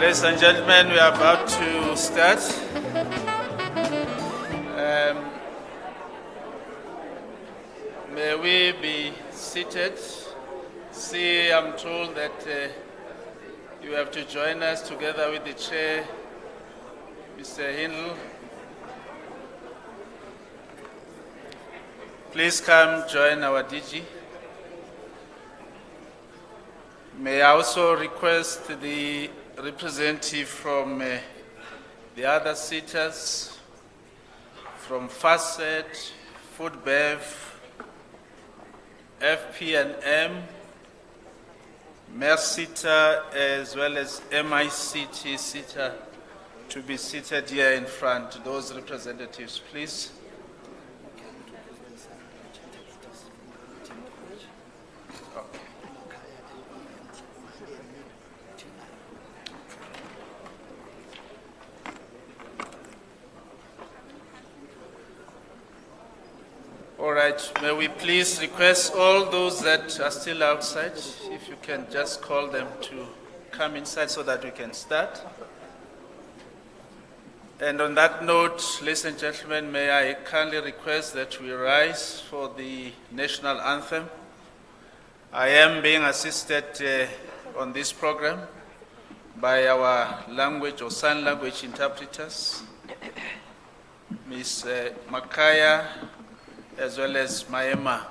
Ladies and gentlemen, we are about to start. May we be seated. See, I'm told that you have to join us together with the chair, Mr. Hindle. Please come join our DG. May I also request the representative from the other seaters, from FACET, FoodBev, FP&M, MERSITA, as well as MICT SITA, to be seated here in front. Those representatives, please. All right, may we please request all those that are still outside, if you can just call them to come inside so that we can start. And on that note, ladies and gentlemen, may I kindly request that we rise for the national anthem. I am being assisted on this program by our language or sign language interpreters, Ms. Makaya, as well as Maema.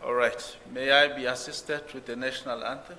All right, may I be assisted with the national anthem?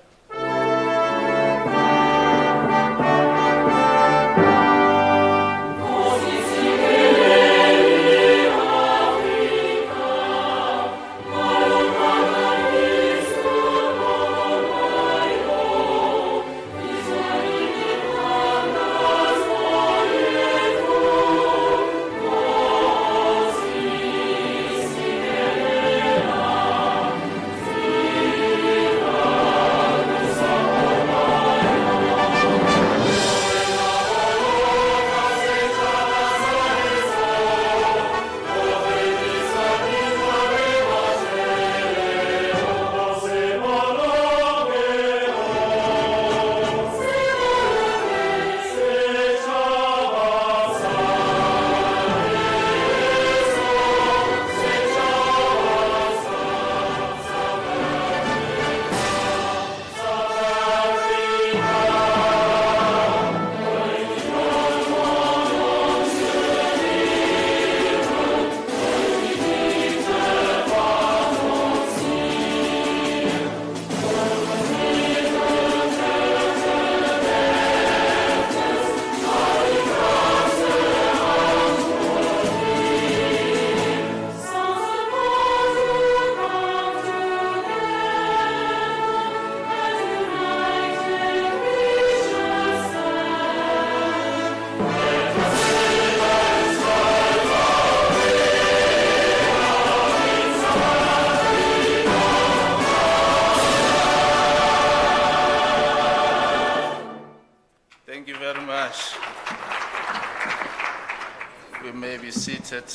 seated.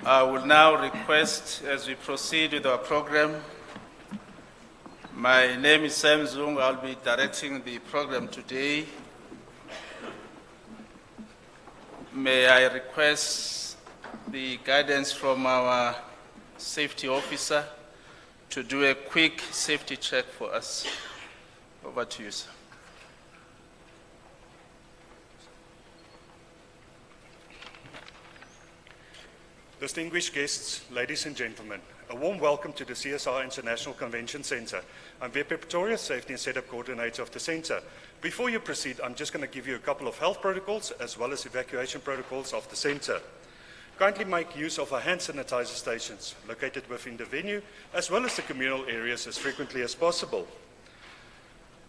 I will now request, as we proceed with our program, my name is Sam Zung. I'll be directing the program today. May I request the guidance from our safety officer to do a quick safety check for us. Over to you, sir. Distinguished guests, ladies and gentlemen, a warm welcome to the CSIR International Convention Center. I'm VP Pretoria, Safety and Setup Coordinator of the center. Before you proceed, I'm just going to give you a couple of health protocols as well as evacuation protocols of the center. Kindly make use of our hand sanitizer stations located within the venue as well as the communal areas as frequently as possible.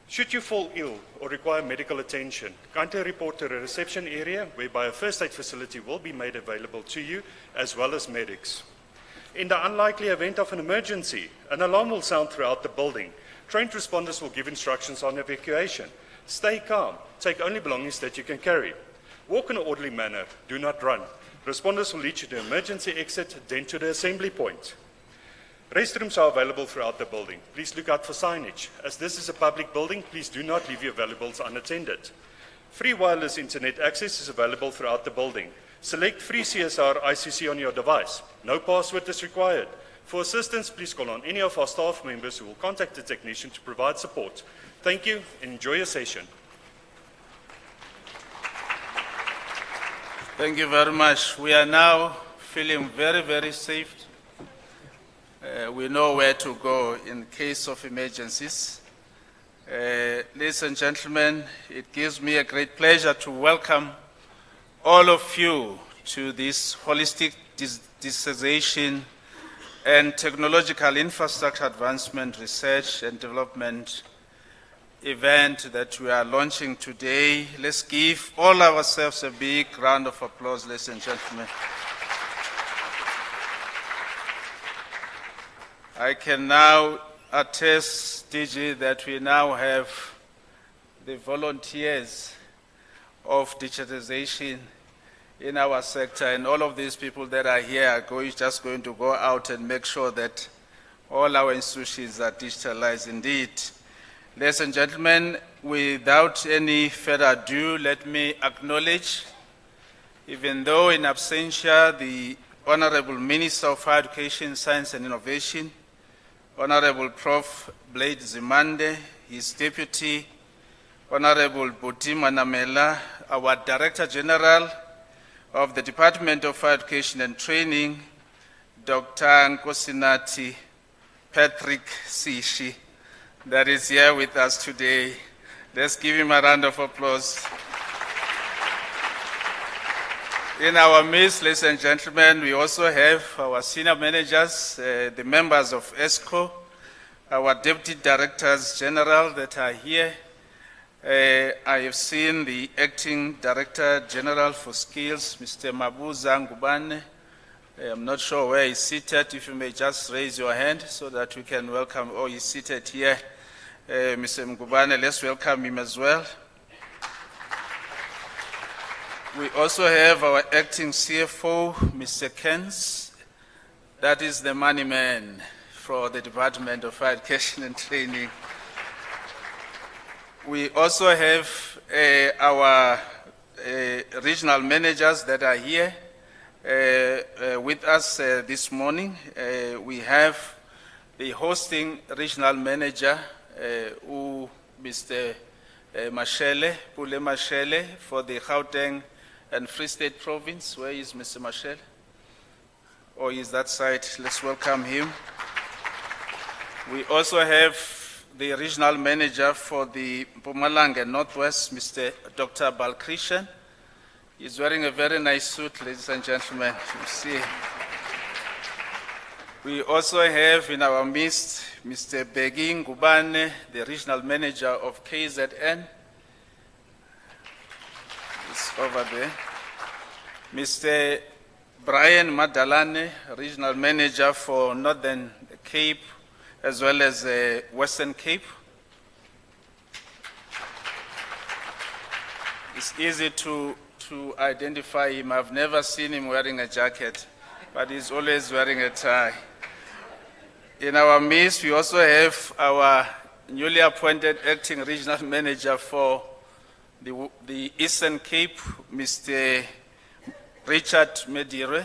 Should you fall ill or require medical attention, kindly report to the reception area whereby a first aid facility will be made available to you as well as medics. In the unlikely event of an emergency, an alarm will sound throughout the building. Trained responders will give instructions on evacuation. Stay calm, take only belongings that you can carry. Walk in an orderly manner, do not run. Responders will lead you to the emergency exit, then to the assembly point. Restrooms are available throughout the building. Please look out for signage. As this is a public building, please do not leave your valuables unattended. Free wireless internet access is available throughout the building. Select free CSIR ICC on your device. No password is required. For assistance, please call on any of our staff members who will contact the technician to provide support. Thank you and enjoy your session. Thank you very much. We are now feeling very, very safe. We know where to go in case of emergencies. Ladies and gentlemen, it gives me a great pleasure to welcome all of you to this holistic digitization and technological infrastructure advancement, research and development event that we are launching today. Let's give all ourselves a big round of applause, ladies and gentlemen. I can now attest, DG, that we now have the volunteers of digitization in our sector, and all of these people that are here are just going to go out and make sure that all our institutions are digitalized indeed. Ladies and gentlemen, without any further ado, let me acknowledge, even though in absentia, the Honorable Minister of Higher Education, Science and Innovation, Honorable Prof. Blade Zimande, his deputy, Honorable Butima Namela, our Director General of the Department of Higher Education and Training, Dr. Nkosinati Patrick Sishi, that is here with us today. Let's give him a round of applause. In our midst, ladies and gentlemen, we also have our senior managers, the members of ESCO, our deputy directors general that are here. I have seen the acting director general for skills, Mr. Mabuza Ngubane. I'm not sure where he's seated. If you may just raise your hand so that we can welcome. Oh, he's seated here. Mr. Ngubane, let's welcome him as well. We also have our acting CFO, Mr. Kens. That is the money man for the Department of Higher Education and Training. We also have our regional managers that are here with us this morning. We have the hosting regional manager, Mr. Mashele, Pule Mashele, for the Gauteng and Free State Province. Where is Mr. Mashele? Or is that side? Let's welcome him. We also have the regional manager for the Mpumalanga Northwest, Mr. Dr. Balkrishan. He's wearing a very nice suit, ladies and gentlemen. You see. We also have in our midst Mr. Begi Ngubane, the regional manager of KZN. It's over there. Mr. Brian Madalane, regional manager for Northern Cape as well as Western Cape. It's easy to to identify him. I've never seen him wearing a jacket, but he's always wearing a tie. In our midst, we also have our newly appointed acting regional manager for the Eastern Cape, Mr. Richard Medire.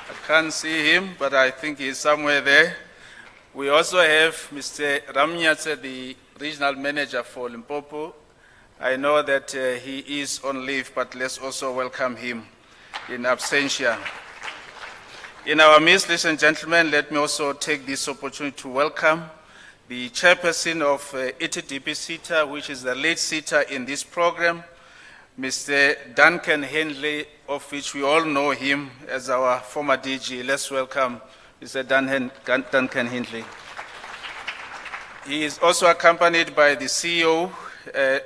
I can't see him, but I think he's somewhere there. We also have Mr. Ramnyatse, the regional manager for Limpopo. I know that he is on leave, but let's also welcome him in absentia. In our midst, ladies and gentlemen, let me also take this opportunity to welcome the chairperson of DIGITISATION, which is the lead sitter in this program, Mr. Duncan Hindley, of which we all know him as our former DG. Let's welcome Mr. Duncan Hindley. He is also accompanied by the CEO,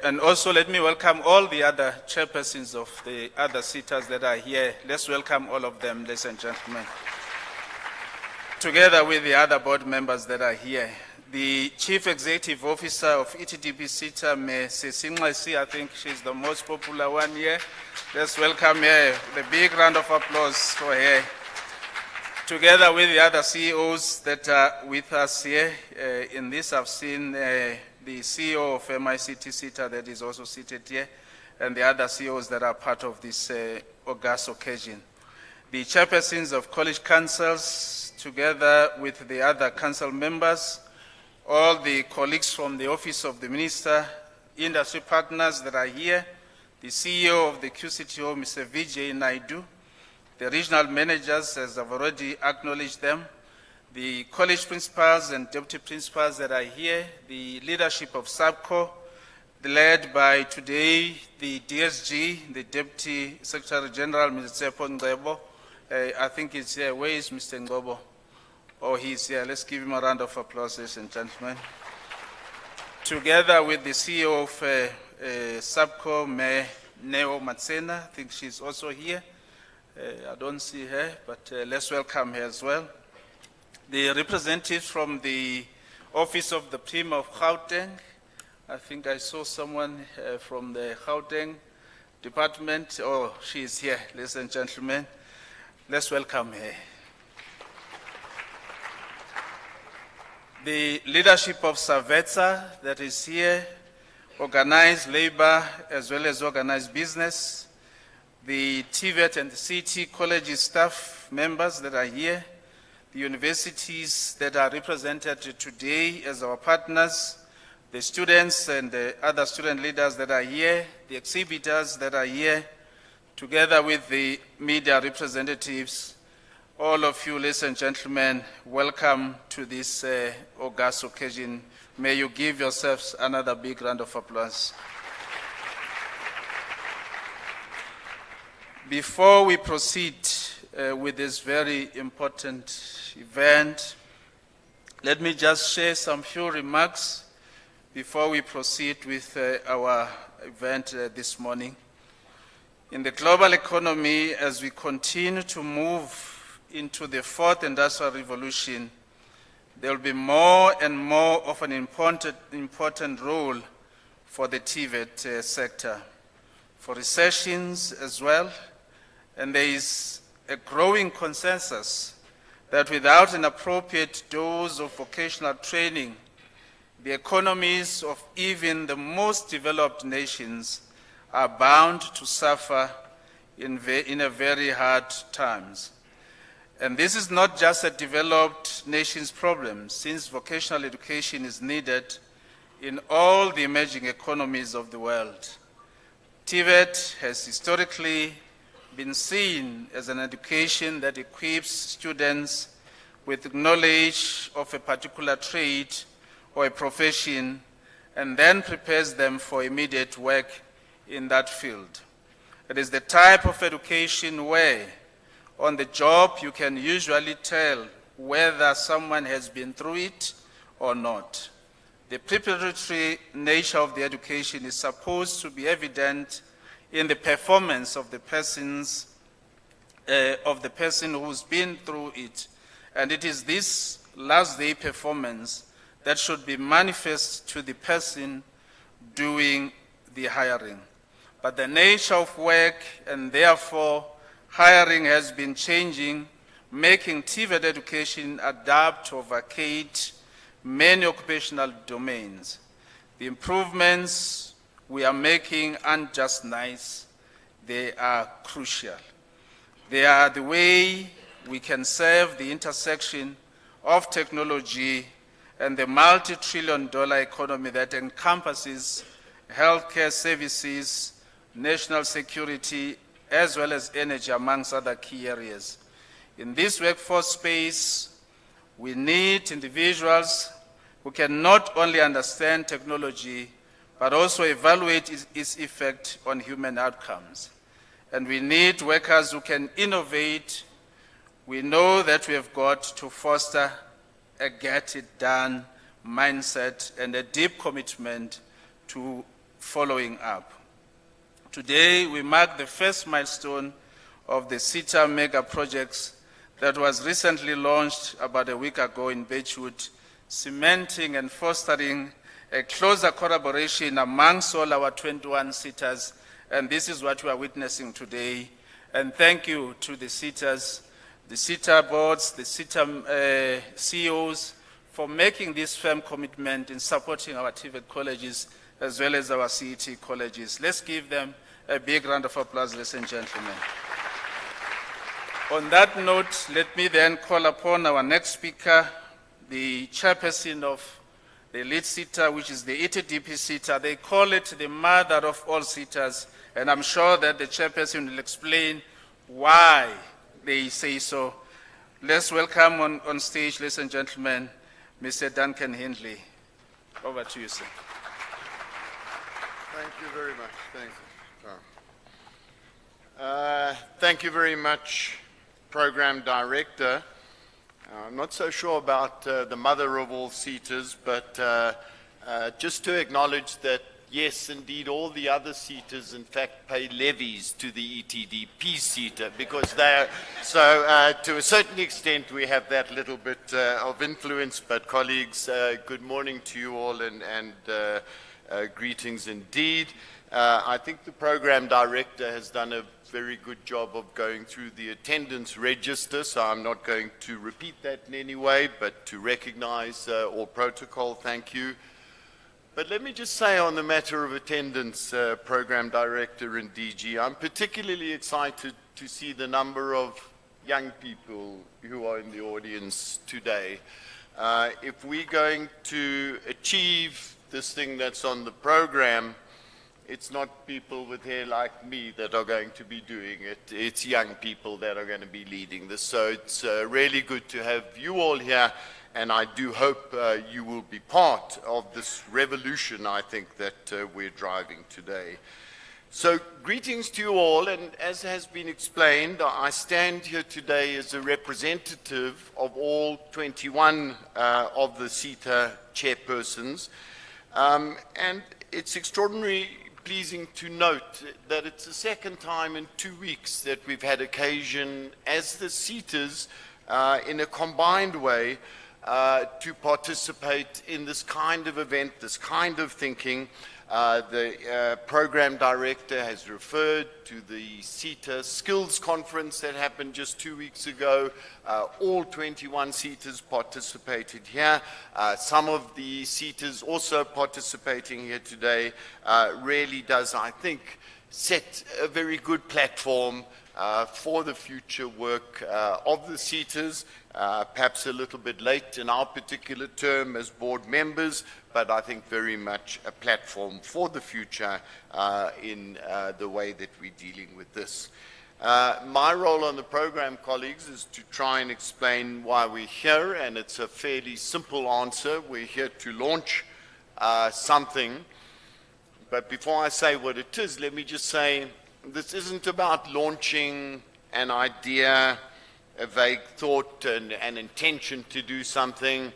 and also let me welcome all the other chairpersons of the other sitters that are here. Let's welcome all of them, ladies and gentlemen, together with the other board members that are here. The Chief Executive Officer of DIGITISATION, Ms. Sinxesi, I think she's the most popular one here. Let's welcome her with a big round of applause for her. Together with the other CEOs that are with us here in this, I've seen the CEO of DIGITISATION that is also seated here, and the other CEOs that are part of this august occasion. The chairpersons of college councils, together with the other council members, all the colleagues from the Office of the Minister, industry partners that are here, the CEO of the QCTO, Mr. Vijay Naidu, the regional managers, as I've already acknowledged them, the college principals and deputy principals that are here, the leadership of SABCO, led by today the DSG, the Deputy Secretary General, Mr. Ngebo. I think it's here. Where is Mr. Ngobo? Oh, he's here. Let's give him a round of applause, ladies and gentlemen. Together with the CEO of SABCO, Neo Matsena, I think she's also here. I don't see her, but let's welcome her as well. The representatives from the Office of the Prim of Gauteng. I think I saw someone from the Gauteng department. Oh, she is here, ladies and gentlemen. Let's welcome her. The leadership of SAVETSA that is here, organized labor as well as organized business, the TVET and the CT college staff members that are here, the universities that are represented today as our partners, the students and the other student leaders that are here, the exhibitors that are here, together with the media representatives. All of you, ladies and gentlemen, welcome to this august occasion. May you give yourselves another big round of applause. Before we proceed with this very important event, let me just share some few remarks before we proceed with our event this morning. In the global economy, as we continue to move into the fourth industrial revolution, there will be more and more of an important role for the TVET sector, for recessions as well, and there is a growing consensus that without an appropriate dose of vocational training, the economies of even the most developed nations are bound to suffer in a very hard times. And this is not just a developed nation's problem, since vocational education is needed in all the emerging economies of the world. TVET has historically been seen as an education that equips students with knowledge of a particular trade or a profession and then prepares them for immediate work in that field. It is the type of education where on the job you can usually tell whether someone has been through it or not. The preparatory nature of the education is supposed to be evident in the performance of the person who's been through it. And it is this last day performance that should be manifest to the person doing the hiring. But the nature of work and therefore hiring has been changing, making TVET education adapt to overcate many occupational domains. The improvements we are making aren't just nice, they are crucial. They are the way we can serve the intersection of technology and the multi-trillion-dollar economy that encompasses healthcare services, national security, as well as energy, amongst other key areas. In this workforce space, we need individuals who can not only understand technology, but also evaluate its effect on human outcomes. And we need workers who can innovate. We know that we have got to foster a get-it-done mindset and a deep commitment to following up. Today, we mark the first milestone of the CSIR mega projects that was recently launched about a week ago in Beachwood, cementing and fostering a closer collaboration amongst all our 21 CSIRs, and this is what we are witnessing today. And thank you to the CSIRs, the CSIR boards, the CSIR CEOs, for making this firm commitment in supporting our TVET colleges as well as our CET colleges. Let's give them a big round of applause, ladies and gentlemen. On that note, let me then call upon our next speaker, the chairperson of the lead CSIR, which is the ETDP CSIR. They call it the mother of all CSIRs, and I'm sure that the chairperson will explain why they say so. Let's welcome on stage, ladies and gentlemen, Mr. Duncan Hindley. Over to you, sir. Thank you very much. Thank you very much, Program Director. I'm not so sure about the mother of all CSIRs, but just to acknowledge that, yes, indeed, all the other CSIRs, in fact, pay levies to the ETDP CSIR, because they are, so to a certain extent, we have that little bit of influence. But colleagues, good morning to you all, and greetings indeed. I think the Program Director has done a very good job of going through the attendance register, so I'm not going to repeat that in any way, but to recognize all protocol, thank you. But let me just say on the matter of attendance, Program Director and DG, I'm particularly excited to see the number of young people who are in the audience today. If we're going to achieve this thing that's on the program, it's not people with hair like me that are going to be doing it. It's young people that are going to be leading this. So it's really good to have you all here, and I do hope you will be part of this revolution, I think, that we're driving today. So greetings to you all, and as has been explained, I stand here today as a representative of all 21 of the CSIR chairpersons, and it's extraordinary pleasing to note that it's the second time in 2 weeks that we've had occasion as the CSIRs in a combined way to participate in this kind of event, this kind of thinking. The Program Director has referred to the CSIR Skills Conference that happened just 2 weeks ago. All 21 CSIRs participated here. Some of the CSIRs also participating here today really does, I think, set a very good platform for the future work of the CSIRs, perhaps a little bit late in our particular term as board members, but I think very much a platform for the future in the way that we're dealing with this. My role on the program, colleagues, is to try and explain why we're here, and it's a fairly simple answer. We're here to launch something, but before I say what it is, let me just say this isn't about launching an idea, a vague thought, and an intention to do something.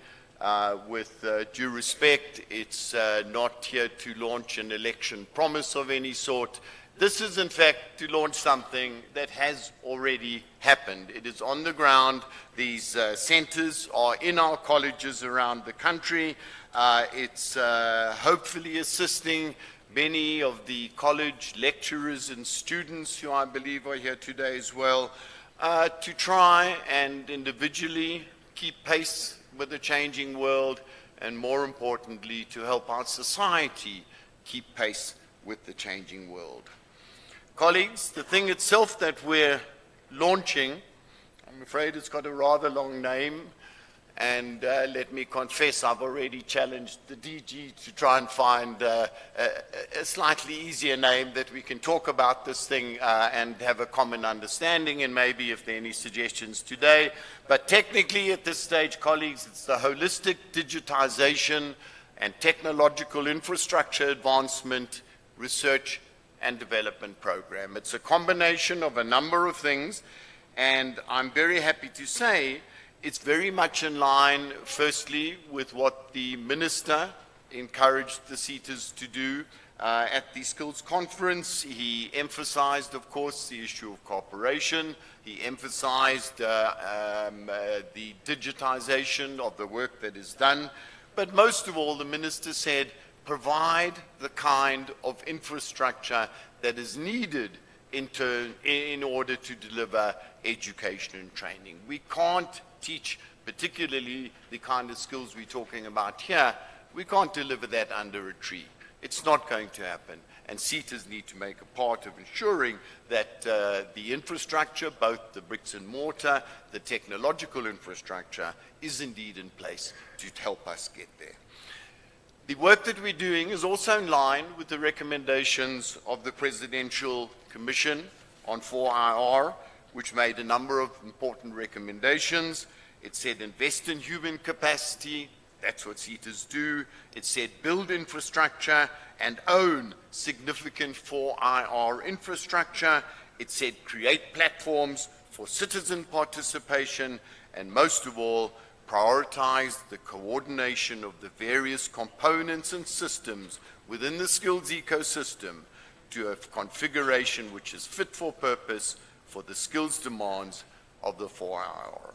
With due respect, it's not here to launch an election promise of any sort. This is, in fact, to launch something that has already happened. It is on the ground. These centers are in our colleges around the country. It's hopefully assisting many of the college lecturers and students who I believe are here today as well, to try and individually keep pace with the changing world, and more importantly, to help our society keep pace with the changing world. Colleagues, the thing itself that we're launching, I'm afraid it's got a rather long name, and let me confess, I've already challenged the DG to try and find a slightly easier name that we can talk about this thing and have a common understanding, and maybe if there are any suggestions today. But technically at this stage, colleagues, it's the Holistic Digitization and Technological Infrastructure Advancement Research and Development Program. It's a combination of a number of things, and I'm very happy to say it's very much in line, firstly, with what the Minister encouraged the SETAs to do at the Skills Conference. He emphasized, of course, the issue of cooperation. He emphasized the digitization of the work that is done. But most of all, the Minister said, provide the kind of infrastructure that is needed in order to deliver education and training. We can't teach, particularly the kind of skills we're talking about here, we can't deliver that under a tree. It's not going to happen. And SETAs need to make a part of ensuring that the infrastructure, both the bricks and mortar, the technological infrastructure, is indeed in place to help us get there. The work that we're doing is also in line with the recommendations of the Presidential Commission on 4IR, which made a number of important recommendations. It said invest in human capacity. That's what SETAs do. It said build infrastructure and own significant 4IR infrastructure. It said create platforms for citizen participation, and most of all, prioritize the coordination of the various components and systems within the skills ecosystem to a configuration which is fit for purpose for the skills demands of the 4IR.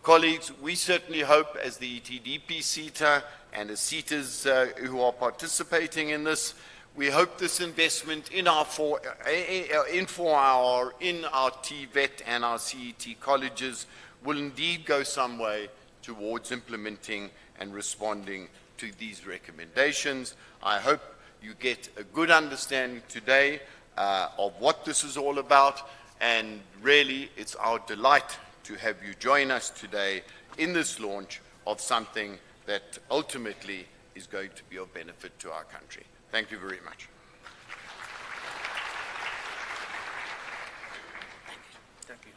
Colleagues, we certainly hope, as the ETDP SETA and as SETAs who are participating in this, we hope this investment in our 4IR, in our TVET and our CET colleges will indeed go some way towards implementing and responding to these recommendations. I hope you get a good understanding today of what this is all about, and really it's our delight to have you join us today in this launch of something that ultimately is going to be of benefit to our country. Thank you very much. Thank you.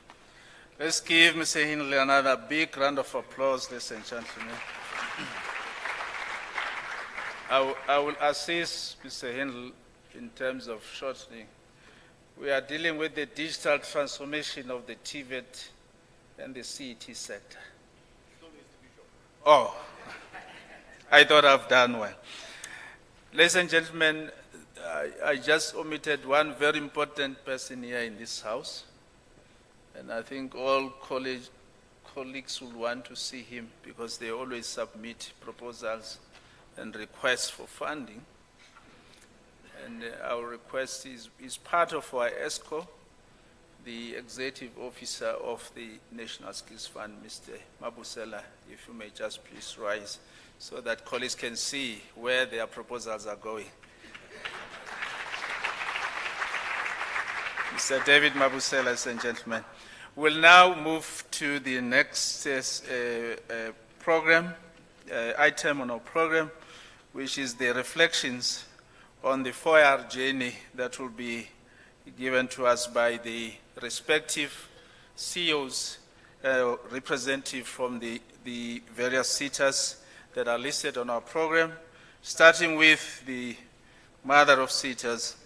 Let's give Mr. Hindley another big round of applause, ladies and gentlemen. I will assist Mr. Hindley in terms of shortening. We are dealing with the digital transformation of the TVET and the CET sector. Oh, I thought I've done well. Ladies and gentlemen, I just omitted one very important person here in this house, and I think all colleagues will want to see him because they always submit proposals and requests for funding. And our request is part of our ESCO, the Executive Officer of the National Skills Fund, Mr. Mabusela. If you may just please rise so that colleagues can see where their proposals are going. Mr. David Mabusela, ladies and gentlemen. We'll now move to the next item on our program, which is the reflections on the 4IR journey that will be given to us by the respective CEOs, representative from the various SETAs that are listed on our program, starting with the mother of SETAs,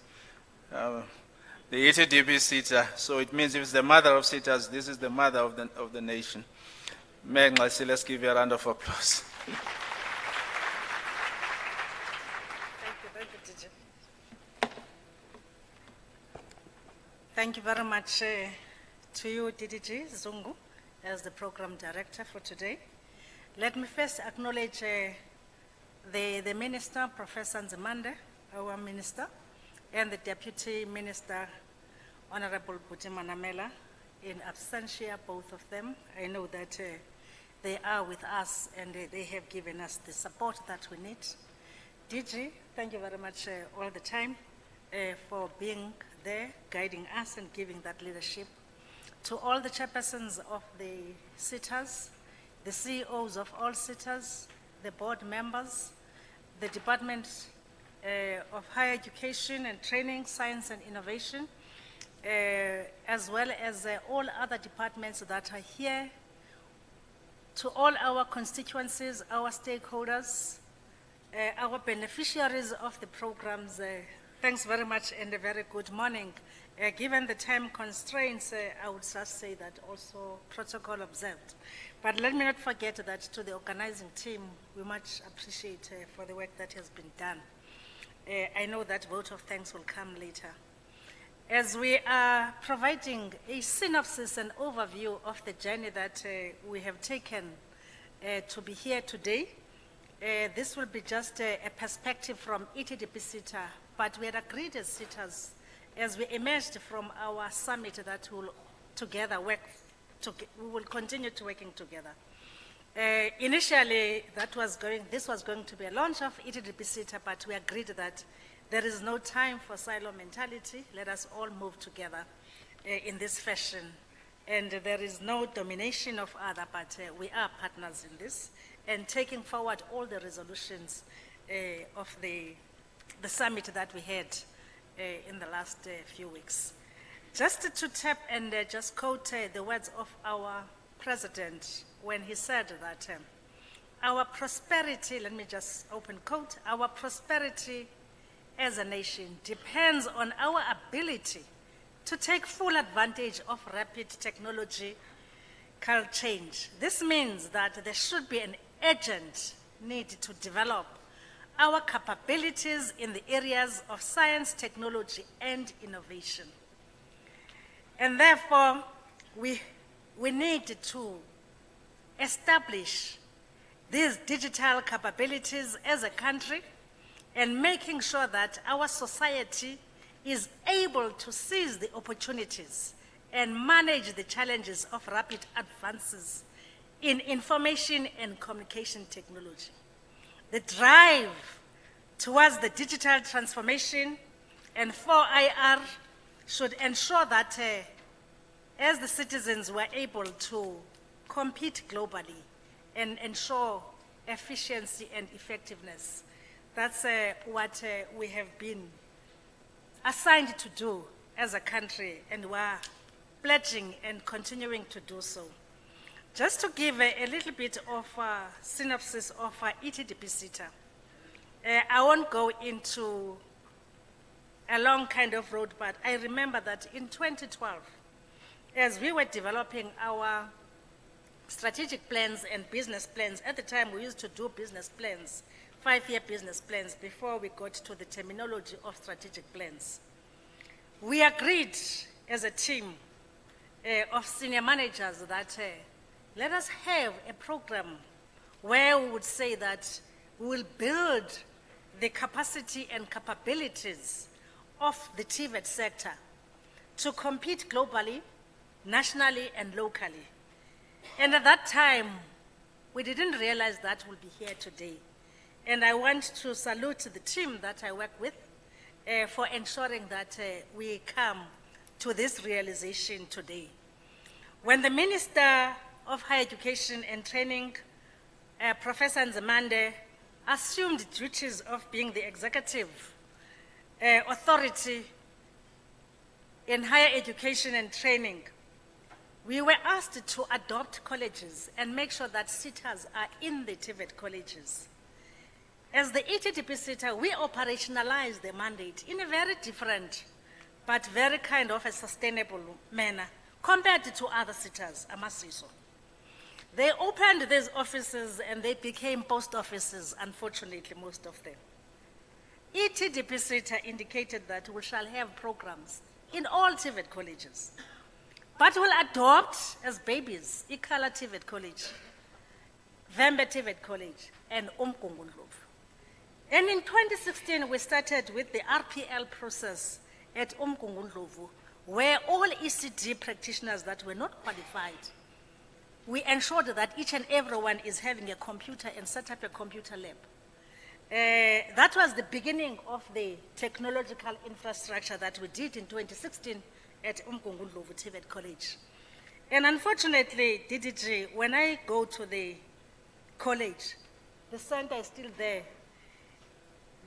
the ETDP SETA. So it means if it's the mother of SETAs, this is the mother of the nation. Let's give you a round of applause. Thank you very much to you, DDG Zungu, as the program director for today. Let me first acknowledge the minister, Professor Nzimande, our minister, and the deputy minister, Honorable Butima Namela, in absentia, both of them. I know that they are with us and they have given us the support that we need. DG, thank you very much all the time for being there, guiding us and giving that leadership. To all the chairpersons of the SITAs, the CEOs of all SITAs, the board members, the Department of Higher Education and Training, Science and Innovation, as well as all other departments that are here, to all our constituencies, our stakeholders, our beneficiaries of the programs, thanks very much and a very good morning. Given the time constraints, I would just say that also protocol observed. But let me not forget that to the organizing team, we much appreciate for the work that has been done. I know that vote of thanks will come later. As we are providing a synopsis and overview of the journey that we have taken to be here today, this will be just a perspective from ETDP SITA, but we had agreed as SITAs as we emerged from our summit that we will together work, we will continue to working together. Initially, this was going to be a launch of ETDP SITA, but we agreed that there is no time for silo mentality. Let us all move together in this fashion. And there is no domination of other, but we are partners in this and taking forward all the resolutions of the summit that we had in the last few weeks. Just to tap and just quote the words of our president when he said that our prosperity, let me just open quote, our prosperity as a nation depends on our ability to take full advantage of rapid technological change. This means that there should be an urgent need to develop our capabilities in the areas of science, technology, and innovation. And therefore, we need to establish these digital capabilities as a country and making sure that our society is able to seize the opportunities and manage the challenges of rapid advances in information and communication technology. The drive towards the digital transformation and 4IR should ensure that as the citizens were able to compete globally and ensure efficiency and effectiveness. That's what we have been assigned to do as a country, and we're pledging and continuing to do so. Just to give a little bit of a synopsis of ETDP SITA, I won't go into a long kind of road, but I remember that in 2012, as we were developing our strategic plans and business plans, at the time we used to do business plans, 5-year business plans before we got to the terminology of strategic plans. We agreed as a team of senior managers that let us have a program where we would say that we will build the capacity and capabilities of the TVET sector to compete globally, nationally, and locally. And at that time, we didn't realize that we'll be here today. And I want to salute the team that I work with for ensuring that we come to this realization today. When the Minister of Higher Education and Training, Professor Nzimande, assumed duties of being the executive authority in higher education and training, we were asked to adopt colleges and make sure that SITAs are in the TVET colleges. As the ETDP SITA, we operationalized the mandate in a very different, but very kind of a sustainable manner compared to other SITAs, I must say so. They opened these offices and they became post offices, unfortunately, most of them. ETDP SITA indicated that we shall have programs in all TVET colleges. But will adopt as babies, Ikhala TVET College, Vembe TVET College, and Umkungundlovu. And in 2016, we started with the RPL process at Umkungundlovu, where all ECD practitioners that were not qualified, we ensured that each and everyone is having a computer and set up a computer lab. That was the beginning of the technological infrastructure that we did in 2016 at Umkungundlovu TVET College. And unfortunately, DDG, when I go to the college, the center is still there.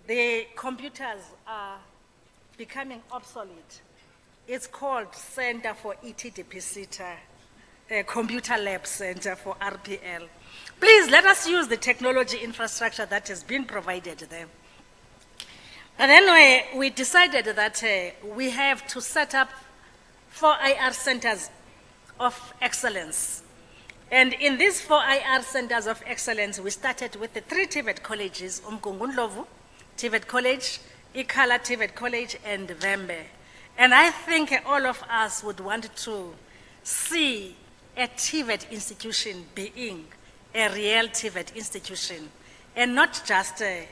The computers are becoming obsolete. It's called Center for DIGITISATION, Computer Lab Center for RPL. Please let us use the technology infrastructure that has been provided there. And then we decided that we have to set up 4 IR centers of excellence. And in these 4 IR centers of excellence, we started with the 3 TVET colleges, Umkungundlovu TVET College, Ikhala TVET College, and Vembe. And I think all of us would want to see a TVET institution being a real TVET institution, and not just a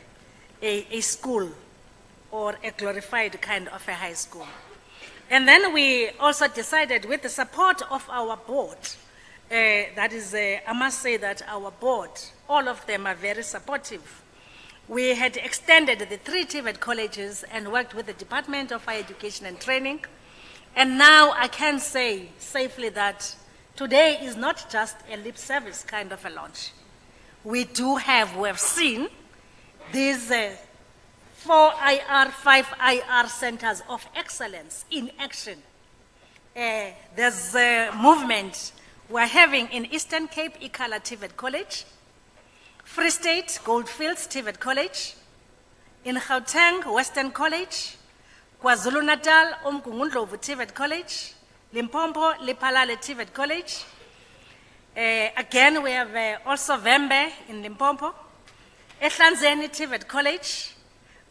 school or a glorified kind of a high school. And then we also decided, with the support of our board, that is, I must say that our board, all of them are very supportive. We had extended the 3 TVET colleges and worked with the Department of Higher Education and Training. And now I can say safely that today is not just a lip service kind of a launch. We have seen these 4 IR, 5 IR centers of excellence in action. There's a movement we're having in Eastern Cape, Ikhala TVET College, Free State, Goldfields TVET College, in Gauteng, Western College, KwaZulu-Natal, Umkungundlovu TVET College, Limpopo, Lephalale TVET College. Again, we have also Vembe in Limpopo, Ehlanzeni TVET College,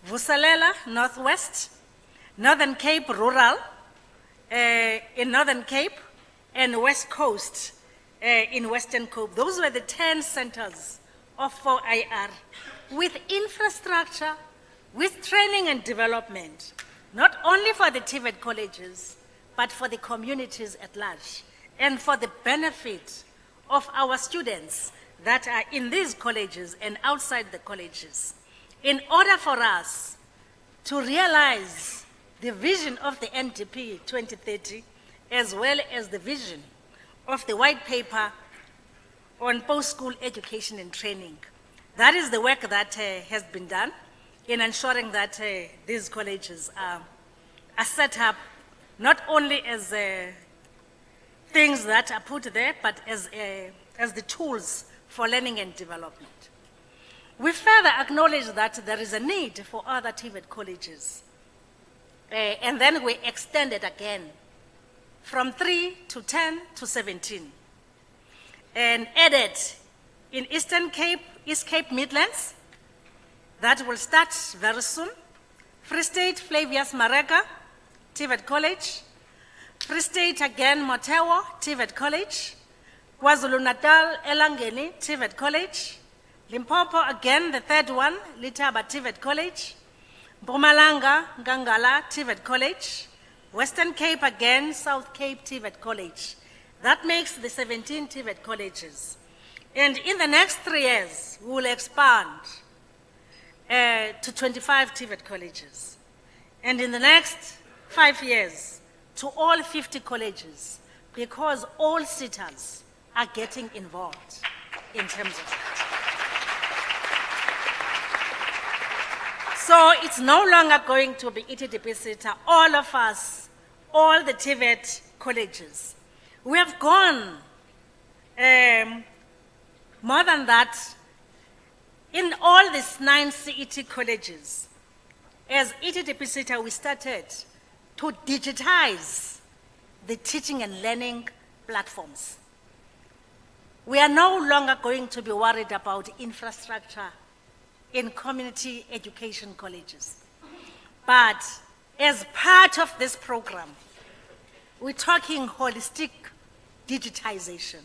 Vusalela, Northwest, Northern Cape Rural, in Northern Cape, and West Coast in Western Cape. Those were the 10 centers of 4 IR, with infrastructure, with training and development, not only for the TVET colleges, but for the communities at large, and for the benefit of our students that are in these colleges and outside the colleges. In order for us to realize the vision of the NDP 2030, as well as the vision of the white paper on post-school education and training. That is the work that has been done in ensuring that these colleges are set up not only as things that are put there, but as the tools for learning and development. We further acknowledge that there is a need for other TVET colleges. And then we extended again from 3 to 10 to 17. And added in Eastern Cape, East Cape Midlands, that will start very soon. Free State, Flavius Marega, TVET College. Free State again, Motewa, TVET College. KwaZulu-Natal, Elangeni, TVET College. Limpopo again, the third one, Litaba, TVET College. Mpumalanga, Ngangala, TVET College. Western Cape again, South Cape, TVET College. That makes the 17 TVET colleges. And in the next 3 years, we will expand to 25 TVET colleges. And in the next 5 years, to all 50 colleges, because all sitters are getting involved in terms of that. So it's no longer going to be DIGITISATION. All of us, all the TVET colleges, we have gone more than that. In all these 9 CET colleges, as DIGITISATION, we started to digitize the teaching and learning platforms. We are no longer going to be worried about infrastructure in community education colleges. But as part of this program, we're talking holistic digitization.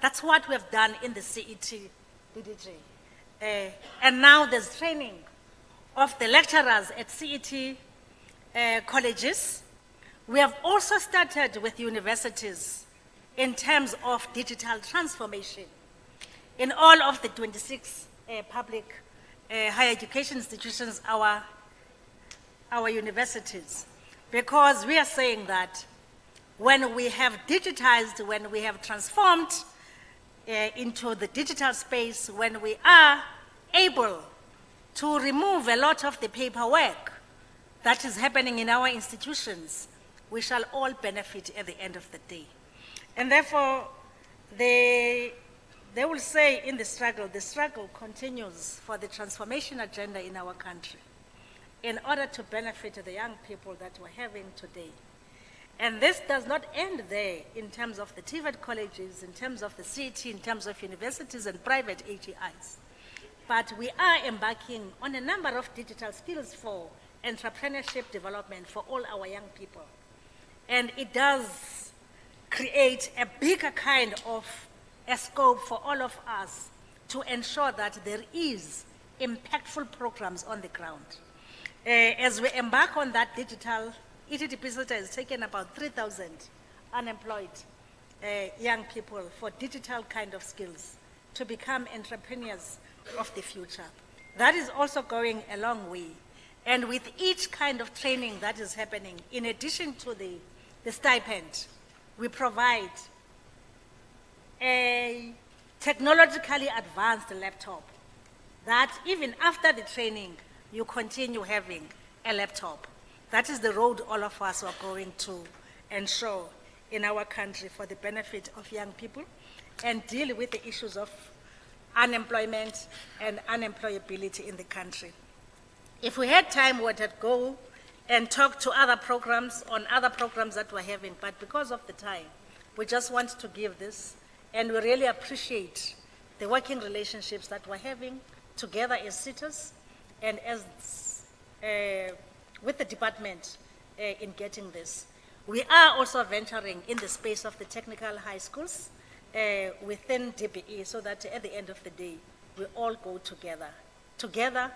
That's what we have done in the CET DDG. And now there's training of the lecturers at CET colleges. We have also started with universities in terms of digital transformation in all of the 26 public higher education institutions, our universities, because we are saying that when we have digitized, when we have transformed into the digital space, when we are able to remove a lot of the paperwork that is happening in our institutions, we shall all benefit at the end of the day. And therefore, they will say in the struggle continues for the transformation agenda in our country in order to benefit the young people that we're having today. And this does not end there in terms of the TVET colleges, in terms of the CET, in terms of universities and private AGIs. But we are embarking on a number of digital skills for entrepreneurship development for all our young people. And it does create a bigger kind of a scope for all of us to ensure that there is impactful programs on the ground. As we embark on that digital, DIGITISATION has taken about 3,000 unemployed young people for digital kind of skills to become entrepreneurs of the future. That is also going a long way. And with each kind of training that is happening, in addition to the stipend, we provide a technologically advanced laptop that even after the training, you continue having a laptop. That is the road all of us are going to ensure in our country for the benefit of young people and deal with the issues of unemployment and unemployability in the country. If we had time, we would go and talk to other programs on other programs that we're having, but because of the time, we just want to give this, and we really appreciate the working relationships that we're having together as CITES and as with the department in getting this. We are also venturing in the space of the technical high schools within DBE so that at the end of the day, we all go together. Together,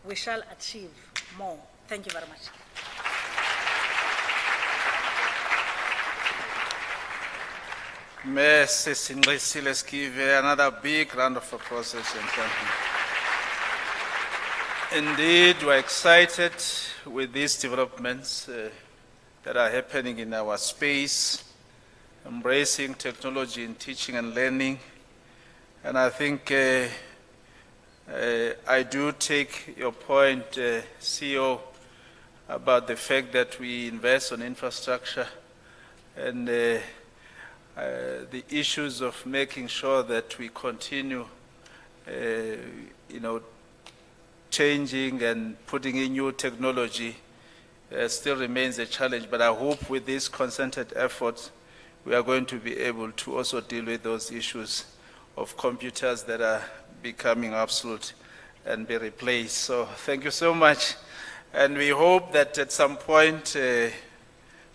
we shall achieve more. Thank you very much. Let's give another big round of applause and thank you. Indeed, we're excited with these developments that are happening in our space, embracing technology in teaching and learning. And I think I do take your point, CEO, about the fact that we invest on infrastructure and the issues of making sure that we continue, changing and putting in new technology still remains a challenge. But I hope with this concerted effort, we are going to be able to also deal with those issues of computers that are becoming obsolete and be replaced. So thank you so much. And we hope that at some point,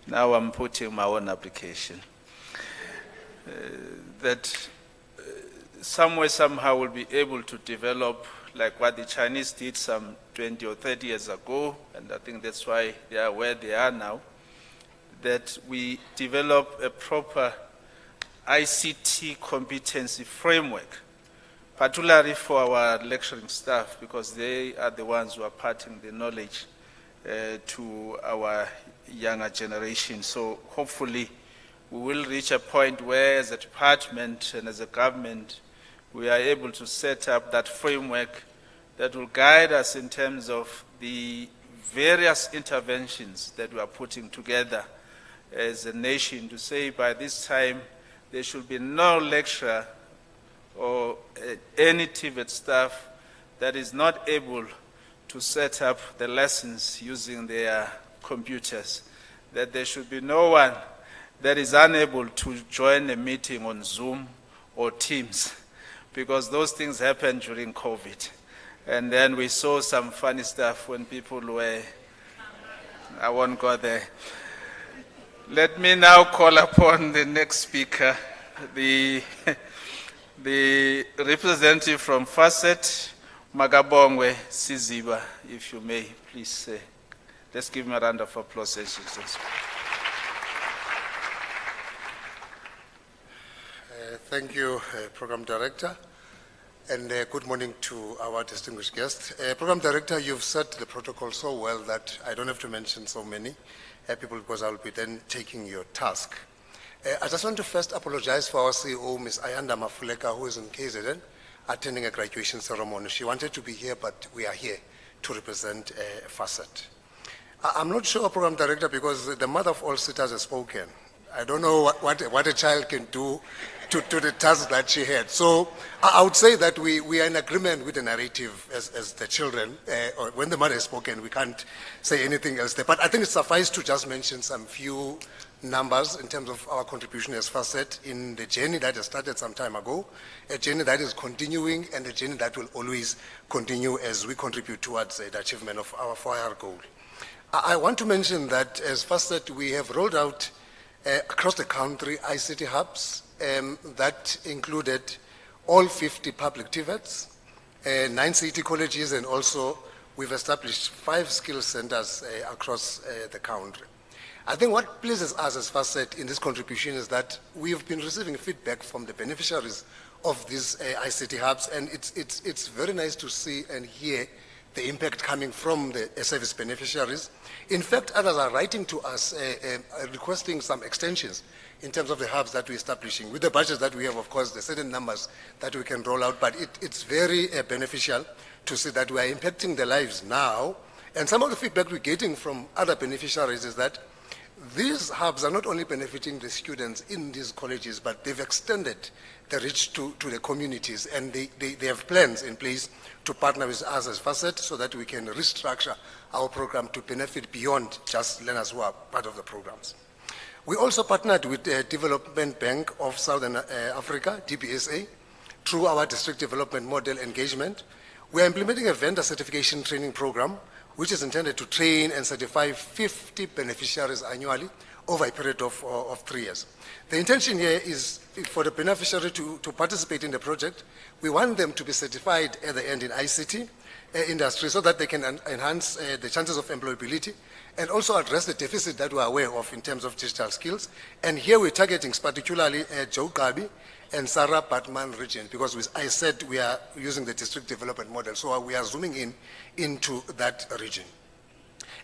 now I'm putting my own application, that somewhere, somehow we'll be able to develop like what the Chinese did some 20 or 30 years ago, and I think that's why they are where they are now, that we develop a proper ICT competency framework, particularly for our lecturing staff, because they are the ones who are imparting the knowledge to our younger generation. So hopefully we will reach a point where as a department and as a government, we are able to set up that framework that will guide us in terms of the various interventions that we are putting together as a nation to say by this time there should be no lecturer or any TVET staff that is not able to set up the lessons using their computers, that there should be no one that is unable to join a meeting on Zoom or Teams, because those things happened during COVID. And then we saw some funny stuff when people were, I won't go there. Let me now call upon the next speaker, the representative from Facet, Magabongwe Siziba, if you may, please. Let's give him a round of applause. As he says. Thank you, Program Director, and good morning to our distinguished guests. Program Director, you've set the protocol so well that I don't have to mention so many people because I'll be then taking your task. I just want to first apologize for our CEO, Ms. Ayanda Mafuleka, who is in KZN, attending a graduation ceremony. She wanted to be here, but we are here to represent Facet. I'm not sure, Program Director, because the mother of all sitters has spoken. I don't know what a child can do to the task that she had. So I would say that we are in agreement with the narrative as the children. Or when the mother has spoken, we can't say anything else there. But I think it suffices to just mention some few numbers in terms of our contribution as Facet in the journey that has started some time ago, a journey that is continuing, and a journey that will always continue as we contribute towards the achievement of our 4-year goal. I want to mention that as Facet, we have rolled out across the country ICT hubs that included all 50 public TVETs, 9 city colleges, and also we've established 5 skill centers across the country. I think what pleases us as Facet in this contribution is that we've been receiving feedback from the beneficiaries of these ICT hubs, and it's very nice to see and hear the impact coming from the service beneficiaries. In fact, others are writing to us requesting some extensions in terms of the hubs that we're establishing. With the budgets that we have, of course, there's certain numbers that we can roll out, but it's very beneficial to see that we are impacting their lives now. And some of the feedback we're getting from other beneficiaries is that these hubs are not only benefiting the students in these colleges, but they've extended the reach to the communities, and they have plans in place to partner with us as Facet so that we can restructure our program to benefit beyond just learners who are part of the programs. We also partnered with the Development Bank of Southern Africa, DBSA, through our district development model engagement. We are implementing a vendor certification training program which is intended to train and certify 50 beneficiaries annually over a period of 3 years. The intention here is for the beneficiary to participate in the project. We want them to be certified at the end in ICT industry so that they can enhance the chances of employability and also address the deficit that we are aware of in terms of digital skills. And here we're targeting particularly Joe Gabi and Sarah Batman region, because I said we are using the district development model, so we are zooming in into that region.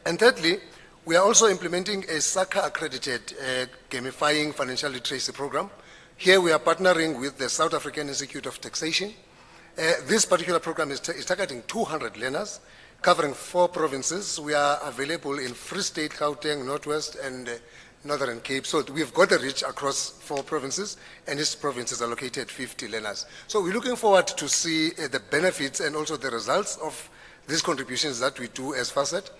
And thirdly, we are also implementing a SACA-accredited gamifying financial literacy program. Here we are partnering with the South African Institute of Taxation. This particular program is targeting 200 learners, covering 4 provinces. We are available in Free State, Gauteng, Northwest, and Northern Cape. So we've got the reach across 4 provinces, and each province is allocated 50 learners. So we're looking forward to see the benefits and also the results of these contributions that we do as Facet.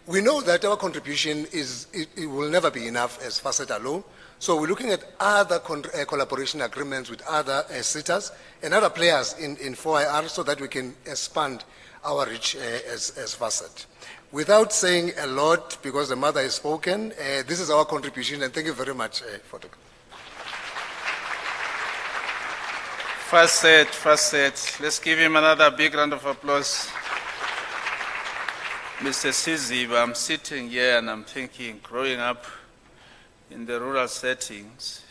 We know that our contribution it will never be enough as Facet alone. So we're looking at other collaboration agreements with other sitters and other players in 4IR so that we can expand our reach as Facet. Without saying a lot, because the mother has spoken, this is our contribution, and thank you very much for the... Facet. Let's give him another big round of applause. Mr. Siziba, I'm sitting here and I'm thinking, growing up in the rural settings,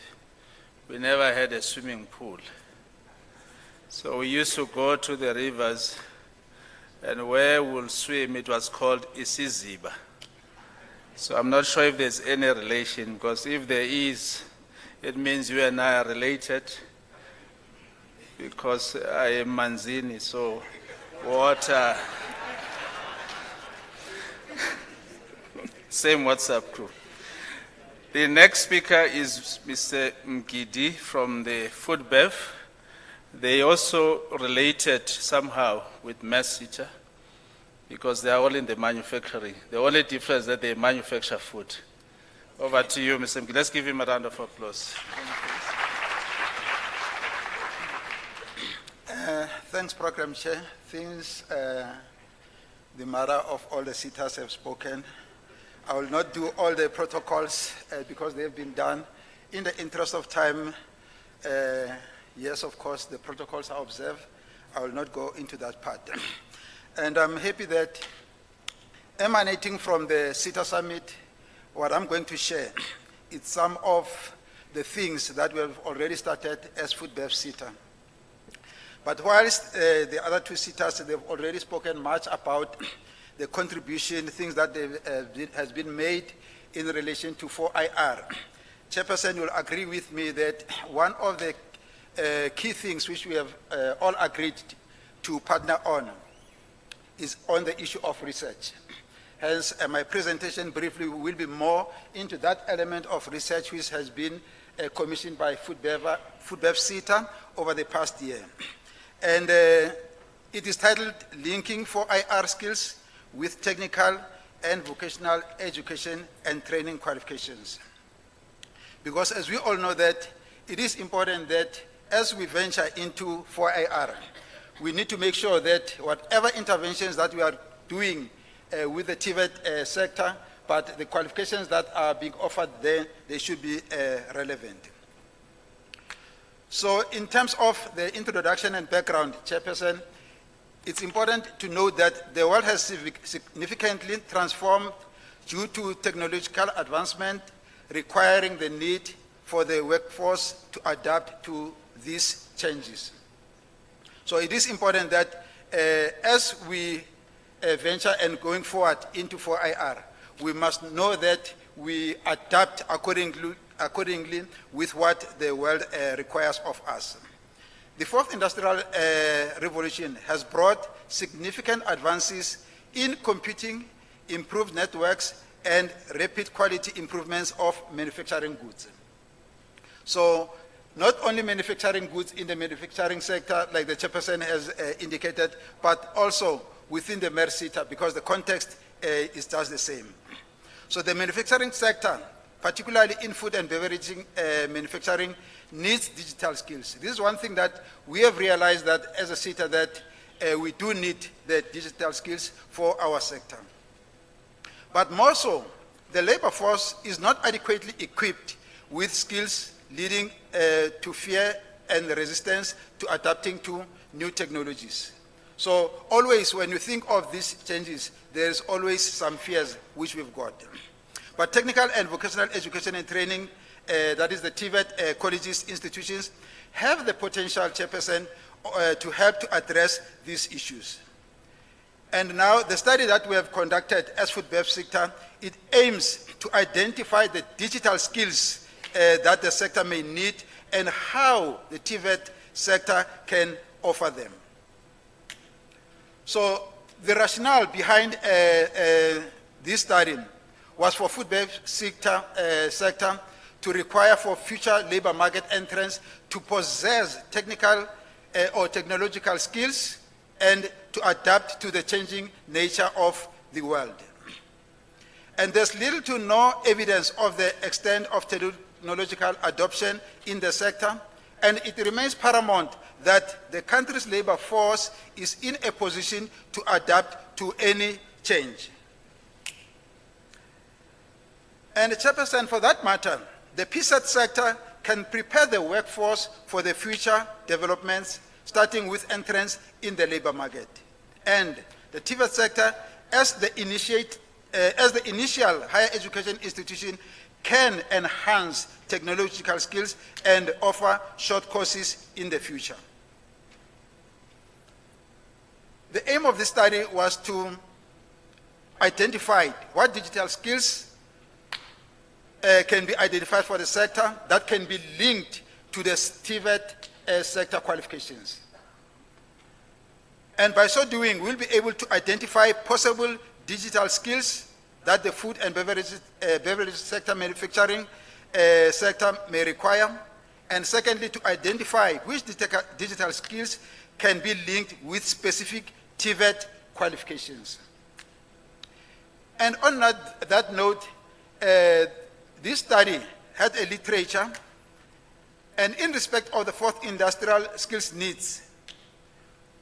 we never had a swimming pool. So we used to go to the rivers, and where we'll swim, it was called Isiziba. So I'm not sure if there's any relation, because if there is, it means you and I are related, because I am Manzini, so water. Same WhatsApp crew. The next speaker is Mr. Mgidi from the Food Bev. They also related somehow with Massita because they are all in the manufacturing. The only difference is that they manufacture food. Over to you, Mr. Mgidi. Let's give him a round of applause. Thanks, Program Chair. Since the mother of all the sitters have spoken, I will not do all the protocols because they've been done. In the interest of time, yes, of course, the protocols are observed. I will not go into that part. And I'm happy that emanating from the CETA summit, what I'm going to share is some of the things that we have already started as FoodBev CETA. But whilst the other two CETAs, they've already spoken much about the contribution, things that has been made in relation to 4IR. Chairperson will agree with me that one of the key things which we have all agreed to partner on is on the issue of research. Hence, my presentation briefly will be more into that element of research which has been commissioned by FoodBev CETA over the past year. And it is titled Linking 4IR Skills with Technical and Vocational Education and Training Qualifications. Because as we all know that it is important that as we venture into 4IR, we need to make sure that whatever interventions that we are doing with the TVET sector, but the qualifications that are being offered there, they should be relevant. So in terms of the introduction and background, Chairperson, it's important to note that the world has significantly transformed due to technological advancement, requiring the need for the workforce to adapt to these changes. So it is important that as we venture and going forward into 4IR, we must know that we adapt accordingly with what the world requires of us. The fourth industrial revolution has brought significant advances in computing, improved networks, and rapid quality improvements of manufacturing goods. So not only manufacturing goods in the manufacturing sector, like the chairperson has indicated, but also within the MERSITA, because the context is just the same. So the manufacturing sector, particularly in food and beverage manufacturing, needs digital skills. This is one thing that we have realized that as a CETA that we do need the digital skills for our sector. But more so, the labor force is not adequately equipped with skills leading to fear and resistance to adapting to new technologies. So always when you think of these changes, there's always some fears which we've got. But technical and vocational education and training, that is the TVET colleges, institutions, have the potential, Chairperson, to help to address these issues. And now the study that we have conducted as FoodBev sector, it aims to identify the digital skills that the sector may need and how the TVET sector can offer them. So the rationale behind this study was for FoodBev sector to require for future labor market entrants to possess technical or technological skills and to adapt to the changing nature of the world. And there's little to no evidence of the extent of technological adoption in the sector, and it remains paramount that the country's labor force is in a position to adapt to any change. And Chairperson, for that matter, the PSET sector can prepare the workforce for the future developments, starting with entrance in the labor market. And the TVET sector, as the initial higher education institution, can enhance technological skills and offer short courses in the future. The aim of this study was to identify what digital skills can be identified for the sector that can be linked to the TVET sector qualifications. And by so doing, we'll be able to identify possible digital skills that the food and beverage sector, manufacturing sector may require. And secondly, to identify which digital skills can be linked with specific TVET qualifications. And on that note, this study had a literature, and in respect of the fourth industrial skills needs,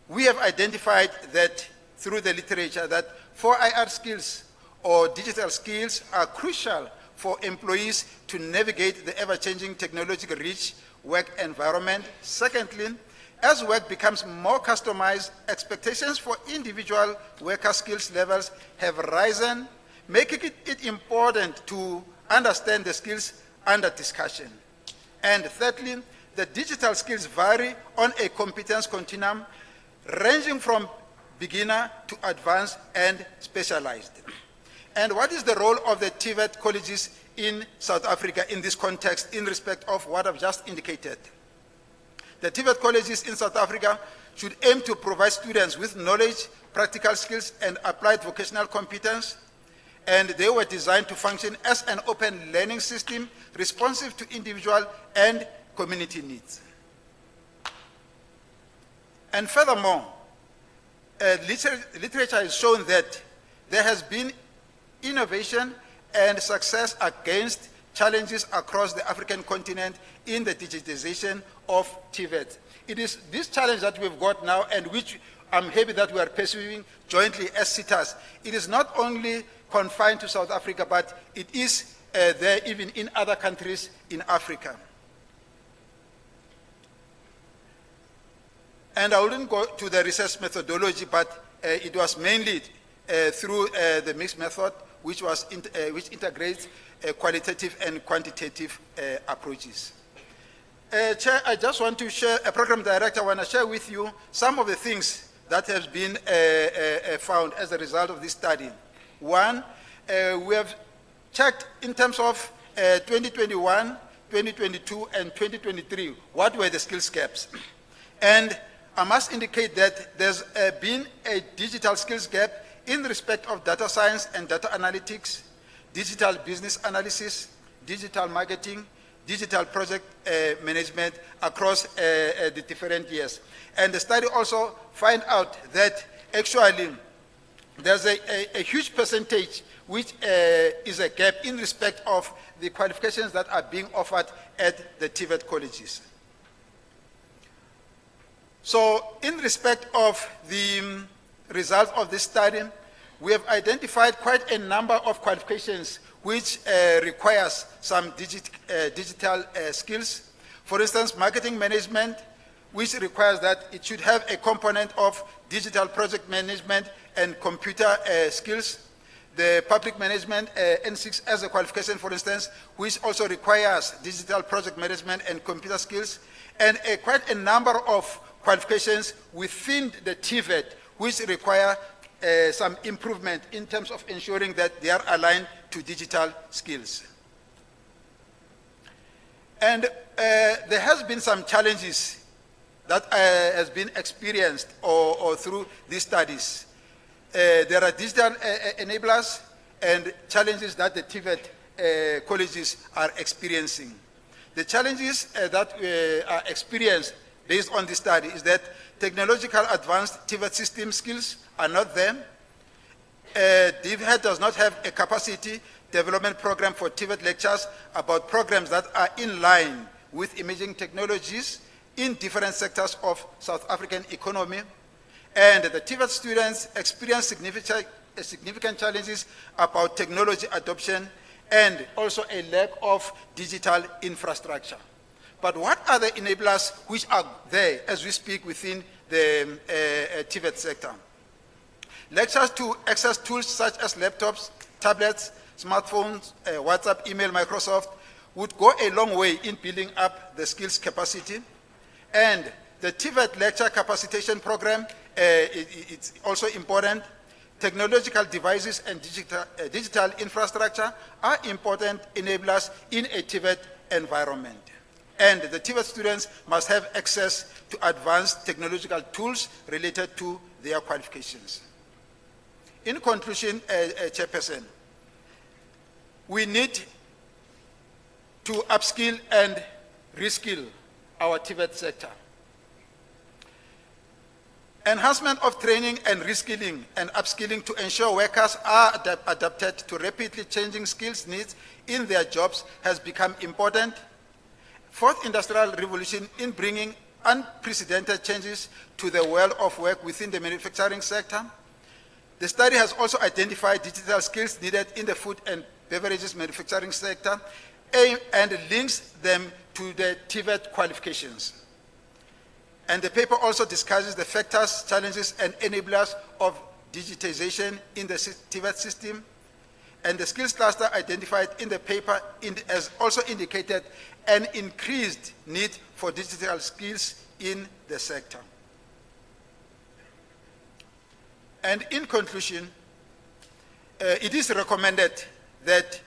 we have identified that through the literature that 4IR skills or digital skills are crucial for employees to navigate the ever-changing technology-rich work environment. Secondly, as work becomes more customized, expectations for individual worker skills levels have risen, making it important to understand the skills under discussion. And thirdly, the digital skills vary on a competence continuum ranging from beginner to advanced and specialized. And what is the role of the TVET colleges in South Africa in this context in respect of what I've just indicated? The TVET colleges in South Africa should aim to provide students with knowledge, practical skills, and applied vocational competence, and they were designed to function as an open learning system responsive to individual and community needs. And furthermore, literature has shown that there has been innovation and success against challenges across the African continent in the digitization of TVET. It is this challenge that we've got now and which I'm happy that we are pursuing jointly as CITAS. It is not only confined to South Africa, but it is there even in other countries in Africa. And I wouldn't go to the research methodology, but it was mainly through the mixed method, which integrates qualitative and quantitative approaches. Chair, I just want to share, Program Director, I want to share with you some of the things that have been found as a result of this study. One, we have checked in terms of 2021, 2022, and 2023, what were the skills gaps? And I must indicate that there's been a digital skills gap in respect of data science and data analytics, digital business analysis, digital marketing, digital project management across the different years. And the study also find out that actually there's a huge percentage which is a gap in respect of the qualifications that are being offered at the TVET colleges. So in respect of the results of this study, we have identified quite a number of qualifications which requires some digital skills. For instance, marketing management, which requires that it should have a component of digital project management and computer skills. The public management, N6 as a qualification, for instance, which also requires digital project management and computer skills, and quite a number of qualifications within the TVET, which require some improvement in terms of ensuring that they are aligned to digital skills. And there has been some challenges that has been experienced or through these studies. There are digital enablers and challenges that the TVET colleges are experiencing. The challenges that are experienced based on this study is that technological advanced TVET system skills are not there. DIVHET does not have a capacity development program for TVET lectures about programs that are in line with emerging technologies in different sectors of South African economy. And the TVET students experience significant challenges about technology adoption and also a lack of digital infrastructure. But what are the enablers which are there as we speak within the TVET sector? Lectures to access tools such as laptops, tablets, smartphones, WhatsApp, email, Microsoft would go a long way in building up the skills capacity. And the TVET lecture capacitation program, it's also important. Technological devices and digital infrastructure are important enablers in a TVET environment. And the TVET students must have access to advanced technological tools related to their qualifications. In conclusion, Chairperson, we need to upskill and reskill our TVET sector. Enhancement of training and reskilling and upskilling to ensure workers are adapted to rapidly changing skills needs in their jobs has become important. Fourth industrial revolution in bringing unprecedented changes to the world of work within the manufacturing sector. The study has also identified digital skills needed in the food and beverages manufacturing sector and links them to the TVET qualifications. And the paper also discusses the factors, challenges, and enablers of digitization in the TVET system. And the skills cluster identified in the paper has also indicated an increased need for digital skills in the sector. And in conclusion, it is recommended that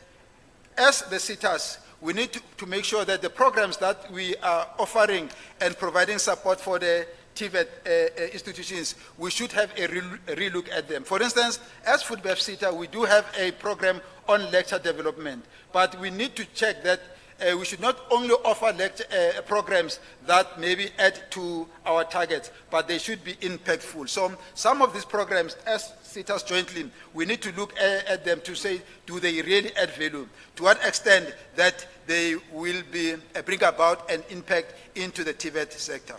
as the SITAs, we need to make sure that the programs that we are offering and providing support for the TVET institutions, we should have a relook at them. For instance, as FoodBev SITA, we do have a program on lecture development, but we need to check that we should not only offer lecture programs that maybe add to our targets, but they should be impactful. So some of these programs, as SITAs jointly, we need to look at them to say, do they really add value? To what extent that they will be bring about an impact into the TVET sector?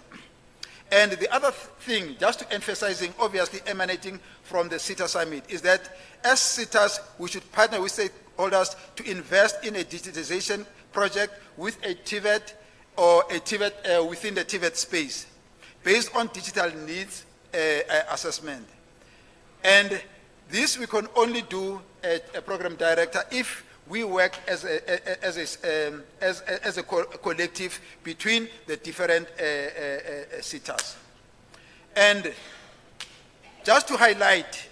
And the other thing, just to emphasizing, obviously emanating from the SITA summit, is that as SITAs, we should partner with stakeholders to invest in a digitization project with a TVET or a TVET within the TVET space, based on digital needs assessment. And this we can only do a program director if we work as a collective between the different SITAs. And just to highlight,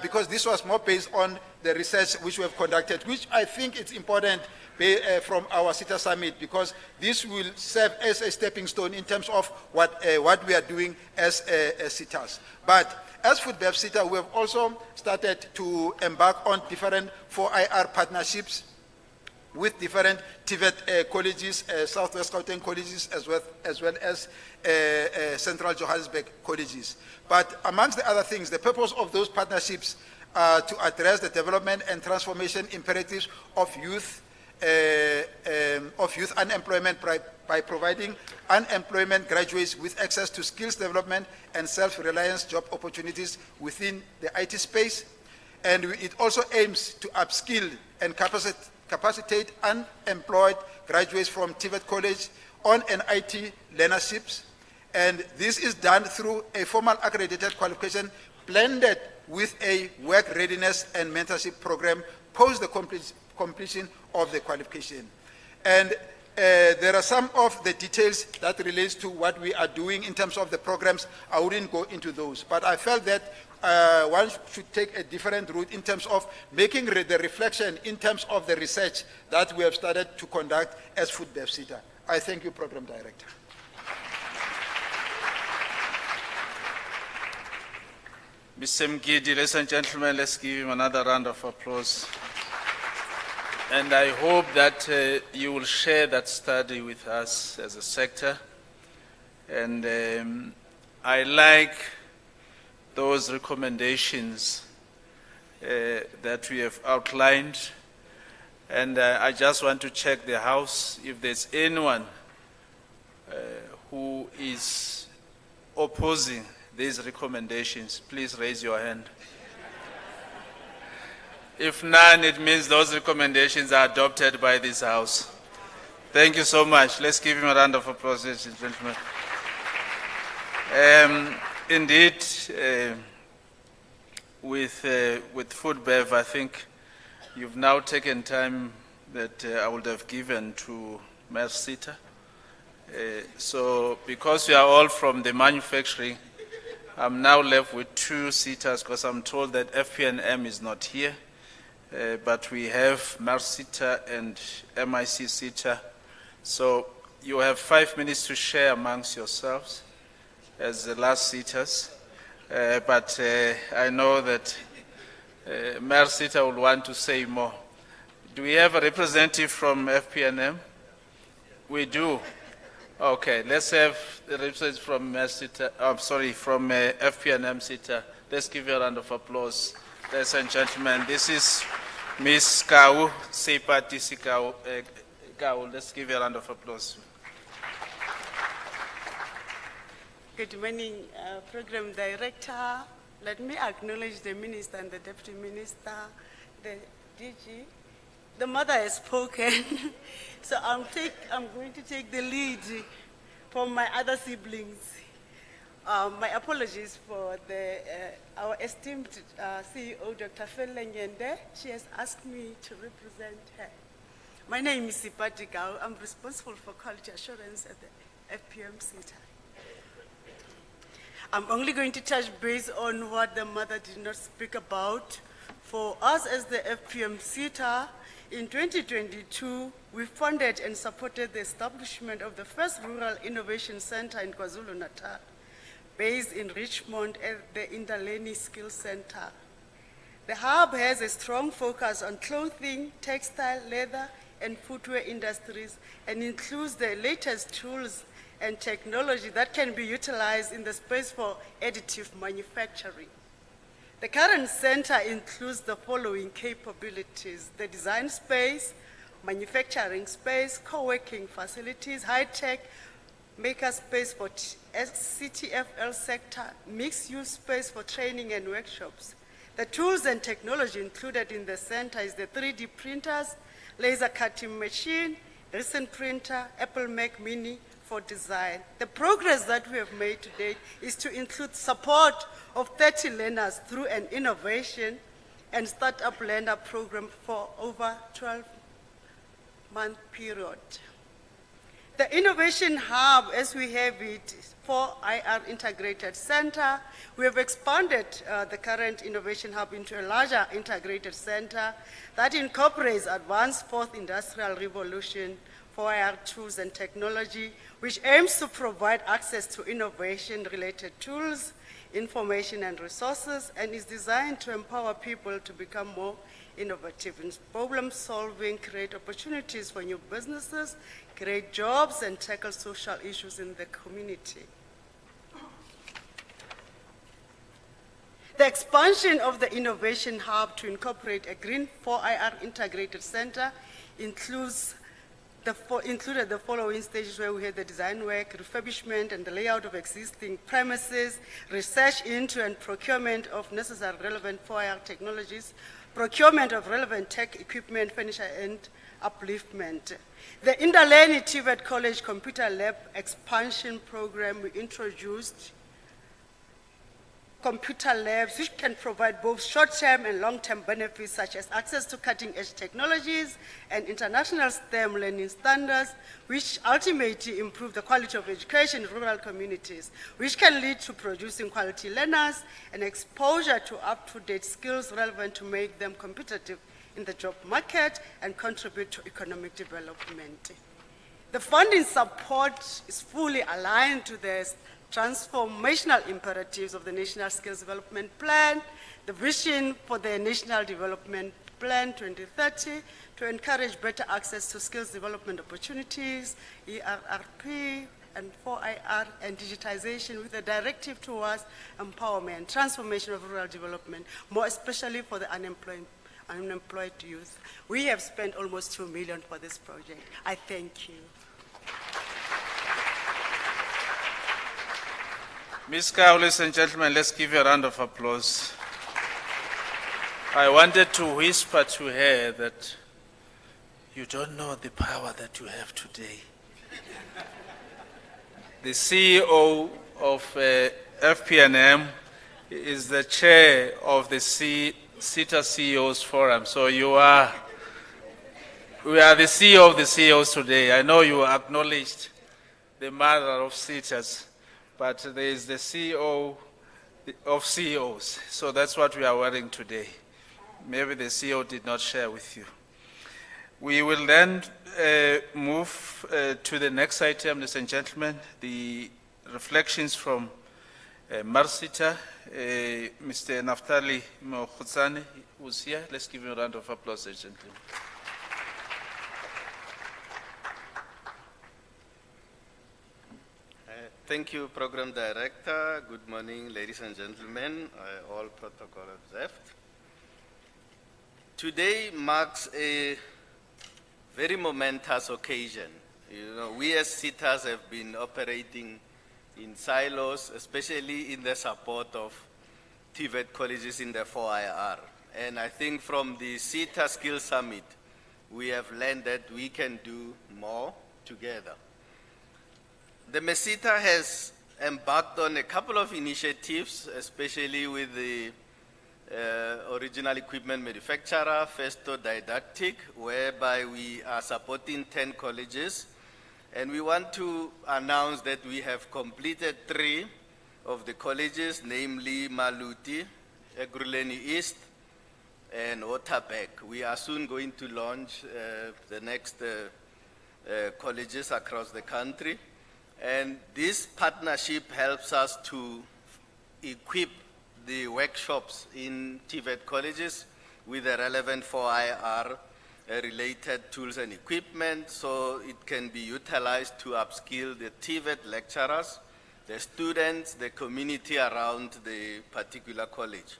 because this was more based on the research which we have conducted, which I think it's important from our SITA summit, because this will serve as a stepping stone in terms of what we are doing as SITAs. But as FoodBev SITA, we have also started to embark on different 4IR partnerships with different TVET colleges, Southwest Gauteng colleges, as well as Central Johannesburg colleges. But amongst the other things, the purpose of those partnerships are to address the development and transformation imperatives of youth unemployment by providing unemployment graduates with access to skills development and self-reliance job opportunities within the IT space. And it also aims to upskill and capacitate unemployed graduates from TVET College on an IT learnerships. And this is done through a formal accredited qualification blended with a work readiness and mentorship program post the completion of the qualification. And there are some of the details that relates to what we are doing in terms of the programs. I wouldn't go into those, but I felt that one should take a different route in terms of making the reflection in terms of the research that we have started to conduct as FoodBev SITA. I thank you, Program Director. Mr. Mgidi, ladies and gentlemen, let's give him another round of applause. And I hope that you will share that study with us as a sector. And I like those recommendations that we have outlined. And I just want to check the House if there's anyone who is opposing these recommendations. Please raise your hand. If none, it means those recommendations are adopted by this House. Thank you so much. Let's give him a round of applause, ladies and gentlemen. Indeed, with FoodBev, I think you've now taken time that I would have given to MERS SITA. So because we are all from the manufacturing, I'm now left with two SITAs because I'm told that FPNM is not here. But we have MERS SITA and MIC SITA. So you have 5 minutes to share amongst yourselves as the last SITAs. But I know that MERS SITA will want to say more. Do we have a representative from FPNM? We do. Okay, let's have the representative from MERS SITA, from FPNM SITA. Let's give you a round of applause. Ladies and gentlemen, this is Ms. Kau, Sepati Sikau. Let's give you a round of applause. Good morning, Program Director, Let me acknowledge the Minister and the Deputy Minister, the DG. The mother has spoken, so I'm going to take the lead from my other siblings. My apologies for our esteemed CEO, Dr. Fellenyende. She has asked me to represent her. My name is Sipati Gao. I'm responsible for quality assurance at the FPM CSIR. I'm only going to touch base on what the mother did not speak about. For us as the FPM CSIR, in 2022, we funded and supported the establishment of the first Rural Innovation Center in KwaZulu-Natal, based in Richmond at the Indaleni Skills Center. The hub has a strong focus on clothing, textile, leather, and footwear industries, and includes the latest tools and technology that can be utilized in the space for additive manufacturing. The current center includes the following capabilities: the design space, manufacturing space, co-working facilities, high-tech maker space for CTFL sector, mixed-use space for training and workshops. The tools and technology included in the center is the 3D printers, laser cutting machine, recent printer, Apple Mac Mini for design. The progress that we have made today is to include support of 30 learners through an innovation and startup learner program for over 12-month period. The Innovation Hub, as we have it, for IR Integrated Center, we have expanded the current Innovation Hub into a larger integrated center that incorporates advanced fourth industrial revolution for IR tools and technology, which aims to provide access to innovation-related tools, information and resources, and is designed to empower people to become more innovative in problem solving, create opportunities for new businesses, create jobs, and tackle social issues in the community. The expansion of the Innovation Hub to incorporate a Green 4IR integrated center included the following stages, where we had the design work, refurbishment, and the layout of existing premises, research into and procurement of necessary relevant 4IR technologies, procurement of relevant tech equipment, furniture, and upliftment. The Indaleni TVET College Computer Lab expansion program, we introduced computer labs which can provide both short-term and long-term benefits, such as access to cutting-edge technologies and international STEM learning standards, which ultimately improve the quality of education in rural communities, which can lead to producing quality learners and exposure to up-to-date skills relevant to make them competitive in the job market and contribute to economic development. The funding support is fully aligned to the transformational imperatives of the National Skills Development Plan, the vision for the National Development Plan 2030 to encourage better access to skills development opportunities, ERRP, and 4IR, and digitization with a directive towards empowerment, transformation of rural development, more especially for the unemployed youth. We have spent almost 2 million for this project. I thank you. Ms. Kau, ladies and gentlemen, let's give you a round of applause. I wanted to whisper to her that you don't know the power that you have today. The CEO of FPNM is the chair of the CETA CEOs Forum. So we are the CEO of the CEOs today. I know you acknowledged the mother of CETAs, but there is the CEO of CEOs. So that's what we are wearing today. Maybe the CEO did not share with you. We will then move to the next item, ladies and gentlemen, the reflections from Marsita, Mr. Naftali Mokhutsane, who's here. Let's give him a round of applause, ladies and gentlemen. Thank you, Program Director. Good morning, ladies and gentlemen, all protocol observed. Today marks a very momentous occasion. You know, we as CETAs have been operating in silos, especially in the support of TVET colleges in the 4IR. And I think from the CETA Skills Summit, we have learned that we can do more together. The MESITA has embarked on a couple of initiatives, especially with the original equipment manufacturer, Festo Didactic, whereby we are supporting 10 colleges. And we want to announce that we have completed 3 of the colleges, namely Maluti, Ekurhuleni East, and Waterberg. We are soon going to launch the next colleges across the country. And this partnership helps us to equip the workshops in TVET colleges with the relevant 4IR related tools and equipment, so it can be utilized to upskill the TVET lecturers, the students, the community around the particular college.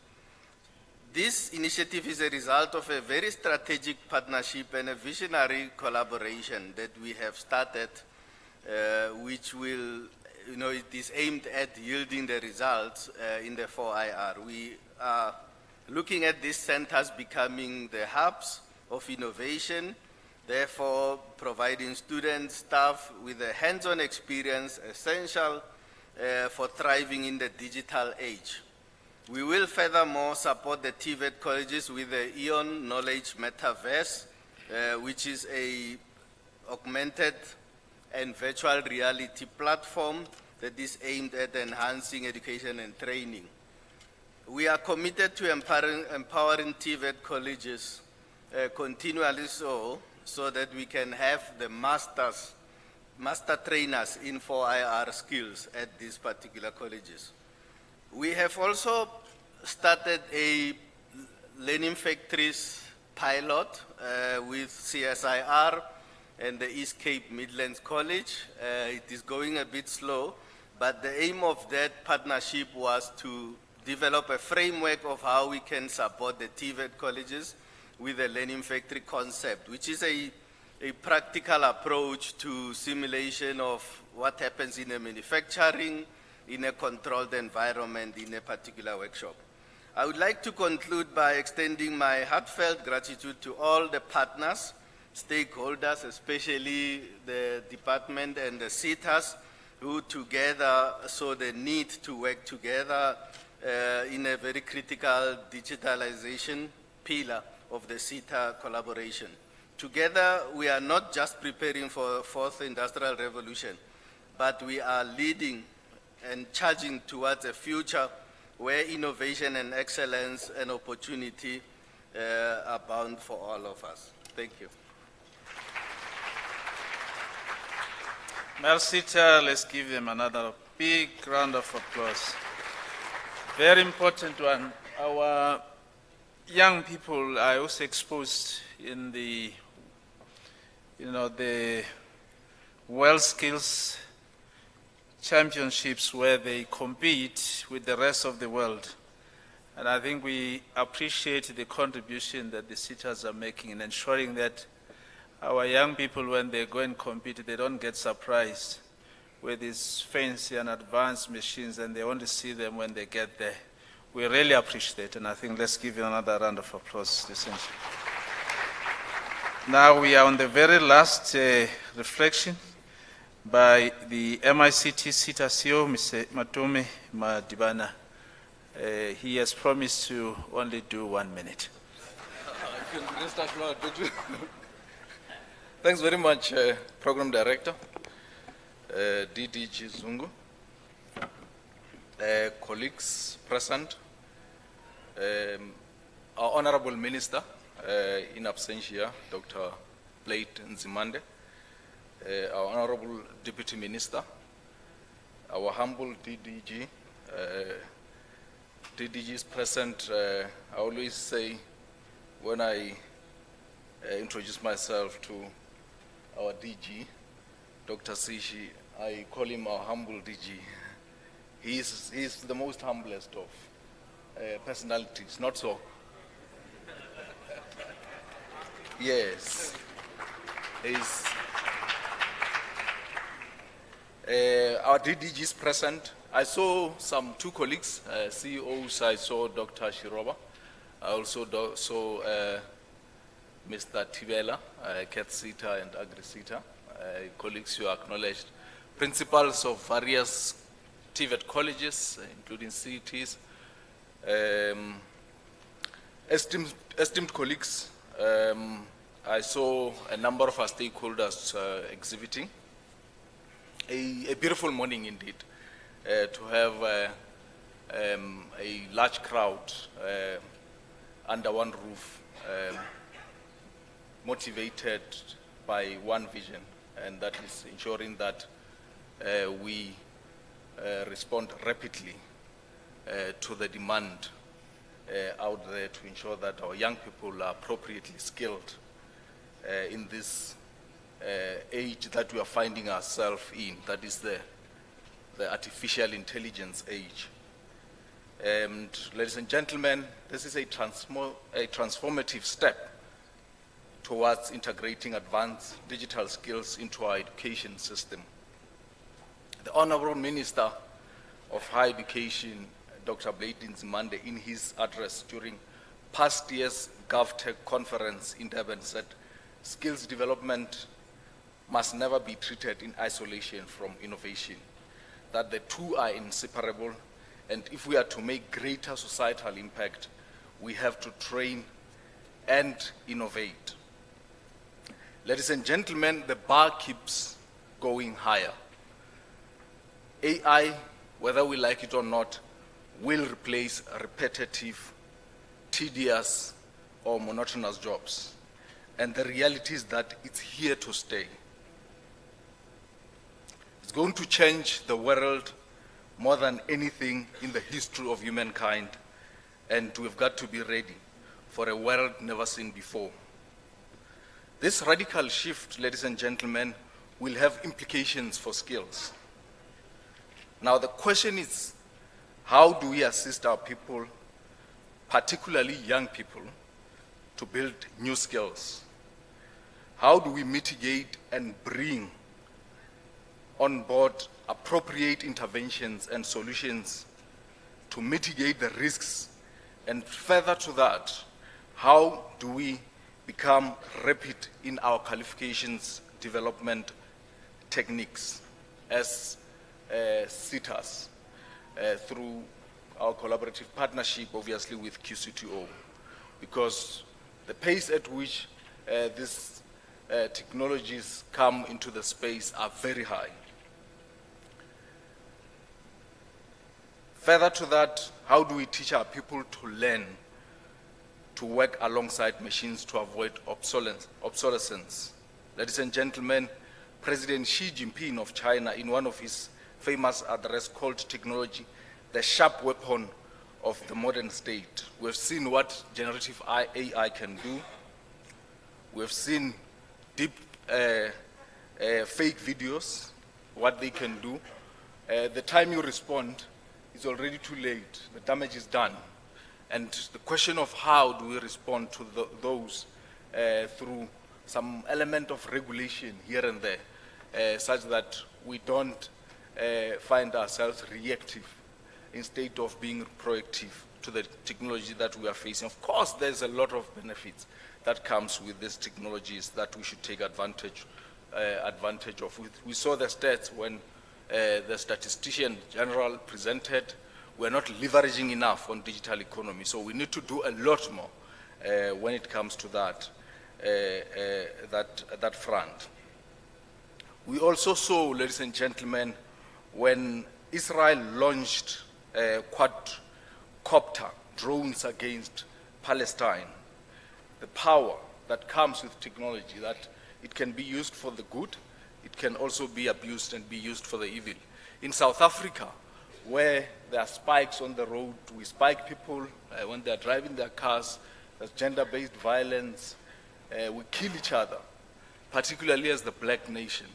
This initiative is a result of a very strategic partnership and a visionary collaboration that we have started, which will, it is aimed at yielding the results in the 4IR. We are looking at these centers becoming the hubs of innovation, therefore providing students, staff with a hands-on experience essential for thriving in the digital age. We will furthermore support the TVET colleges with the EON Knowledge Metaverse, which is a augmented and virtual reality platform that is aimed at enhancing education and training. We are committed to empowering TVET colleges continually so that we can have the master trainers in 4IR skills at these particular colleges. We have also started a learning factories pilot with CSIR and the East Cape Midlands College. It is going a bit slow, but the aim of that partnership was to develop a framework of how we can support the TVET colleges with a learning factory concept, which is a practical approach to simulation of what happens in a manufacturing, in a controlled environment, in a particular workshop. I would like to conclude by extending my heartfelt gratitude to all the partners, stakeholders, especially the department and the CETAs, who together saw the need to work together in a very critical digitalization pillar of the CETA collaboration. Together, we are not just preparing for the 4th industrial revolution, but we are leading and charging towards a future where innovation and excellence and opportunity are bound for all of us. Thank you. Mercita, let's give them another big round of applause. Very important one. Our young people are also exposed in the, the World Skills Championships where they compete with the rest of the world. And I think we appreciate the contribution that the CETAs are making in ensuring that our young people, when they go and compete, they don't get surprised with these fancy and advanced machines and they only see them when they get there. We really appreciate it, and I think let's give you another round of applause. Now we are on the very last reflection by the MICT CETA CEO, Mr. Matome Madibana. He has promised to only do 1 minute. Thanks very much, Program Director, DDG Zungu, colleagues present, our Honorable Minister in absentia, Dr. Blade Nzimande, our Honorable Deputy Minister, our humble DDG. DDG is present. I always say when I introduce myself to our DG, Dr. Sishi, I call him our humble DG. He's the most humblest of personalities, not so? Yes. Our DDG is present. I saw two colleagues, CEOs. I saw Dr. Shiroba. I also saw Mr. Tibela, Cat Sita and Agri Sita. Colleagues who acknowledged, principals of various TVET colleges, including CETs. Esteemed colleagues, I saw a number of our stakeholders exhibiting. A beautiful morning indeed, to have a large crowd under one roof, motivated by one vision, and that is ensuring that we respond rapidly to the demand out there to ensure that our young people are appropriately skilled in this age that we are finding ourselves in, that is the artificial intelligence age. And ladies and gentlemen, this is a transformative step towards integrating advanced digital skills into our education system. The Honorable Minister of Higher Education, Dr. Blade Nzimande, in his address during past year's GovTech conference in Durban said, skills development must never be treated in isolation from innovation, that the two are inseparable, and if we are to make greater societal impact, we have to train and innovate. Ladies and gentlemen, the bar keeps going higher. AI, whether we like it or not, will replace repetitive, tedious, or monotonous jobs. And the reality is that it's here to stay. It's going to change the world more than anything in the history of humankind, and we've got to be ready for a world never seen before. This radical shift, ladies and gentlemen, will have implications for skills. Now the question is, how do we assist our people, particularly young people, to build new skills? How do we mitigate and bring on board appropriate interventions and solutions to mitigate the risks? And further to that, how do we become rapid in our qualifications development techniques as CSIR through our collaborative partnership, obviously, with QCTO, because the pace at which these technologies come into the space are very high. Further to that, how do we teach our people to learn to work alongside machines to avoid obsolescence? Ladies and gentlemen, President Xi Jinping of China, in one of his famous address called technology, the sharp weapon of the modern state. We've seen what generative AI can do. We've seen deep fake videos, what they can do. The time you respond is already too late. The damage is done. And the question of how do we respond to those through some element of regulation here and there, such that we don't find ourselves reactive instead of being proactive to the technology that we are facing. Of course, there's a lot of benefits that comes with these technologies that we should take advantage of. We saw the stats when the statistician general presented. We're not leveraging enough on digital economy, so we need to do a lot more when it comes to that front. We also saw, ladies and gentlemen, when Israel launched quadcopter drones against Palestine, the power that comes with technology, that it can be used for the good, it can also be abused and be used for the evil. In South Africa, where there are spikes on the road, we spike people when they're driving their cars, there's gender-based violence, we kill each other, particularly as the black nation.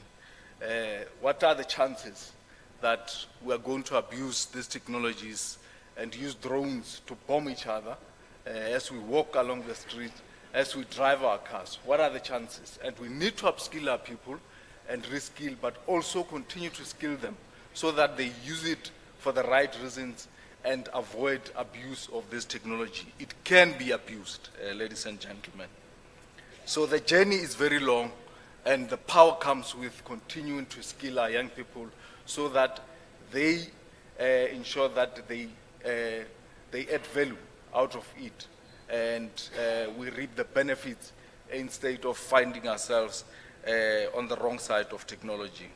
What are the chances that we are going to abuse these technologies and use drones to bomb each other as we walk along the street, as we drive our cars? What are the chances? And we need to upskill our people and reskill, but also continue to skill them so that they use it for the right reasons and avoid abuse of this technology. It can be abused, ladies and gentlemen. So the journey is very long, and the power comes with continuing to skill our young people so that they ensure that they add value out of it, and we reap the benefits instead of finding ourselves on the wrong side of technology.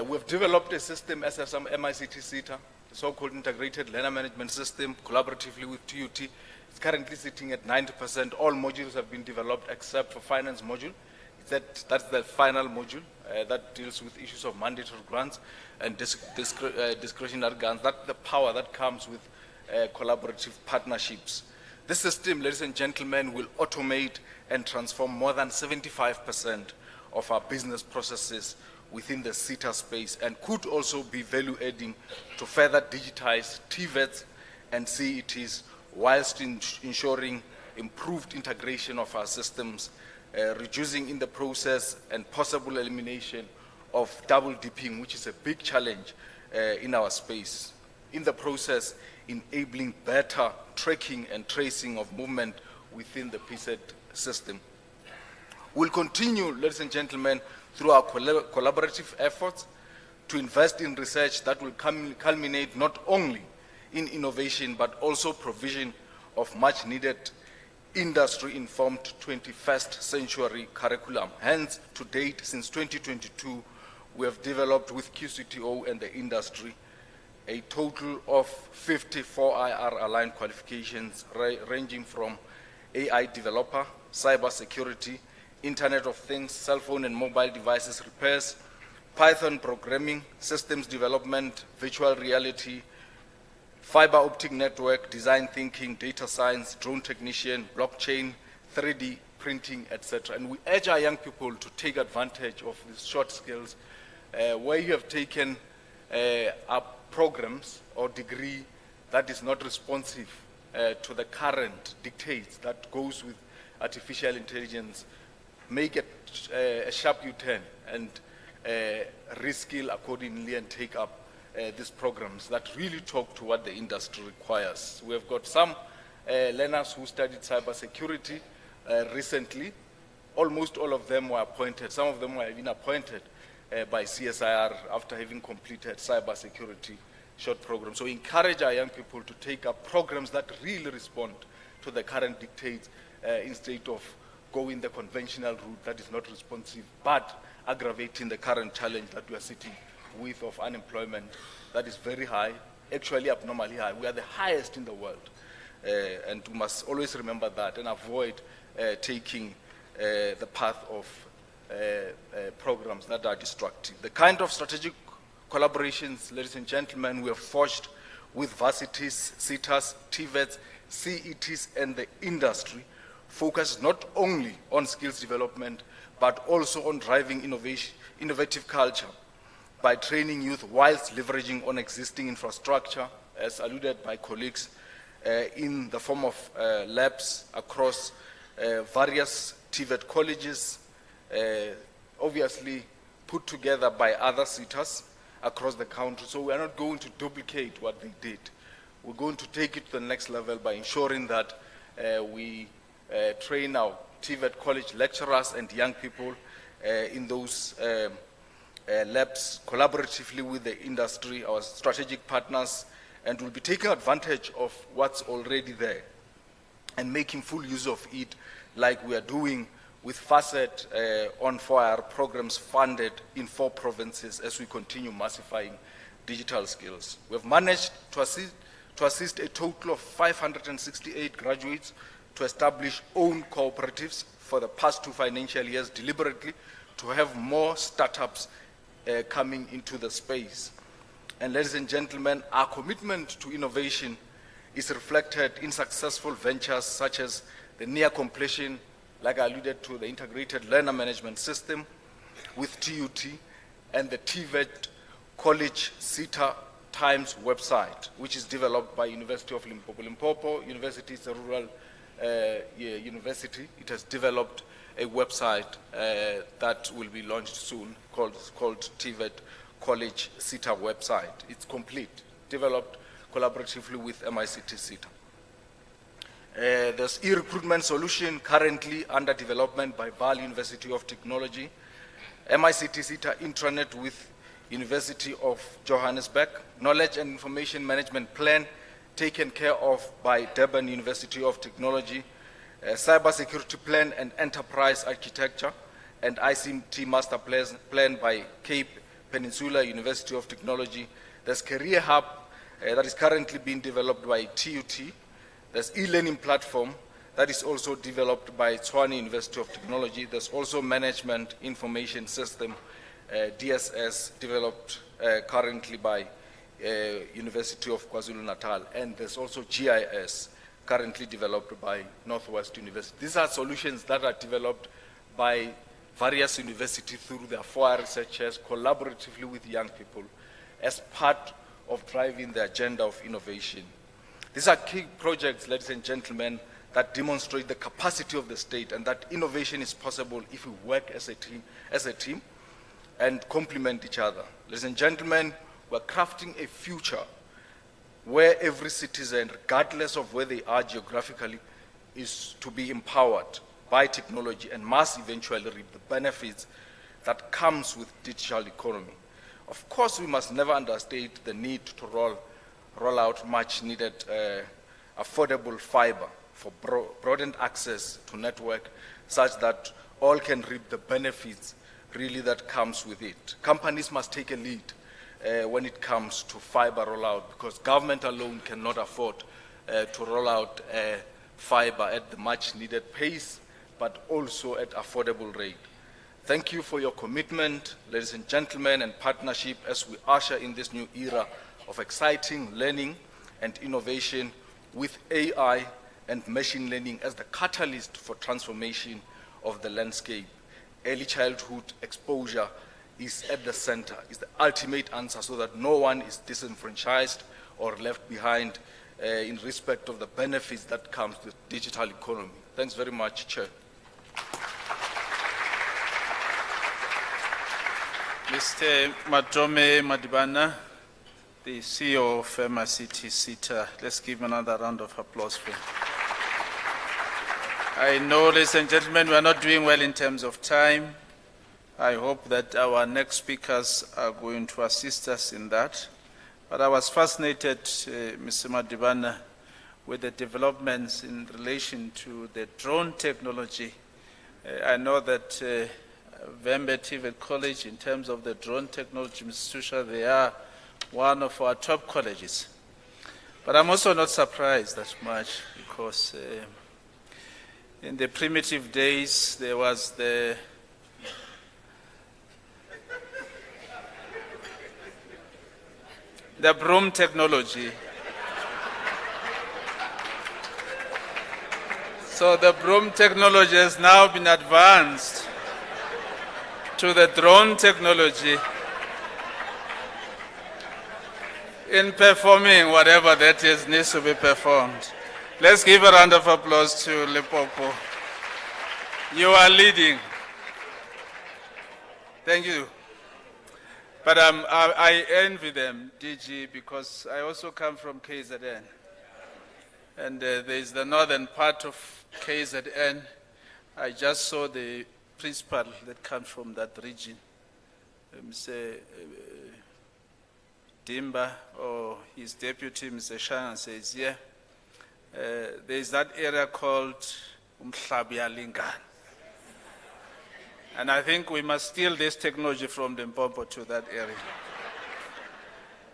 We've developed a system, SSM MICT SETA, the so-called integrated learner management system, collaboratively with TUT. It's currently sitting at 90%. All modules have been developed except for finance module. That's the final module that deals with issues of mandatory grants and discretionary grants. That's the power that comes with collaborative partnerships. This system, ladies and gentlemen, will automate and transform more than 75% of our business processes within the SETA space, and could also be value-adding to further digitize TVETs and CETs whilst ensuring improved integration of our systems, reducing in the process and possible elimination of double dipping, which is a big challenge in our space. In the process, enabling better tracking and tracing of movement within the PSET system. We'll continue, ladies and gentlemen, through our collaborative efforts to invest in research that will culminate not only in innovation, but also provision of much needed industry-informed 21st century curriculum. Hence, to date, since 2022, we have developed with QCTO and the industry a total of 54 IR-aligned qualifications ranging from AI developer, cyber security, Internet of Things, cell phone and mobile devices repairs, Python programming, systems development, virtual reality, fiber optic network, design thinking, data science, drone technician, blockchain, 3D printing, etc. And we urge our young people to take advantage of these short skills where you have taken up programs or degree that is not responsive to the current dictates that goes with artificial intelligence. Make a sharp U-turn and reskill accordingly and take up these programs that really talk to what the industry requires. We have got some learners who studied cybersecurity recently. Almost all of them were appointed. Some of them were even appointed by CSIR after having completed cybersecurity short programs. So encourage our young people to take up programs that really respond to the current dictates instead of going the conventional route that is not responsive, but aggravating the current challenge that we are sitting with of unemployment that is very high, actually abnormally high. We are the highest in the world. And we must always remember that and avoid taking the path of programs that are destructive. The kind of strategic collaborations, ladies and gentlemen, we have forged with varsities, CETAs, TVETs, CETs, and the industry focus not only on skills development, but also on driving innovative culture by training youth whilst leveraging on existing infrastructure, as alluded by colleagues, in the form of labs across various TVET colleges, obviously put together by other SETAs across the country. So we are not going to duplicate what they did. We're going to take it to the next level by ensuring that we train our TVET college lecturers and young people in those labs collaboratively with the industry, our strategic partners, and we'll be taking advantage of what's already there and making full use of it, like we are doing with FACET on 4IR programs funded in 4 provinces as we continue massifying digital skills. We have managed to assist a total of 568 graduates to establish own cooperatives for the past 2 financial years deliberately to have more startups coming into the space. And ladies and gentlemen, our commitment to innovation is reflected in successful ventures such as the near completion, like I alluded to, the integrated learner management system with TUT and the TVET College SETA Times website, which is developed by University of Limpopo. Limpopo University is a rural university. It has developed a website that will be launched soon called TVET College SETA website. It's complete. developed collaboratively with MICT-SETA. There's e-recruitment solution currently under development by Vaal University of Technology, MICT-SETA intranet with University of Johannesburg, knowledge and information management plan taken care of by Durban University of Technology, cybersecurity plan and enterprise architecture, and ICT master plan by Cape Peninsula University of Technology. There's career hub that is currently being developed by TUT. There's e-learning platform that is also developed by Tshwane University of Technology. There's also management information system, DSS, developed currently by University of KwaZulu-Natal. And there's also GIS, currently developed by Northwest University. These are solutions that are developed by various universities through their FOIA researchers, collaboratively with young people, as part of driving the agenda of innovation. These are key projects, ladies and gentlemen, that demonstrate the capacity of the state and that innovation is possible if we work as a team and complement each other. Ladies and gentlemen, we're crafting a future where every citizen, regardless of where they are geographically, is to be empowered by technology and must eventually reap the benefits that comes with digital economy. Of course, we must never understate the need to roll out much needed affordable fiber for broadened access to network such that all can reap the benefits really that comes with it. Companies must take a lead when it comes to fiber rollout, because government alone cannot afford to roll out fiber at the much needed pace, but also at affordable rate. Thank you for your commitment, ladies and gentlemen, and partnership as we usher in this new era of exciting learning and innovation with AI and machine learning as the catalyst for transformation of the landscape. Early childhood exposure is at the center, is the ultimate answer so that no one is disenfranchised or left behind in respect of the benefits that comes with digital economy. Thanks very much, Chair. Mr. Matome Madibana, the CEO of MICT-SETA. Let's give another round of applause for him. I know, ladies and gentlemen, we are not doing well in terms of time. I hope that our next speakers are going to assist us in that. But I was fascinated, Mr. Madibana, with the developments in relation to the drone technology. I know that Vembe TVET College, in terms of the drone technology, Mr. Susha, they are one of our top colleges. But I'm also not surprised that much because in the primitive days, there was the broom technology. So the broom technology has now been advanced to the drone technology in performing whatever that is needs to be performed. Let's give a round of applause to Limpopo. You are leading. Thank you. But I envy them, DG, because I also come from KZN. And there is the northern part of KZN. I just saw the principal that comes from that region, Mr. Dimba, or his deputy, Mr. Shana, says, yeah, there is that area called Umhlabialingan. And I think we must steal this technology from Limpopo to that area.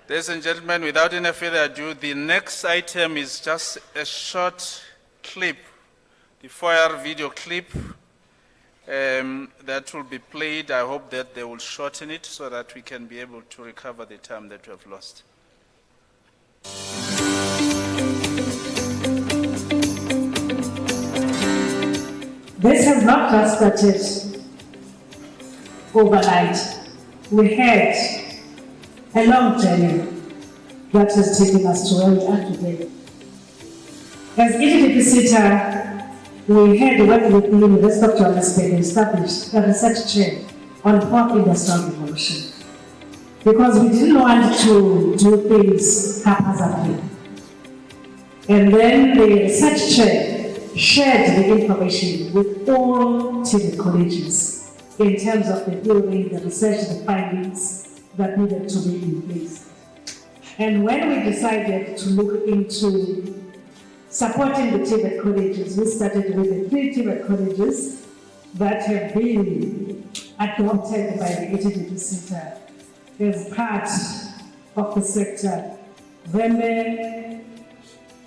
Ladies and gentlemen, without any further ado, the next item is just a short clip, the FOIA video clip that will be played. I hope that they will shorten it so that we can be able to recover the time that we have lost. This has not just started overnight. We had a long journey that has taken us to where we are today. As DIGITISATION, we had worked with the University of Johannesburg and established a research chair on pop industrial revolution. because we didn't want to do things haphazardly. And then the research chair shared the information with all TVET colleges in terms of the theory, the research, the findings that needed to be in place. And when we decided to look into supporting the TVET colleges, we started with the 3 TVET colleges that have been adopted by the DIGITISATION as part of the sector. Veme,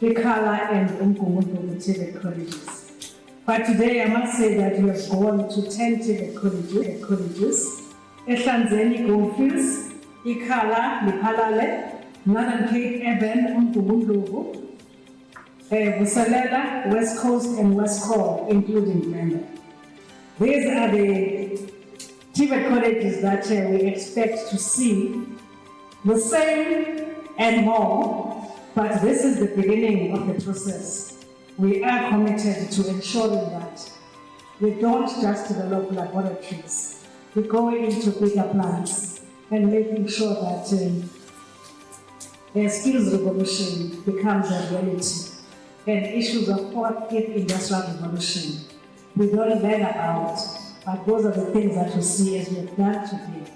Pikala, and Umkumundo TVET colleges. But today I must say that we have gone to 10 TVET colleges. Ehlanzeni Goldfields, Ikala, Lipalale, Northern Cape, Eben, Umkumundo, Busalela, West Coast, and West Core, including Glenda. These are the TVET colleges that we expect to see the same and more, but this is the beginning of the process. We are committed to ensuring that we don't just develop laboratories, we go into bigger plants and making sure that a skills revolution becomes a reality. And issues of fourth, fifth industrial revolution, we don't learn about, but those are the things that we see as we've done today.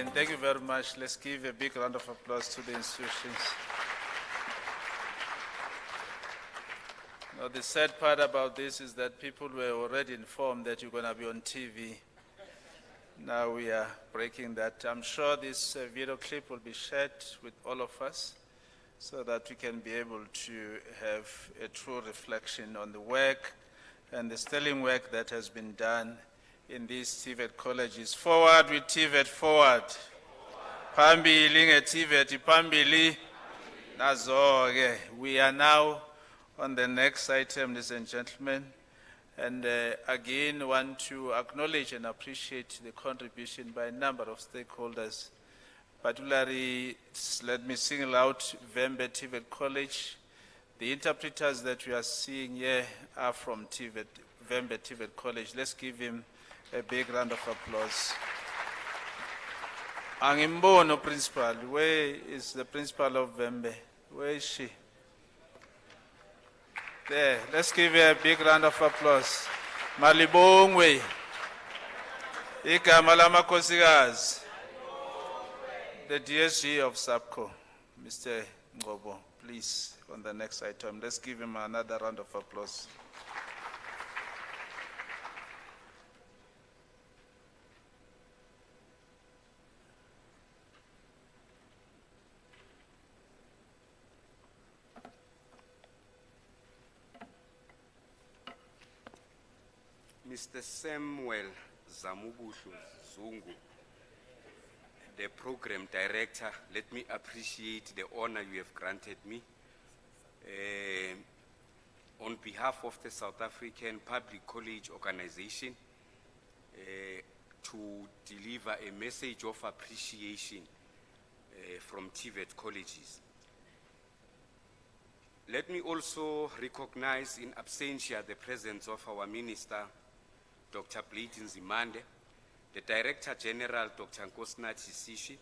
again. Thank you very much. Let's give a big round of applause to the institutions. Now, the sad part about this is that people were already informed that you're going to be on TV. Now we are breaking that. I'm sure this video clip will be shared with all of us so that we can be able to have a true reflection on the work and the sterling work that has been done in these TVET colleges. Forward with TVET, forward. Phambili nge-TVET, phambili nazo-ke. We are now on the next item, ladies and gentlemen, and again want to acknowledge and appreciate the contribution by a number of stakeholders. Particularly, let me single out Vembe TVET College. The interpreters that we are seeing here are from Vembe TVET College. Let's give him a big round of applause. Angimbono principal, where is the principal of Vembe? Where is she? There, let's give her a big round of applause. Malibongwe. Igama lamakhosikazi. The DSG of SAPCO, Mr. Ngobo, please, on the next item. Let's give him another round of applause. Mr. Samuel Zamubushu Zungu, the program director, let me appreciate the honor you have granted me. On behalf of the South African Public College Organization, to deliver a message of appreciation from TVET colleges. Let me also recognize in absentia the presence of our Minister, Dr. Blayton Zimande, the Director General, Dr. Nkosinathi Sishi.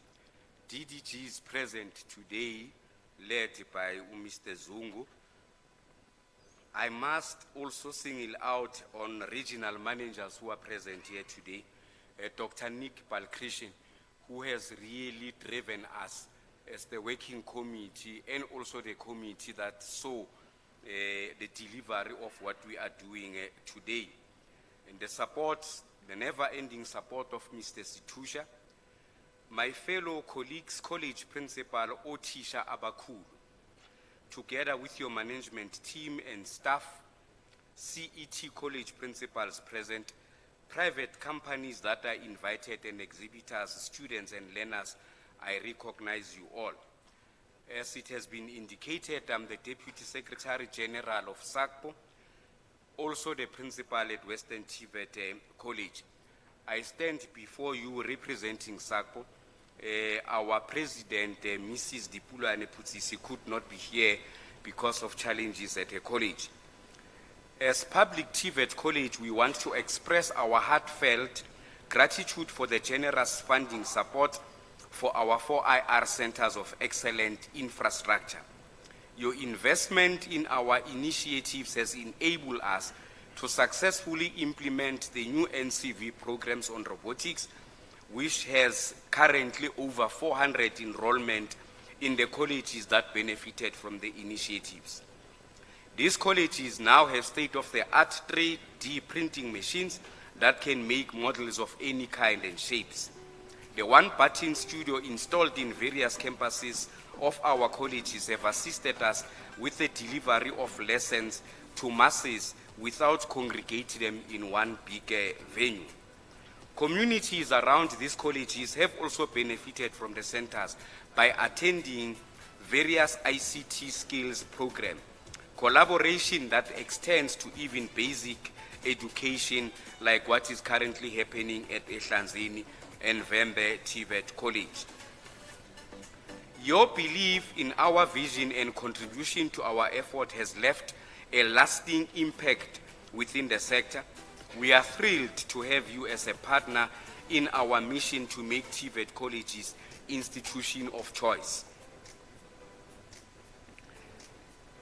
DDG is present today, led by Mr. Zungu. I must also single out on regional managers who are present here today, Dr. Nick Balkrishan, who has really driven us as the working committee and also the committee that saw the delivery of what we are doing today. And the support, the never-ending support of Mr. Situsha, my fellow colleagues, college principal Otisha Abakulu, together with your management team and staff, CET college principals present, private companies that are invited, and exhibitors, students and learners, I recognize you all. As it has been indicated, I'm the Deputy Secretary General of SACPO, also the principal at Western TVET College. I stand before you representing SACPO. Our president, Mrs. Dipulane Putsisi, could not be here because of challenges at her college. As Public TVET College, we want to express our heartfelt gratitude for the generous funding support for our 4 IR centers of excellent infrastructure. Your investment in our initiatives has enabled us to successfully implement the new NCV programs on robotics, which has currently over 400 enrollment in the colleges that benefited from the initiatives. These colleges now have state-of-the-art 3D printing machines that can make models of any kind and shapes. The one-button studio installed in various campuses of our colleges have assisted us with the delivery of lessons to masses without congregating them in one big venue. Communities around these colleges have also benefited from the centers by attending various ICT skills programs, collaboration that extends to even basic education like what is currently happening at Ehlanzeni and Vembe TVET College. Your belief in our vision and contribution to our effort has left a lasting impact within the sector. We are thrilled to have you as a partner in our mission to make TVET colleges institution of choice.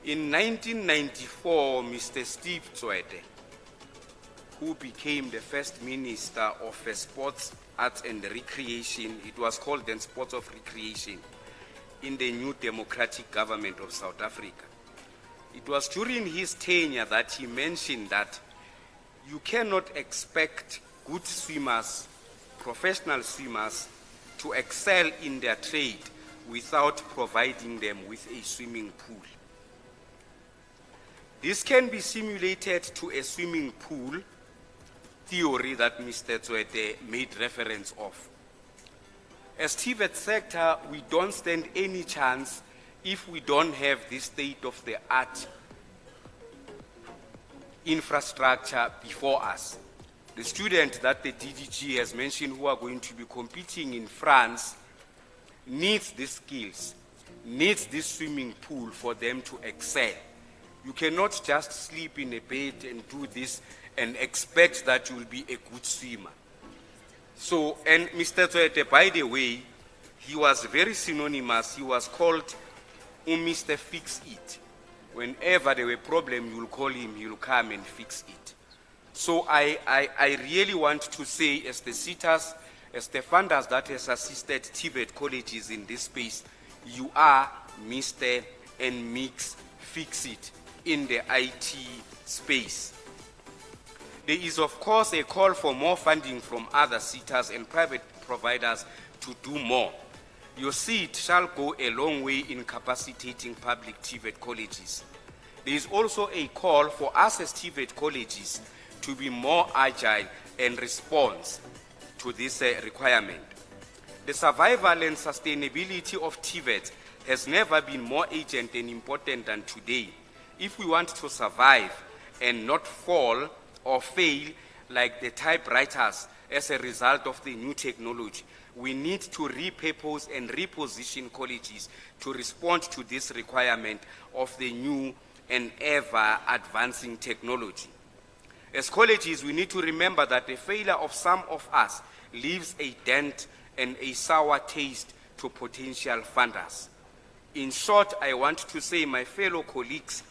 In 1994, Mr. Steve Tswete, who became the first minister of sports, arts and recreation. It was called then Sports of Recreation in the new democratic government of South Africa. It was during his tenure that he mentioned that you cannot expect good swimmers, professional swimmers, to excel in their trade without providing them with a swimming pool. This can be simulated to a swimming pool theory that Mr. Tswete made reference of. As TVET sector, we don't stand any chance if we don't have this state-of-the-art infrastructure before us. The students that the DDG has mentioned who are going to be competing in France needs these skills, needs this swimming pool for them to excel. You cannot just sleep in a bed and do this and expect that you will be a good swimmer. So, and Mr. Tswete, by the way, he was very synonymous. He was called Mr. Fix It. Whenever there were problems, you will call him, he will come and fix it. So I really want to say, as the sitters, as the funders that has assisted TVET colleges in this space, you are Mr. and Mix Fix It in the IT space. There is, of course, a call for more funding from other sitters and private providers to do more. Your seat shall go a long way in capacitating public TVET colleges. There is also a call for us as TVET colleges to be more agile and respond to this requirement. The survival and sustainability of TVET has never been more urgent and important than today. If we want to survive and not fall or fail like the typewriters as a result of the new technology, we need to repurpose and reposition colleges to respond to this requirement of the new and ever advancing technology. As colleges, we need to remember that the failure of some of us leaves a dent and a sour taste to potential funders. In short, I want to say, my fellow colleagues,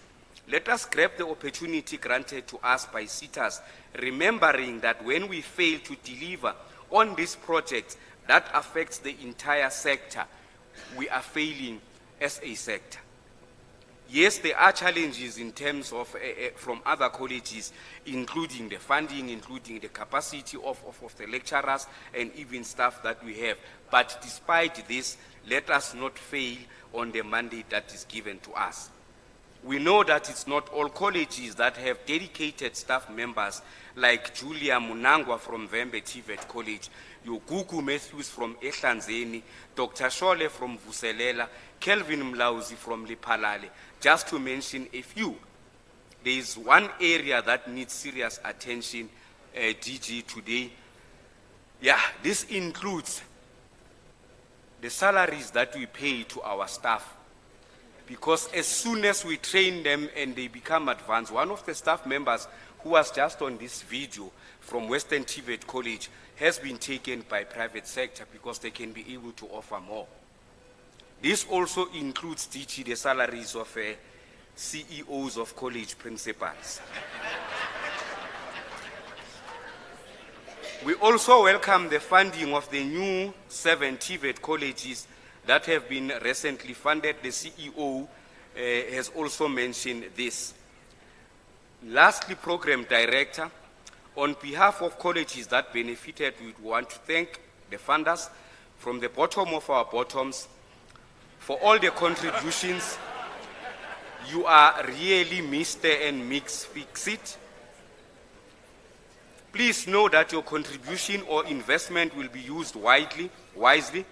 let us grab the opportunity granted to us by sitters, remembering that when we fail to deliver on this project that affects the entire sector, we are failing as a sector. Yes, there are challenges in terms of from other colleges, including the funding, including the capacity of the lecturers and even staff that we have. But despite this, let us not fail on the mandate that is given to us. We know that it's not all colleges that have dedicated staff members like Julia Munangwa from Vembe TVET College, Gugu Matthews from Ehlanzeni, Dr. Shole from Vuselela, Kelvin Mlauzi from Lipalale, just to mention a few. There is one area that needs serious attention, DG, today. Yeah, this includes the salaries that we pay to our staff. Because as soon as we train them and they become advanced, one of the staff members who was just on this video from Western TVET College has been taken by private sector because they can be able to offer more. This also includes, DG, the salaries of CEOs of college principals. We also welcome the funding of the new 7 TVET colleges that have been recently funded. The CEO has also mentioned this. Lastly, Program Director, on behalf of colleges that benefited, we want to thank the funders from the bottom of our bottoms for all the contributions. You are really Mr. and Mix Fix It. Please know that your contribution or investment will be used wisely,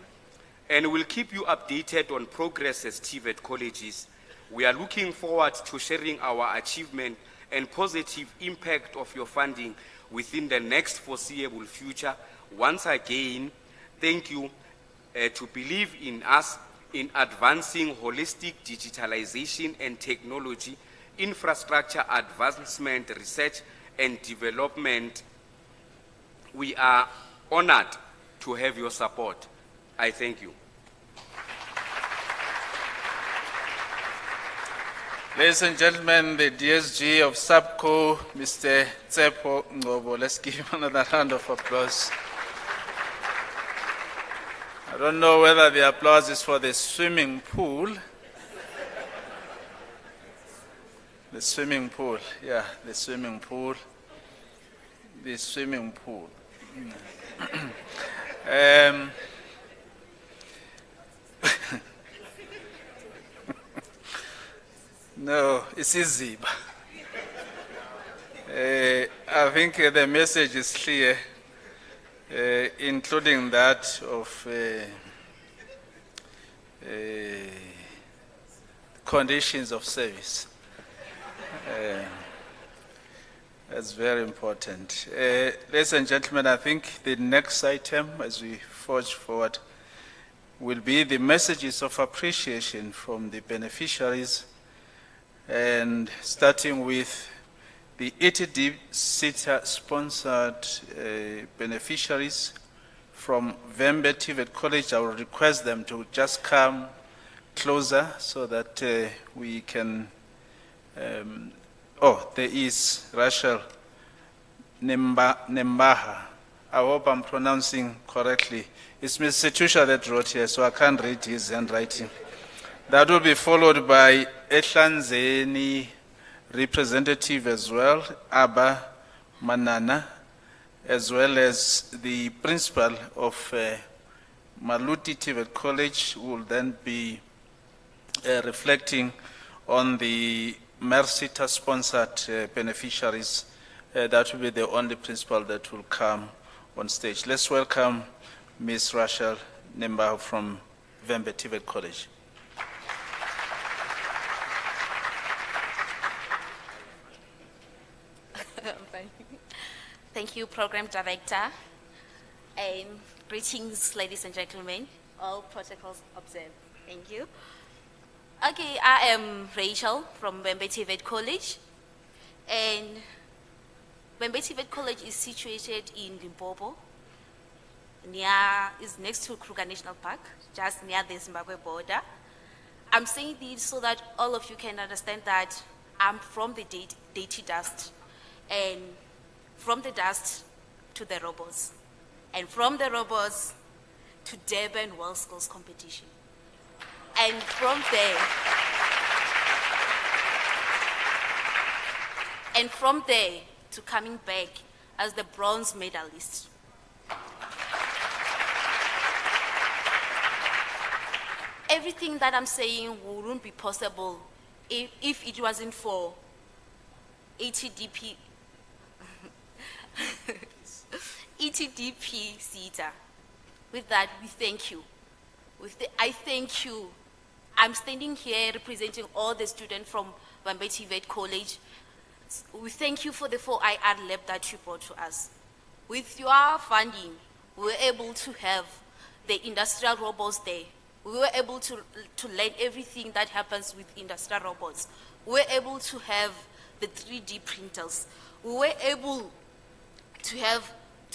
and will keep you updated on progress as TVET colleges. We are looking forward to sharing our achievement and positive impact of your funding within the next foreseeable future. Once again, thank you to believe in us in advancing holistic digitalization and technology, infrastructure advancement, research and development. We are honored to have your support. I thank you. Ladies and gentlemen, the DSG of SAPCO, Mr. Tsepo Ngobo, let's give him another round of applause. I don't know whether the applause is for the swimming pool. The swimming pool, yeah, the swimming pool. The swimming pool. No, it's easy. I think the message is clear, including that of conditions of service. That's very important. Ladies and gentlemen, I think the next item, as we forge forward, will be the messages of appreciation from the beneficiaries, and starting with the DIGITISATION sponsored beneficiaries from Vembe TVET College. I will request them to just come closer so that we can. There is Rachel Nembaha. I hope I'm pronouncing correctly. It's Mr. Tusha that wrote here, so I can't read his handwriting. That will be followed by Ehlanzeni representative as well, Abba Manana, as well as the principal of Maluti TVET College, who will then be reflecting on the Mercita-sponsored beneficiaries. That will be the only principal that will come on stage. Let's welcome Ms. Rachel Nembaha from Vembe TVET College. Thank you, Program Director. And greetings, ladies and gentlemen. All protocols observed. Thank you. Okay, I am Rachel from Vembe TVET College. And Vembe TVET College is situated in Limpopo, is next to Kruger National Park, just near the Zimbabwe border. I'm saying this so that all of you can understand that I'm from the Daity dust, and from the dust to the robots, and from the robots to Durban World Skills Competition. And from there to coming back as the bronze medalist. Everything that I'm saying wouldn't be possible if it wasn't for ETDP CSIR. With that, we thank you. I thank you. I'm standing here representing all the students from Vembe TVET College. We thank you for the 4IR lab that you brought to us. With your funding, we were able to have the industrial robots there. We were able to learn everything that happens with industrial robots. We were able to have the 3D printers. We were able to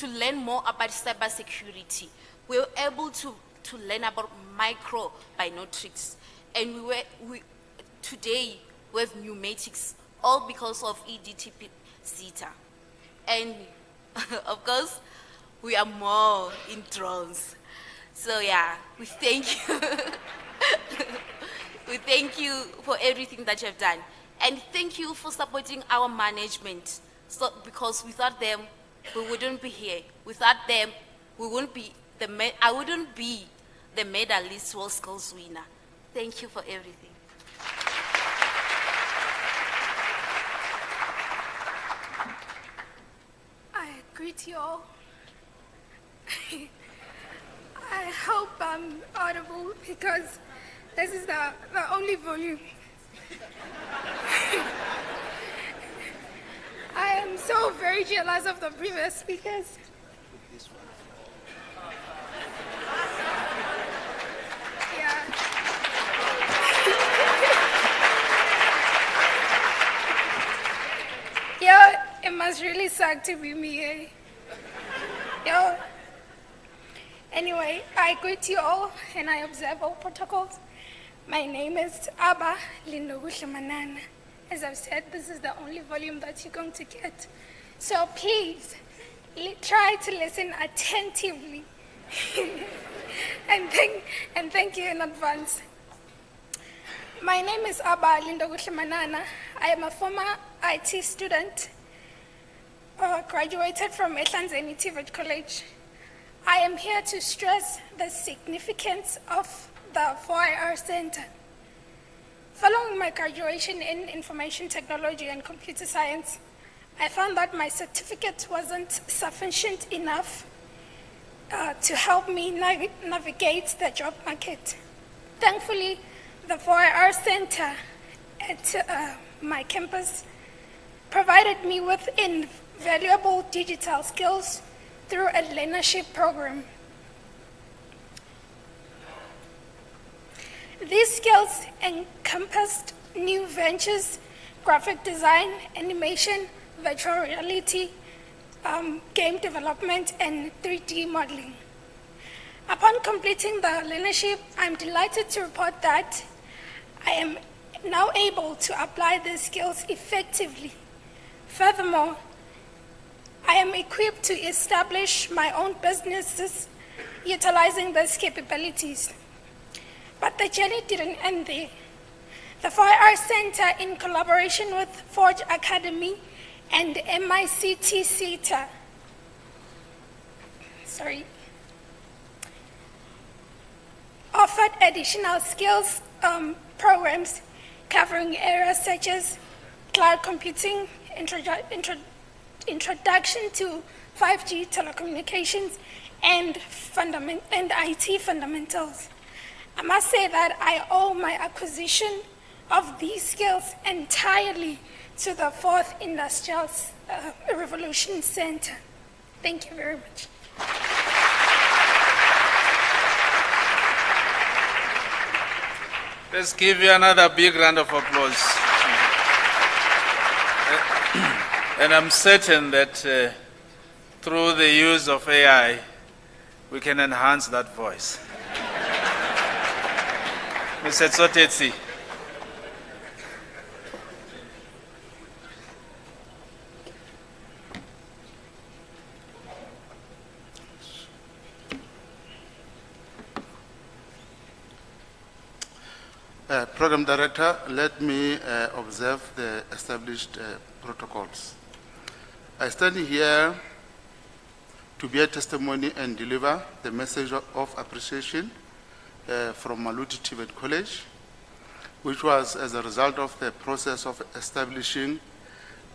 learn more about cybersecurity. We were able to learn about microbiometrics. And today we have pneumatics, all because of DIGITISATION. And of course, we are more in drones. So yeah, we thank you. We thank you for everything that you have done. And thank you for supporting our management. So, because without them, we wouldn't be here. Without them, I wouldn't be the medalist World Skills winner. Thank you for everything. I greet you all. I hope I'm audible because this is the only volume. I am so very jealous of the previous speakers. Yeah. Yo, it must really suck to be me, eh? Yo. Anyway, I greet you all and I observe all protocols. My name is Abba Lindoguhle Manana. As I've said, this is the only volume that you're going to get. So please, try to listen attentively. and thank you in advance. My name is Aba Lindogushmanana. I am a former IT student, graduated from Ehlanzeni TVET College. I am here to stress the significance of the 4IR Center. Following my graduation in information technology and computer science, I found that my certificate wasn't sufficient enough to help me navigate the job market. Thankfully, the 4IR Center at my campus provided me with invaluable digital skills through a learnership program. These skills encompassed new ventures, graphic design, animation, virtual reality, game development, and 3D modeling. Upon completing the learnership, I'm delighted to report that I am now able to apply these skills effectively. Furthermore, I am equipped to establish my own businesses utilizing these capabilities. But the journey didn't end there. The 4IR Center, in collaboration with Forge Academy and MICT CETA, offered additional skills programs covering areas such as cloud computing, introduction to 5G telecommunications, and IT fundamentals. I must say that I owe my acquisition of these skills entirely to the 4th Industrial Revolution Center. Thank you very much. Let's give you another big round of applause. And I'm certain that through the use of AI, we can enhance that voice. Mr. Tsotetsi. Program Director, let me observe the established protocols. I stand here to bear testimony and deliver the message of appreciation from Maluti TVET College, which was as a result of the process of establishing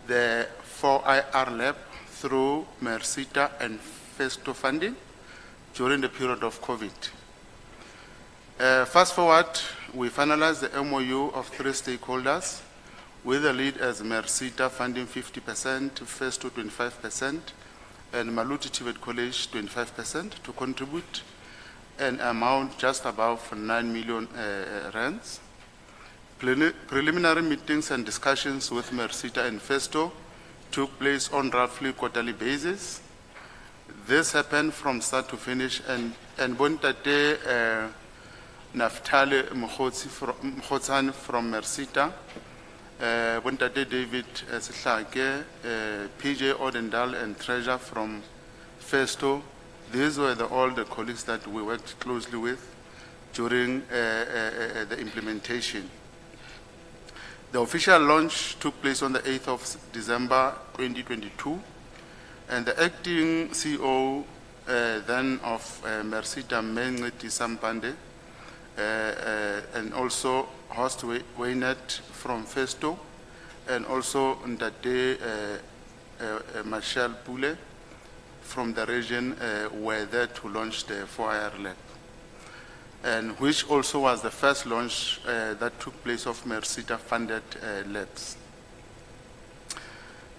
the 4IR lab through MERSITA and FESTO funding during the period of COVID. Fast forward, we finalized the MOU of 3 stakeholders with the lead as MERSITA funding 50%, FESTO 25%, and Maluti TVET College 25% to contribute an amount just above 9 million rands. Preliminary meetings and discussions with MERSITA and FESTO took place on roughly quarterly basis. This happened from start to finish, and Bontate Naftali Mkhotsane from MERSITA, Bontate David Sihlake, PJ Odendal and Treasure from FESTO. These were all the colleagues that we worked closely with during the implementation. The official launch took place on the 8th of December 2022, and the acting CEO then of MERSITA, Mengeti Sampande, and also Horst Weynet from FESTO, and also Ndate Marshall Pule from the region were there to launch the 4IR lab, and which also was the first launch that took place of MERSITA funded labs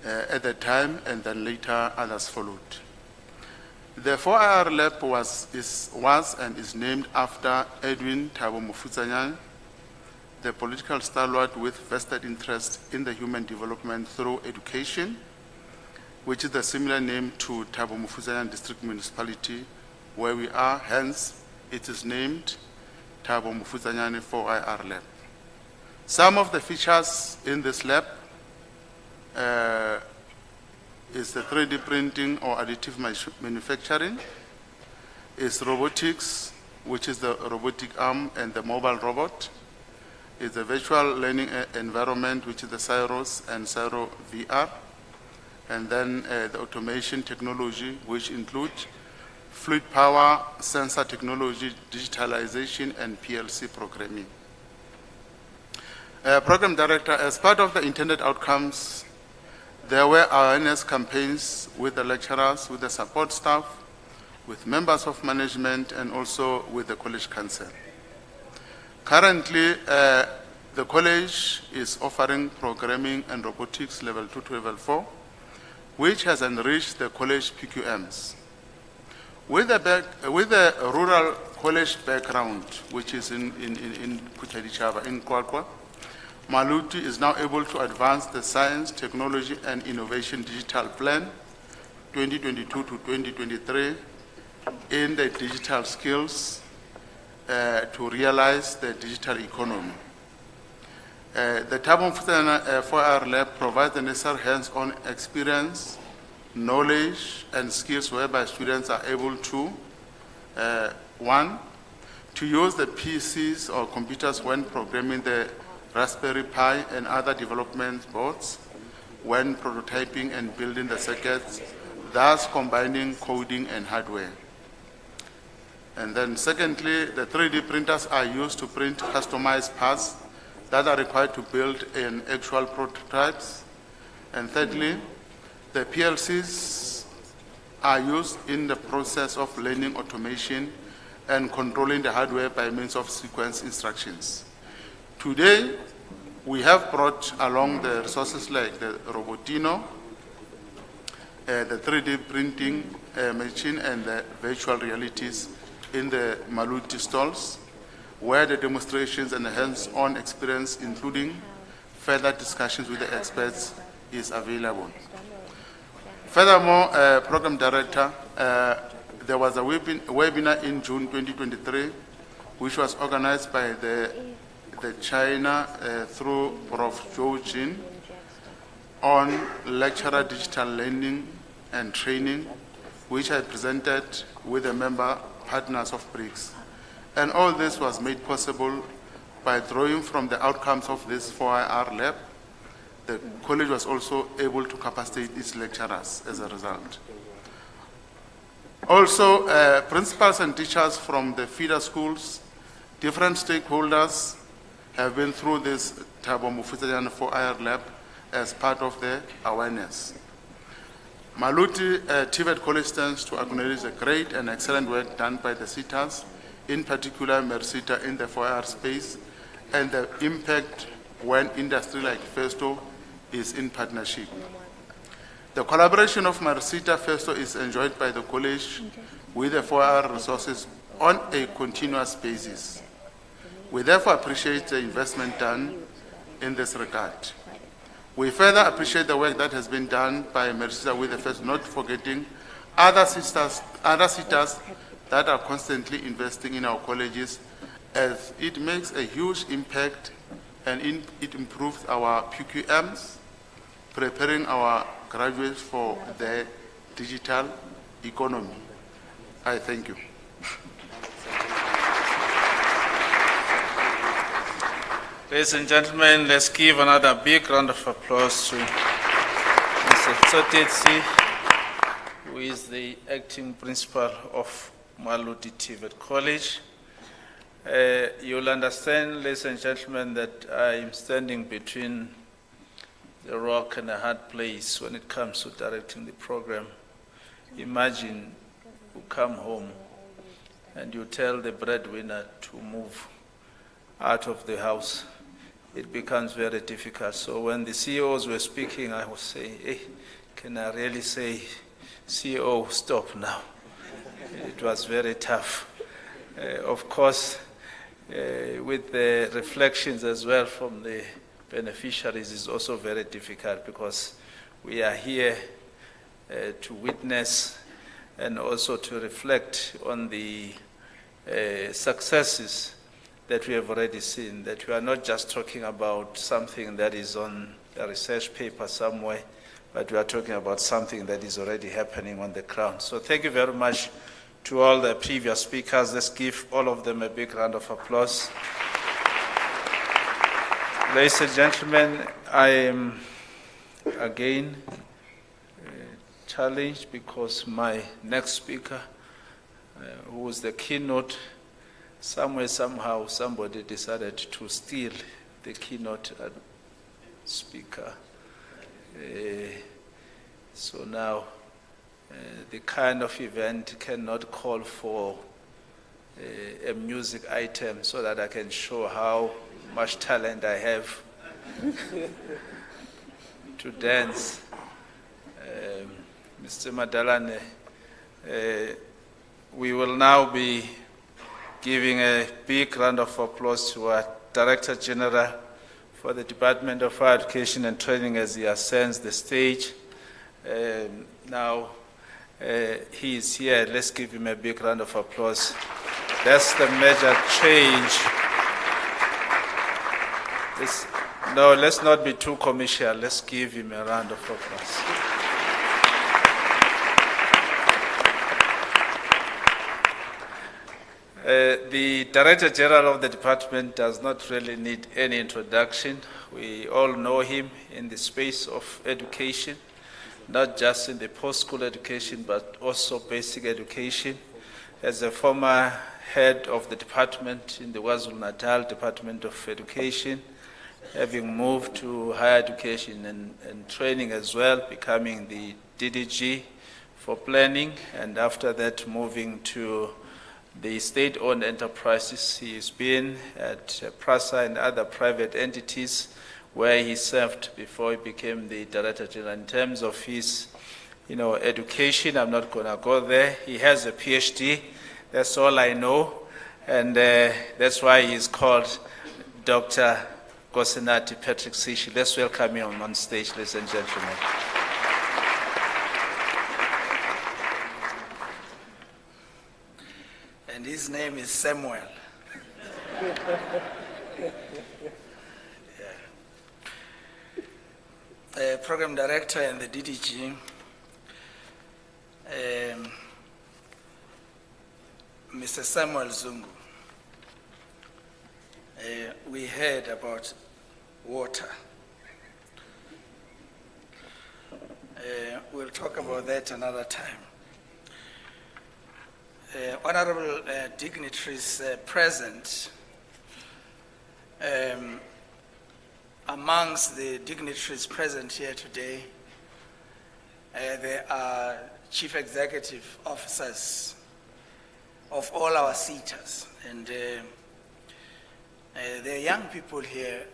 at the time, and then later others followed. The 4IR lab was and is named after Edwin Thabo Mofutsanyan, the political stalwart with vested interest in the human development through education, which is a similar name to Thabo Mofutsanyan District Municipality, where we are. Hence, it is named Thabo Mofutsanyan 4IR Lab. Some of the features in this lab is the 3D printing or additive manufacturing, is robotics, which is the robotic arm and the mobile robot, is the virtual learning environment, which is the CSIR and CSIR VR, and then the automation technology, which includes fluid power, sensor technology, digitalization, and PLC programming. Program Director, as part of the intended outcomes, there were awareness campaigns with the lecturers, with the support staff, with members of management, and also with the College Council. Currently, the college is offering programming and robotics level 2 to level 4, which has enriched the college PQMs. With the rural college background, which is in Kutadichava, in Kwakwa, Maluti is now able to advance the Science, Technology, and Innovation Digital Plan 2022 to 2023 in the digital skills to realize the digital economy. The Thabo Mofokeng 4R lab provides the necessary hands-on experience, knowledge, and skills whereby students are able to, one, to use the PCs or computers when programming the Raspberry Pi and other development boards, when prototyping and building the circuits, thus combining coding and hardware. And then secondly, the 3D printers are used to print customized parts that are required to build in actual prototypes. And thirdly, the PLCs are used in the process of learning automation and controlling the hardware by means of sequence instructions. Today, we have brought along the resources like the Robotino, the 3D printing machine, and the virtual realities in the Maluti stalls, where the demonstrations and the hands-on experience, including further discussions with the experts, is available. Furthermore, Program Director, there was a webinar in June 2023, which was organized by the China through Prof. Zhou Jin on lecturer digital learning and training, which I presented with the member partners of BRICS. And all this was made possible by drawing from the outcomes of this 4IR lab. The college was also able to capacitate its lecturers as a result. Also, principals and teachers from the feeder schools, different stakeholders have been through this Thabo Mofokeng 4IR lab as part of the awareness. Maluti TVET College stands to acknowledge the great and excellent work done by the SITAs, in particular MERSITA in the 4IR space, and the impact when industry like Festo is in partnership. The collaboration of MERSITA Festo is enjoyed by the college with the 4IR resources on a continuous basis. We therefore appreciate the investment done in this regard. We further appreciate the work that has been done by MERSITA with the Festo, not forgetting other SITAs that are constantly investing in our colleges, as it makes a huge impact and it improves our PQMs, preparing our graduates for the digital economy. I thank you. Ladies and gentlemen, let's give another big round of applause to Mr. Tsotetsi, who is the acting principal of Maluti TVET College. You'll understand, ladies and gentlemen, that I am standing between the rock and a hard place when it comes to directing the program. Imagine you come home and you tell the breadwinner to move out of the house. It becomes very difficult. So when the CEOs were speaking, I was saying, hey, can I really say, CEO, stop now? It was very tough. Of course, with the reflections as well from the beneficiaries is also very difficult, because we are here to witness and also to reflect on the successes that we have already seen, that we are not just talking about something that is on a research paper somewhere, but we are talking about something that is already happening on the ground. So thank you very much to all the previous speakers. Let's give all of them a big round of applause. Ladies and gentlemen, I am again challenged because my next speaker, who was the keynote, somewhere, somehow, somebody decided to steal the keynote speaker. So now, the kind of event cannot call for a music item so that I can show how much talent I have to dance. Mr. Madalane, we will now be giving a big round of applause to our Director General for the Department of Higher Education and Training as he ascends the stage. Now, he is here. Let's give him a big round of applause. That's the major change. No, let's not be too commercial. Let's give him a round of applause. The Director General of the department does not really need any introduction. We all know him in the space of education, not just in the post-school education, but also basic education. As a former head of the department in the KwaZulu-Natal Department of Education, having moved to higher education and training as well, becoming the DDG for planning, and after that moving to the state-owned enterprises. He's been at PRASA and other private entities where he served before he became the Director General. In terms of his education, I'm not going to go there. He has a PhD, that's all I know, and that's why he's called Dr. Kosenati Patrick Sishi. Let's welcome him on stage, ladies and gentlemen. And his name is Samuel. Program Director and the DDG, Mr. Samuel Zungu. We heard about water. We'll talk about that another time. Honorable dignitaries present, amongst the dignitaries present here today, there are chief executive officers of all our SETAs, and there are young people here,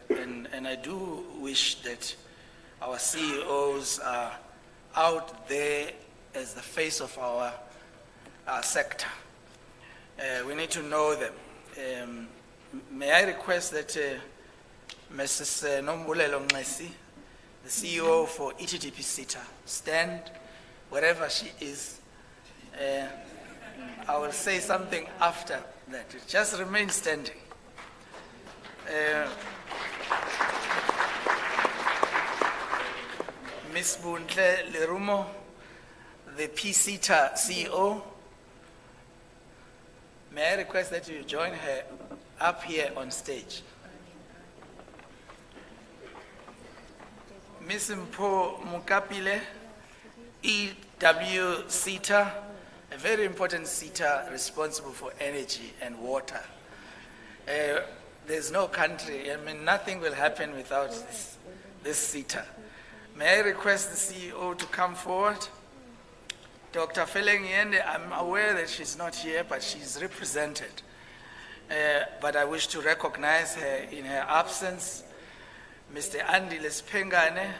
and I do wish that our CEOs are out there as the face of our sector. We need to know them. May I request that Mrs. Nombulelo Ngesi, the CEO for DIGITISATION, stand wherever she is. I will say something after that. Just remain standing. Ms. Buntle Lerumo, the PSETA CEO, may I request that you join her up here on stage. Ms. Mpho Mukapile, EW SETA, a very important SETA responsible for energy and water. There's no country, nothing will happen without this SETA. May I request the CEO to come forward? Dr. Feleng Yende, I'm aware that she's not here, but she's represented. But I wish to recognize her in her absence. Mr. Andy Lespengane,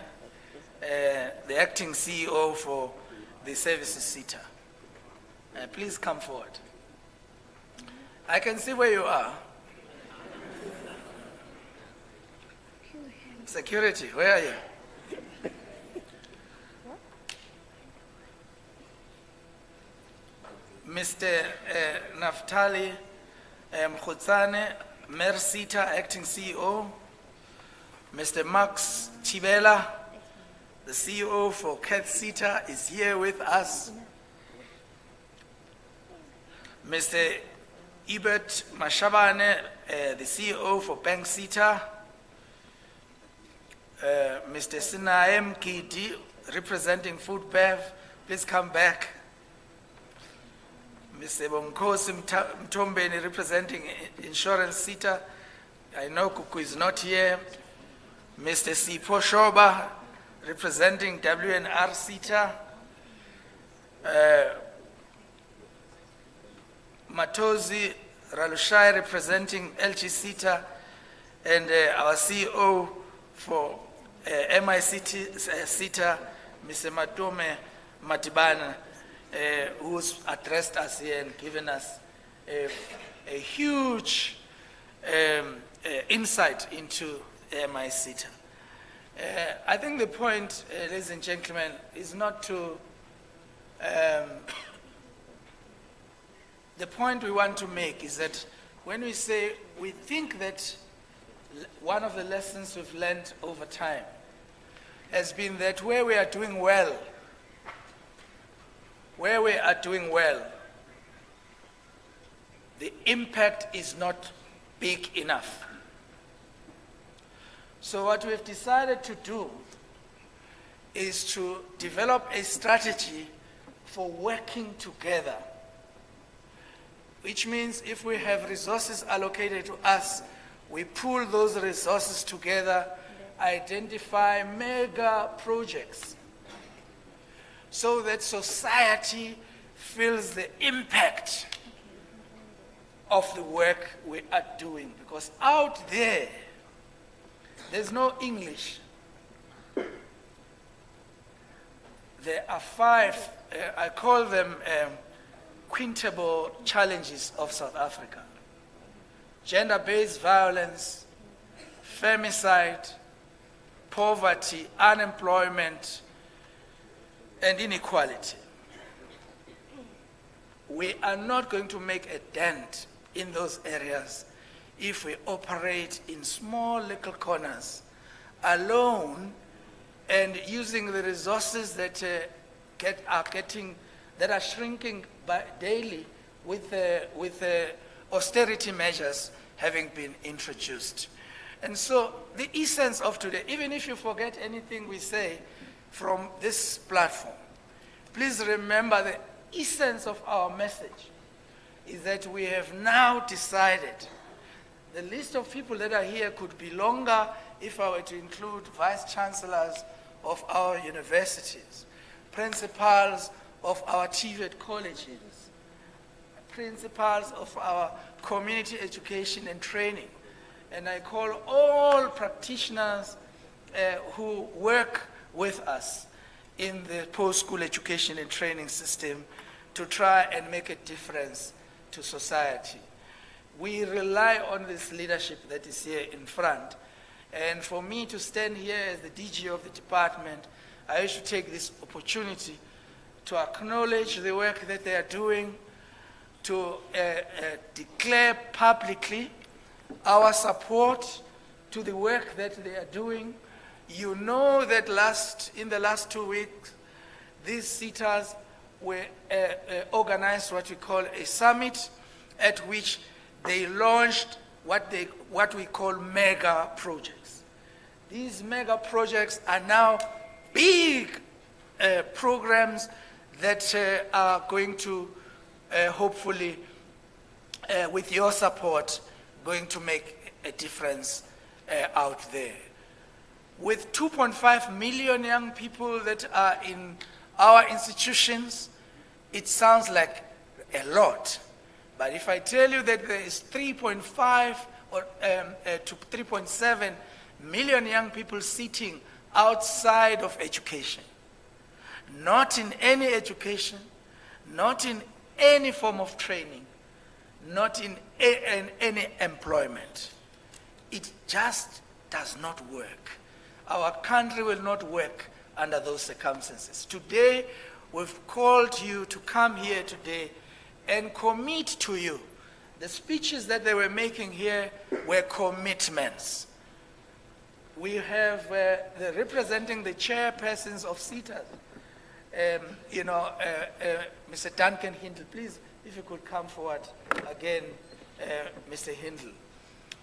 the acting CEO for the Services SETA. Please come forward. I can see where you are. Security, where are you? Mr. Naftali Mkhutsane, Mayor Sita, Acting CEO, Mr. Max Chibela, the CEO for Cat Sita, is here with us. Mr. Ibert Mashabane, the CEO for Bank Sita, Mr. Sinaem Kidi, representing Food Bev, please come back. Mr. Bonkosi Mtombeni, representing Insurance Sita, I know Kuku is not here. Mr. Sipo Shoba, representing WNR Sita, Matozi Ralushai, representing LG Sita, and our CEO for MICT Sita, Mr. Matome Matibana, who's addressed us here and given us a huge insight into MICT. I think the point, ladies and gentlemen, is not to, the point we want to make is that when we say we think that one of the lessons we've learned over time has been that where we are doing well, the impact is not big enough. So what we've decided to do is to develop a strategy for working together, which means if we have resources allocated to us, we pool those resources together, identify mega projects so that society feels the impact of the work we are doing. Because out there, there's no English. There are 5, I call them quintable challenges of South Africa: gender-based violence, femicide, poverty, unemployment, and inequality. We are not going to make a dent in those areas if we operate in small little corners alone and using the resources that are shrinking daily with austerity measures having been introduced. And so the essence of today, even if you forget anything we say from this platform, please remember the essence of our message is that we have now decided. The list of people that are here could be longer if I were to include vice chancellors of our universities, principals of our TVET colleges, principals of our community education and training. And I call all practitioners who work with us in the post-school education and training system to try and make a difference to society. We rely on this leadership that is here in front. And for me to stand here as the DG of the department, I wish to take this opportunity to acknowledge the work that they are doing, to declare publicly our support to the work that they are doing. You know that in the last 2 weeks, these SITAs were organized what we call a summit at which they launched what we call mega projects. These mega projects are now big programs that are going to hopefully, with your support, going to make a difference out there. With 2.5 million young people that are in our institutions, it sounds like a lot. But if I tell you that there is 3.5 to 3.7 million young people sitting outside of education, not in any education, not in any form of training, not in any employment, it just does not work. Our country will not work under those circumstances. Today, we've called you to come here today and commit to you the speeches that they were making here were commitments. We have representing the chairpersons of CSIR, Mr. Duncan Hindle. Please, if you could come forward again, Mr. Hindle.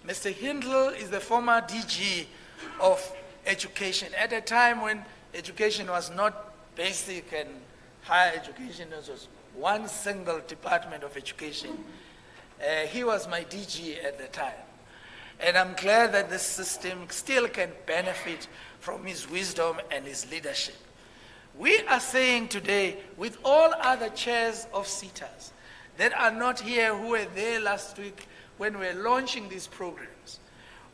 Mr. Hindle is the former DG of education at a time when education was not basic and higher education. It was one single department of education. He was my DG at the time. And I'm glad that this system still can benefit from his wisdom and his leadership. We are saying today, with all other chairs of CSIRs that are not here, who were there last week when we were launching these programs,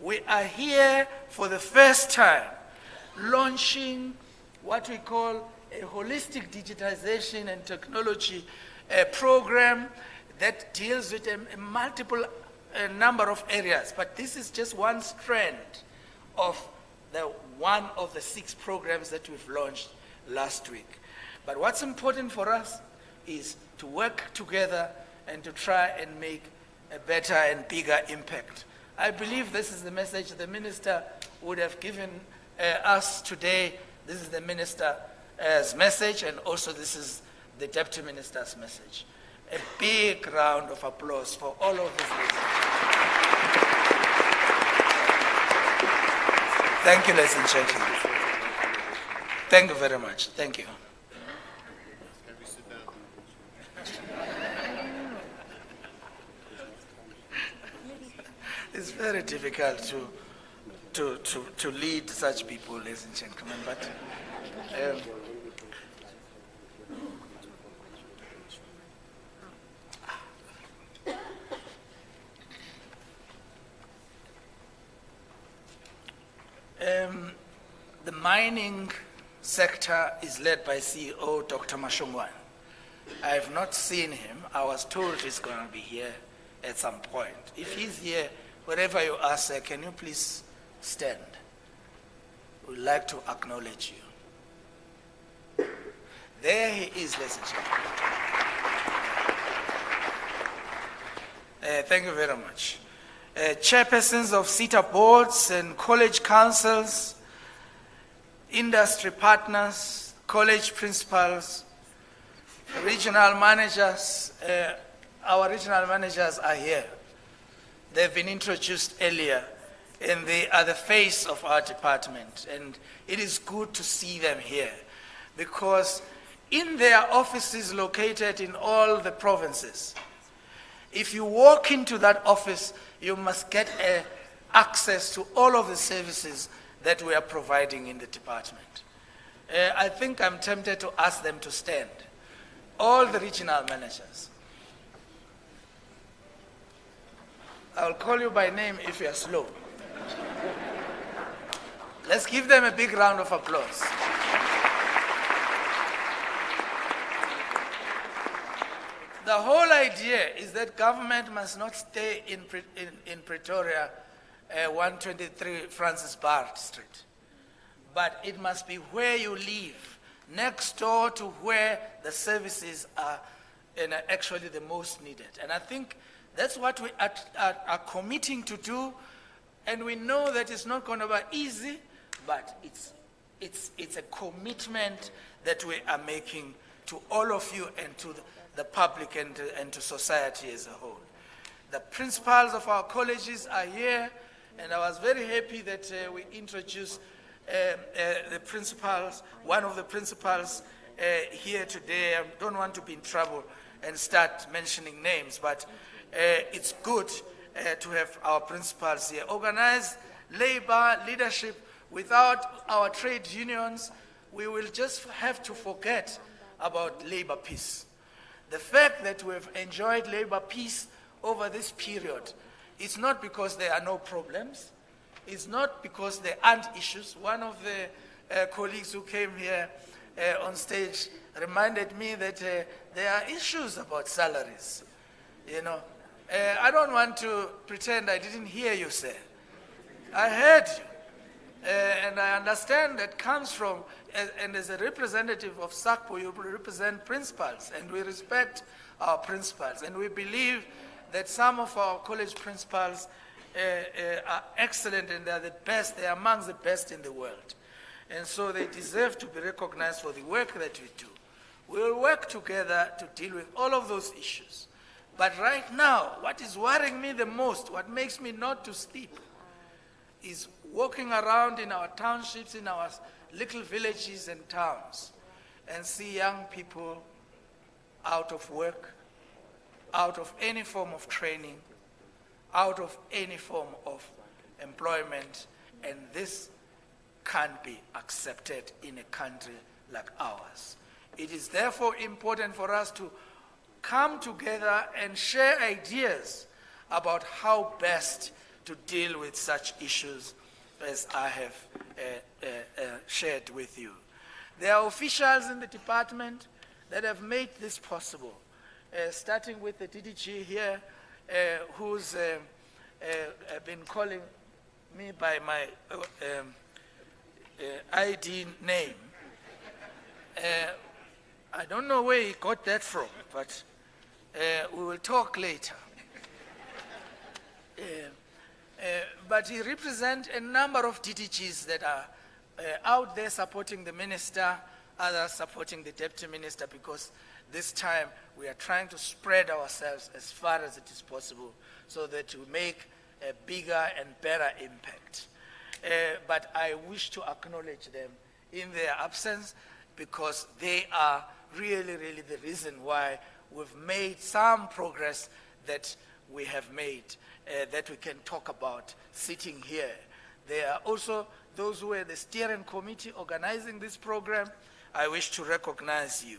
we are here for the first time launching what we call a holistic digitization and technology program that deals with a multiple number of areas. But this is just one strand of one of the 6 programs that we've launched last week. But what's important for us is to work together and to try and make a better and bigger impact. I believe this is the message the minister would have given us today. This is the minister's message, and also this is the deputy minister's message. A big round of applause for all of these ladies. Thank you, ladies and gentlemen. Thank you very much. Thank you. It's very difficult to lead such people, ladies and gentlemen, but the mining sector is led by CEO Dr. Mashongwane. I have not seen him. I was told he's going to be here at some point. If he's here, wherever you are, sir, can you please stand? We'd like to acknowledge you. There he is, ladies and gentlemen. Thank you very much. Chairpersons of CSIR boards and college councils, industry partners, college principals, regional managers. Our regional managers are here. They've been introduced earlier, and they are the face of our department. And it is good to see them here, because in their offices located in all the provinces, if you walk into that office, you must get access to all of the services that we are providing in the department. I think I'm tempted to ask them to stand. All the regional managers. I'll call you by name if you're slow. Let's give them a big round of applause. The whole idea is that government must not stay in Pretoria, 123 Francis Bard Street, but it must be where you live, next door to where the services are actually the most needed. And I think that's what we are committing to do, and we know that it's not going to be easy, but it's a commitment that we are making to all of you and to the public and to society as a whole. The principals of our colleges are here, and I was very happy that we introduced the principals, one of the principals here today. I don't want to be in trouble and start mentioning names, but it's good to have our principals here. Organized labor leadership, without our trade unions, we will just have to forget about labor peace. The fact that we've enjoyed labor peace over this period, it's not because there are no problems. It's not because there aren't issues. One of the colleagues who came here on stage reminded me that there are issues about salaries. You know, I don't want to pretend I didn't hear you say. I heard you. And I understand that comes from, and as a representative of SACPO, you represent principals, and we respect our principals, and we believe that some of our college principals are excellent and they're the best, they're amongst the best in the world. And so they deserve to be recognized for the work that we do. We will work together to deal with all of those issues. But right now, what is worrying me the most, what makes me not to sleep, is walking around in our townships, in our little villages and towns, and see young people out of work, out of any form of training, out of any form of employment, and this can't be accepted in a country like ours. It is therefore important for us to come together and share ideas about how best to deal with such issues as I have shared with you. There are officials in the department that have made this possible, starting with the DDG here, who's been calling me by my ID name. I don't know where he got that from, but we will talk later. But he represents a number of DDGs that are out there supporting the minister, others supporting the deputy minister, because this time we are trying to spread ourselves as far as it is possible so that we make a bigger and better impact. But I wish to acknowledge them in their absence, because they are really, really the reason why we've made some progress that we have made, that we can talk about sitting here. There are also those who are the steering committee organizing this program. I wish to recognize you.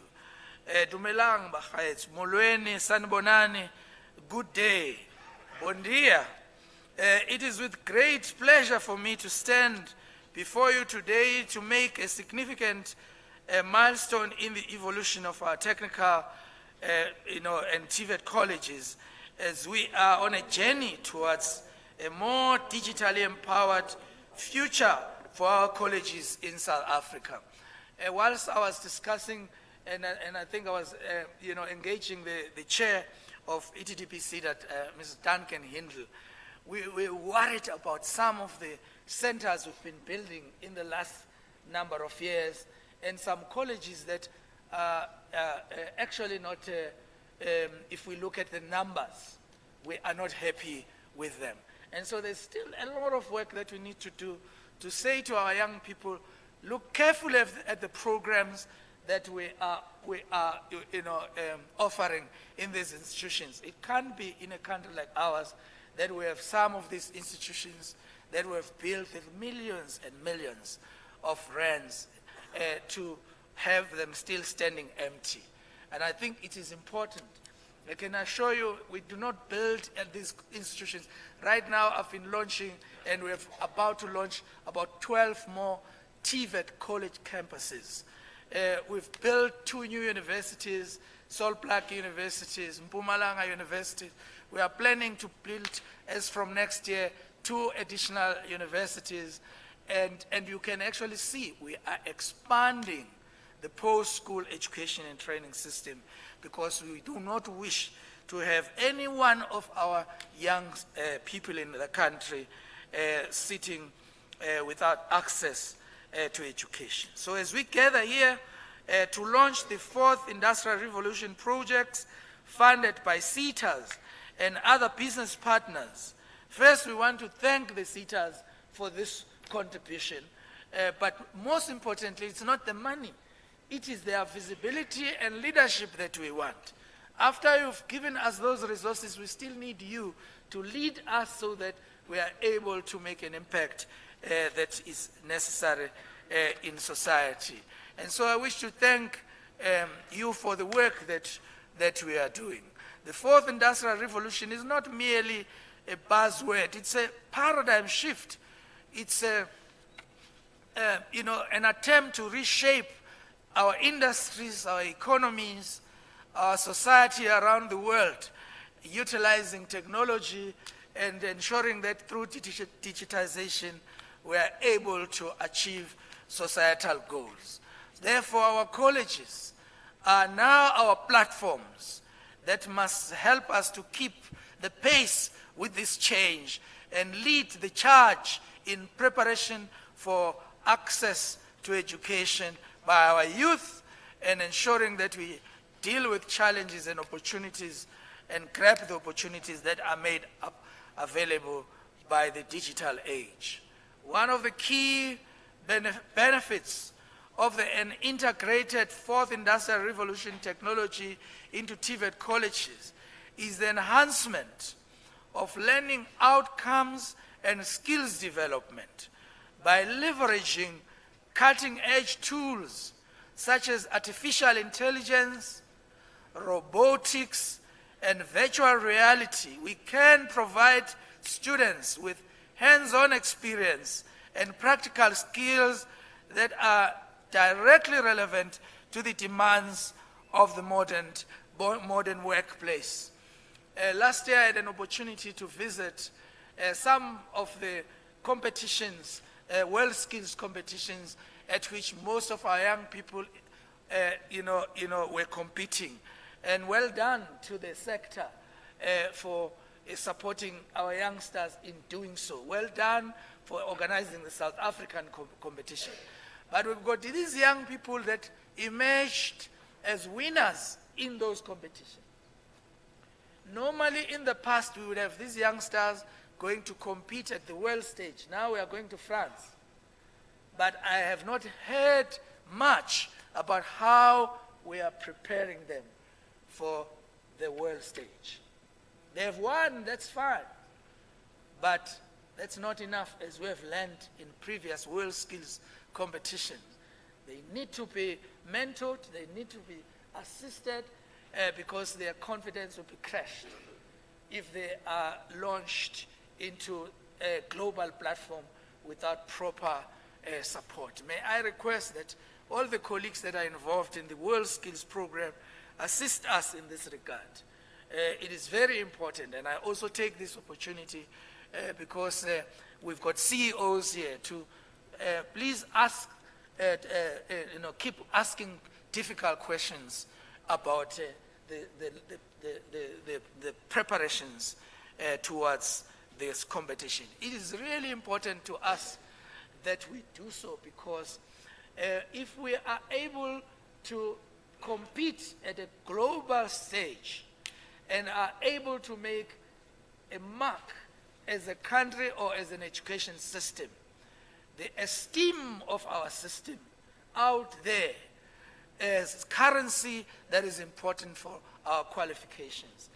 Dumelang bagaetsho, molweni, sanibonani, good day, bon dia. It is with great pleasure for me to stand before you today to make a significant milestone in the evolution of our technical and TVET colleges, as we are on a journey towards a more digitally empowered future for our colleges in South Africa. Whilst I was discussing, and I think I was engaging the chair of ETDPC, that Mrs. Duncan Hindle, we're worried about some of the centers we've been building in the last number of years, and some colleges that are actually not, if we look at the numbers, we are not happy with them. And so there's still a lot of work that we need to do to say to our young people, look carefully at the programs that we are offering in these institutions. It can't be in a country like ours that we have some of these institutions that we have built with millions and millions of rands to have them still standing empty. And I think it is important. I can assure you, we do not build at these institutions. Right now, I've been launching, and we're about to launch about 12 more TVET college campuses. We've built 2 new universities, Salt Lake Universities, Mpumalanga University. We are planning to build, as from next year, 2 additional universities. And you can actually see we are expanding the post-school education and training system, because we do not wish to have any one of our young people in the country sitting without access to education. So as we gather here to launch the 4th Industrial Revolution projects funded by CSIR and other business partners, first we want to thank the CSIR for this contribution, but most importantly, it's not the money. It is their visibility and leadership that we want. After you've given us those resources, we still need you to lead us so that we are able to make an impact that is necessary in society. And so I wish to thank you for the work that we are doing. The 4th Industrial Revolution is not merely a buzzword. It's a paradigm shift. It's an attempt to reshape our industries, our economies, our society around the world, utilizing technology and ensuring that through digitization we are able to achieve societal goals. Therefore, our colleges are now our platforms that must help us to keep the pace with this change and lead the charge in preparation for access to education by our youth and ensuring that we deal with challenges and opportunities and grab the opportunities that are made available by the digital age. One of the key benefits of an integrated fourth industrial revolution technology into TVET colleges is the enhancement of learning outcomes and skills development by leveraging cutting-edge tools such as artificial intelligence, robotics, and virtual reality. We can provide students with hands-on experience and practical skills that are directly relevant to the demands of the modern workplace. Last year I had an opportunity to visit some of the competitions, world skills competitions at which most of our young people were competing. And well done to the sector for supporting our youngsters in doing so. Well done for organizing the South African competition. But we've got these young people that emerged as winners in those competitions. Normally in the past we would have these youngsters going to compete at the world stage. Now we are going to France. But I have not heard much about how we are preparing them for the world stage. They have won, that's fine. But that's not enough, as we have learned in previous world skills competitions. They need to be mentored, they need to be assisted, because their confidence will be crushed if they are launched into a global platform without proper support. May I request that all the colleagues that are involved in the World Skills Program assist us in this regard. It is very important, and I also take this opportunity because we've got CEOs here to please ask, keep asking difficult questions about the preparations towards this competition. It is really important to us that we do so, because if we are able to compete at a global stage and are able to make a mark as a country or as an education system, the esteem of our system out there as currency that is important for our qualifications.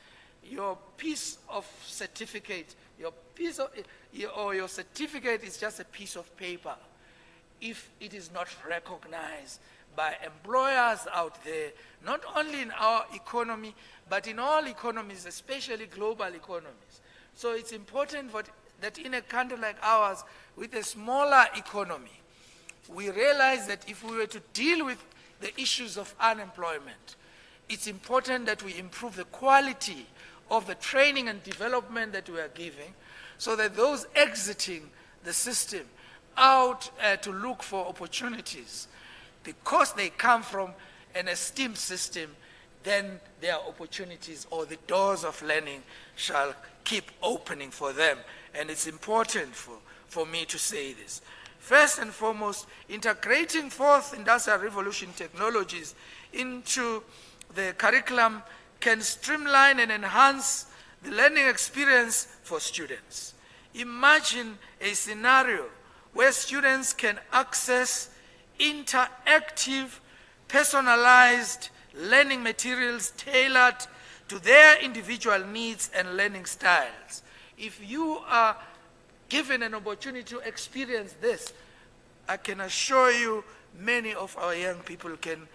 Your piece of certificate, your certificate is just a piece of paper if it is not recognized by employers out there, not only in our economy, but in all economies, especially global economies. So it's important that in a country like ours, with a smaller economy, we realize that if we were to deal with the issues of unemployment, it's important that we improve the quality of the training and development that we are giving, so that those exiting the system out to look for opportunities, because they come from an esteemed system, then their opportunities or the doors of learning shall keep opening for them. And it's important for me to say this. First and foremost, integrating fourth industrial revolution technologies into the curriculum can streamline and enhance the learning experience for students. Imagine a scenario where students can access interactive, personalized learning materials tailored to their individual needs and learning styles. If you are given an opportunity to experience this, I can assure you many of our young people can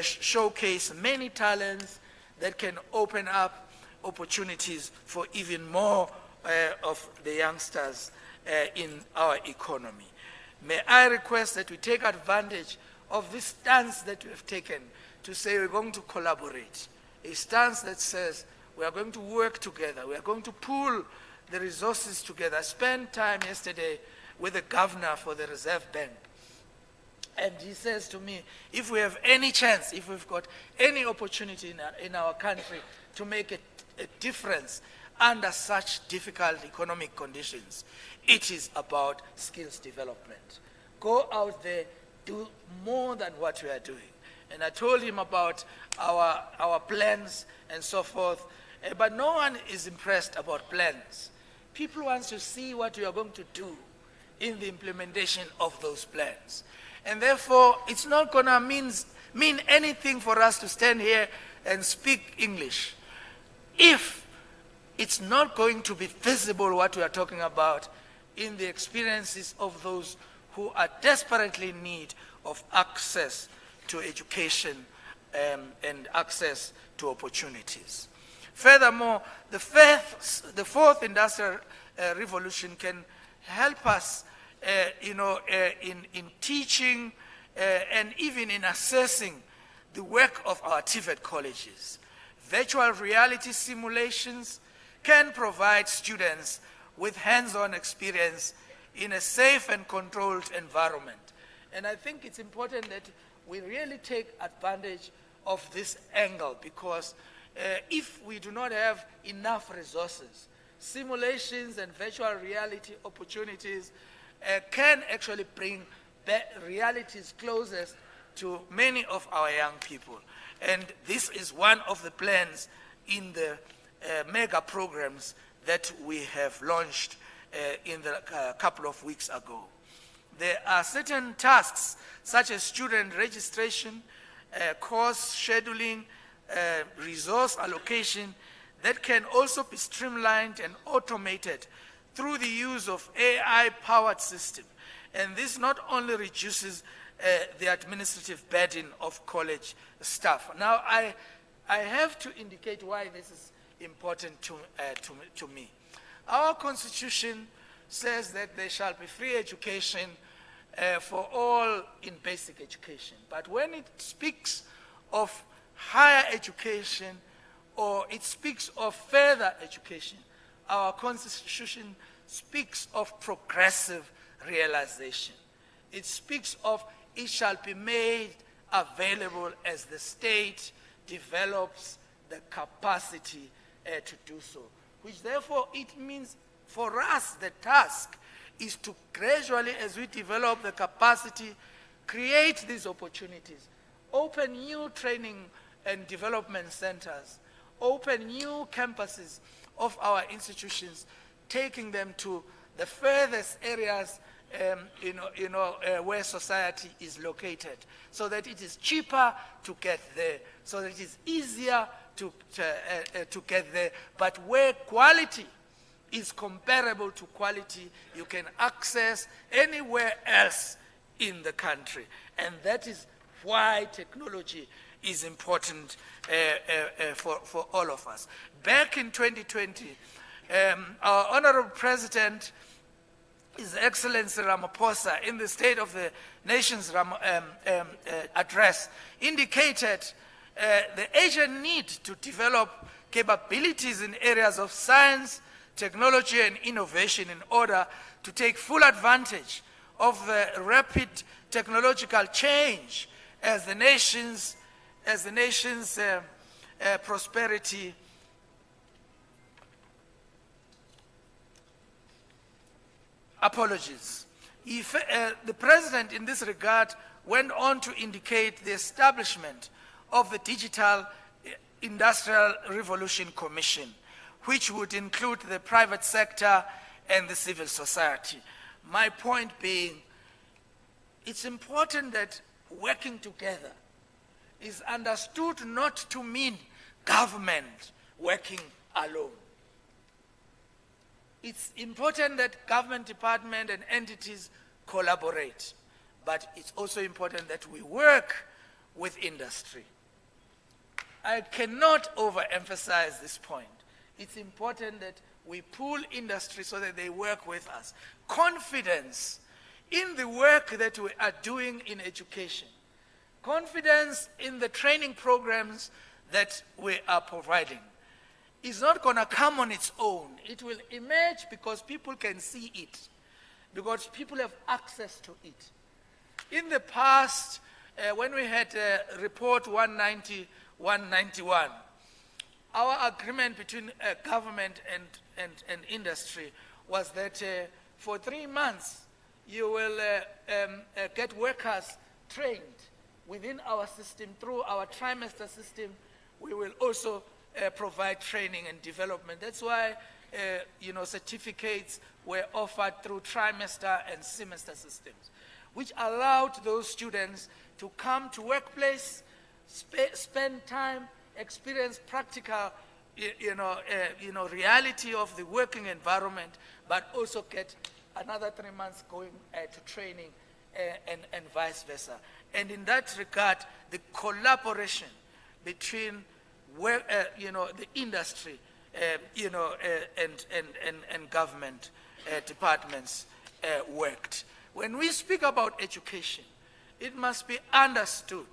showcase many talents that can open up opportunities for even more of the youngsters in our economy. May I request that we take advantage of this stance that we have taken to say we're going to collaborate, a stance that says we are going to work together, we are going to pool the resources together. I spent time yesterday with the governor for the Reserve Bank, And he says to me, if we have any chance, if we've got any opportunity in our country to make a difference under such difficult economic conditions, it is about skills development. Go out there, do more than what we are doing. And I told him about our plans and so forth, but no one is impressed about plans. People want to see what you are going to do in the implementation of those plans. And therefore, it's not going to mean anything for us to stand here and speak English if it's not going to be visible what we are talking about in the experiences of those who are desperately in need of access to education and access to opportunities. Furthermore, the fourth industrial revolution can help us in teaching and even in assessing the work of our TVET colleges. Virtual reality simulations can provide students with hands-on experience in a safe and controlled environment. And I think it's important that we really take advantage of this angle, because if we do not have enough resources, simulations and virtual reality opportunities can actually bring realities closest to many of our young people. And this is one of the plans in the mega programs that we have launched in the couple of weeks ago. There are certain tasks such as student registration, course scheduling, resource allocation that can also be streamlined and automated through the use of AI-powered system. And this not only reduces the administrative burden of college staff. Now, I have to indicate why this is important to me. Our Constitution says that there shall be free education for all in basic education. But when it speaks of higher education, or it speaks of further education, our Constitution speaks of progressive realization. It speaks of it shall be made available as the state develops the capacity to do so, which therefore it means for us the task is to gradually, as we develop the capacity, create these opportunities, open new training and development centers, open new campuses of our institutions, taking them to the furthest areas where society is located, so that it is cheaper to get there, so that it is easier to get there, but where quality is comparable to quality you can access anywhere else in the country. And that is why technology is important for all of us. Back in 2020, our Honorable President, His Excellency Ramaphosa, in the State of the Nation's address, indicated the urgent need to develop capabilities in areas of science, technology, and innovation in order to take full advantage of the rapid technological change as the nation's prosperity apologies. The President, in this regard, went on to indicate the establishment of the Digital Industrial Revolution Commission, which would include the private sector and the civil society. My point being, it's important that working together is understood not to mean government working alone. It's important that government department and entities collaborate, but it's also important that we work with industry. I cannot overemphasize this point. It's important that we pull industry so that they work with us. Confidence in the work that we are doing in education. Confidence in the training programs that we are providing is not going to come on its own. It will emerge because people can see it, because people have access to it. In the past, when we had report 190, 191, our agreement between government and industry was that for 3 months, you will get workers trained within our system. Through our trimester system, we will also provide training and development. That's why certificates were offered through trimester and semester systems, which allowed those students to come to workplace, spend time, experience practical reality of the working environment, but also get another 3 months going to training and vice versa. And in that regard, the collaboration between the industry and government departments worked. When we speak about education, it must be understood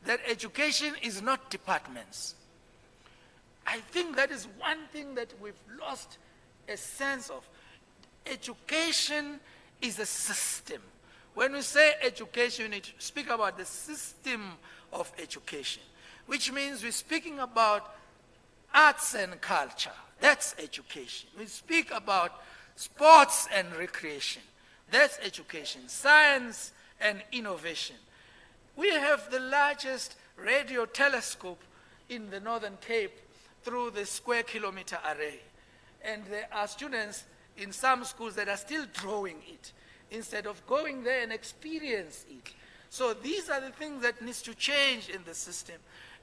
that education is not departments. I think that is one thing that we've lost a sense of. Education is a system. When we say education, we need to speak about the system of education, which means we're speaking about arts and culture. That's education. We speak about sports and recreation. That's education. Science and innovation. We have the largest radio telescope in the Northern Cape through the square kilometer array. And there are students in some schools that are still drawing it instead of going there and experience it. So these are the things that needs to change in the system.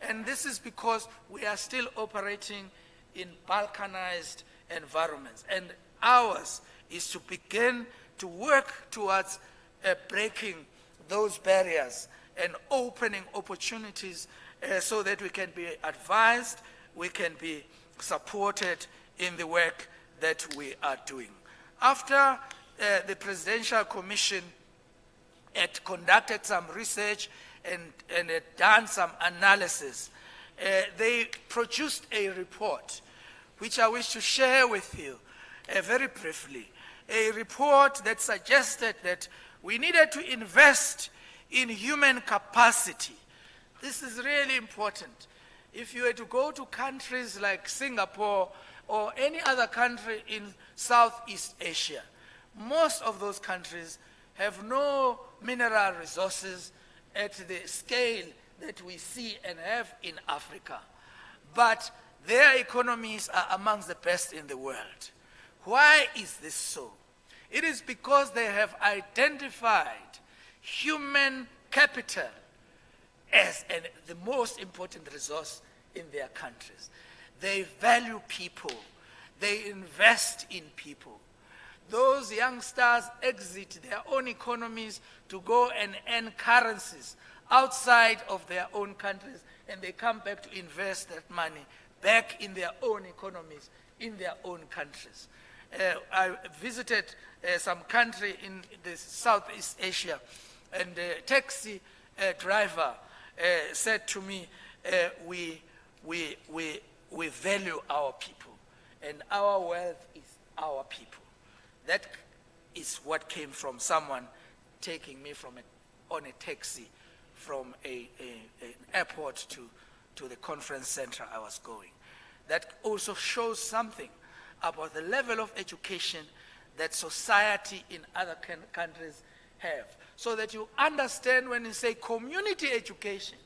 And this is because we are still operating in balkanized environments. And ours is to begin to work towards breaking those barriers and opening opportunities so that we can be advised, we can be supported in the work that we are doing. After the Presidential Commission had conducted some research and had done some analysis, they produced a report which I wish to share with you very briefly. A report that suggested that we needed to invest in human capacity. This is really important. If you were to go to countries like Singapore or any other country in Southeast Asia, most of those countries have no mineral resources at the scale that we see and have in Africa. But their economies are amongst the best in the world. Why is this so? It is because they have identified human capital as the most important resource in their countries. They value people. They invest in people. Those youngsters exit their own economies to go and earn currencies outside of their own countries, and they come back to invest that money back in their own economies, in their own countries. I visited some country in the Southeast Asia, and a taxi driver said to me, we value our people, and our wealth is our people. That is what came from someone taking me on a taxi from an airport to the conference center I was going. That also shows something about the level of education that society in other countries have. So that you understand when you say community education,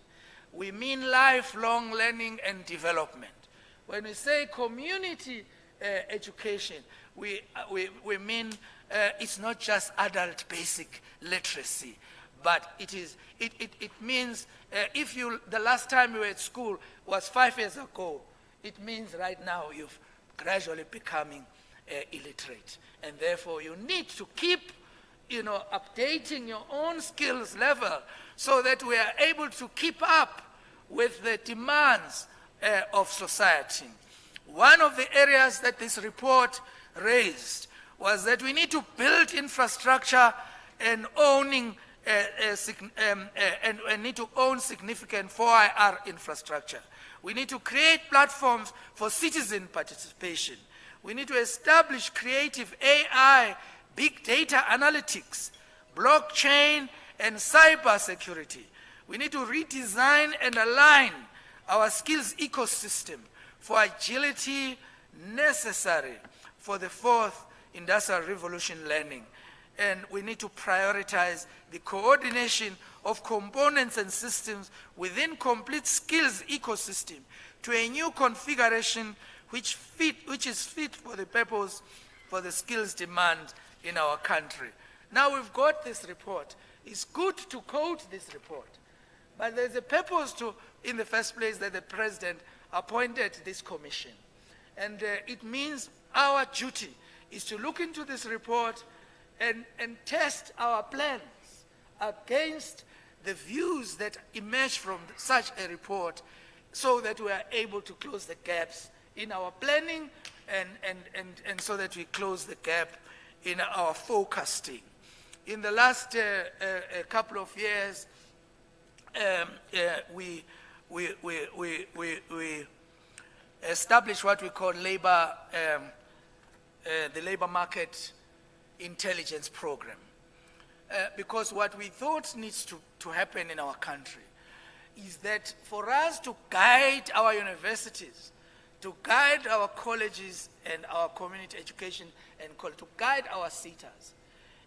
we mean lifelong learning and development. When we say community education, we mean it's not just adult basic literacy, but it means if the last time you were at school was 5 years ago, it means right now you've gradually becoming illiterate, and therefore you need to keep updating your own skills level so that we are able to keep up with the demands of society. One of the areas that this report raised was that we need to build infrastructure and need to own significant 4IR infrastructure. We need to create platforms for citizen participation. We need to establish creative AI, big data analytics, blockchain, and cyber security. We need to redesign and align our skills ecosystem for agility necessary for the fourth industrial revolution learning. And we need to prioritize the coordination of components and systems within complete skills ecosystem to a new configuration which is fit for the purpose for the skills demand in our country. Now we've got this report. It's good to quote this report, but there's a purpose to, in the first place, that the President appointed this commission. And it means our duty is to look into this report and test our plans against the views that emerge from such a report so that we are able to close the gaps in our planning and so that we close the gap in our forecasting. In the last couple of years, we established what we call the labor market intelligence program. Because what we thought needs to happen in our country is that for us to guide our universities, to guide our colleges and our community education, and to guide our SETAs,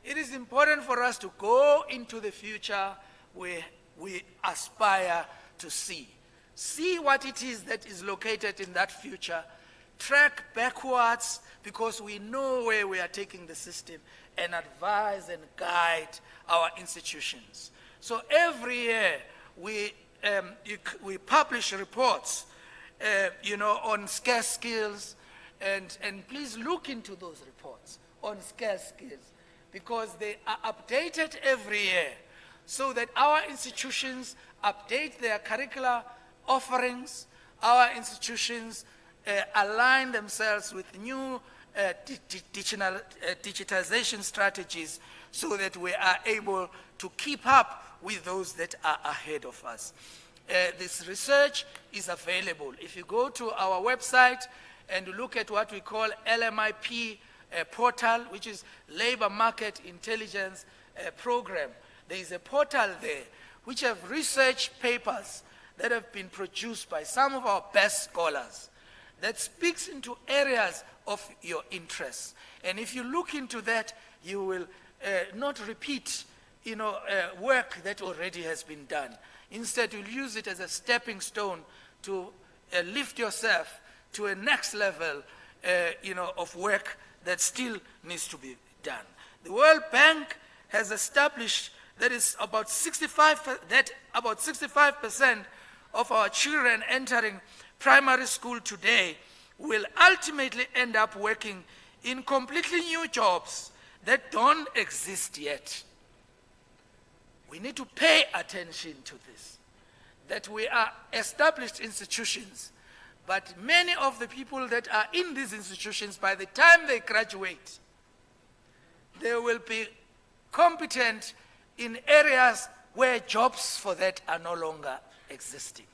it is important for us to go into the future where we aspire to see. See what it is that is located in that future, track backwards because we know where we are taking the system, and advise and guide our institutions. So every year we publish reports on scarce skills, and please look into those reports on scarce skills because they are updated every year so that our institutions update their curricular offerings, our institutions align themselves with new digitization strategies so that we are able to keep up with those that are ahead of us. This research is available. If you go to our website and look at what we call LMIP portal, which is Labor Market Intelligence Program, there is a portal there which have research papers that have been produced by some of our best scholars that speaks into areas of your interests. And if you look into that, you will not repeat work that already has been done. Instead, you'll use it as a stepping stone to lift yourself to a next level of work that still needs to be done. The World Bank has established that about 65% of our children entering primary school today will ultimately end up working in completely new jobs that don't exist yet. We need to pay attention to this, that we are established institutions, but many of the people that are in these institutions, by the time they graduate, they will be competent in areas where jobs for that are no longer existing.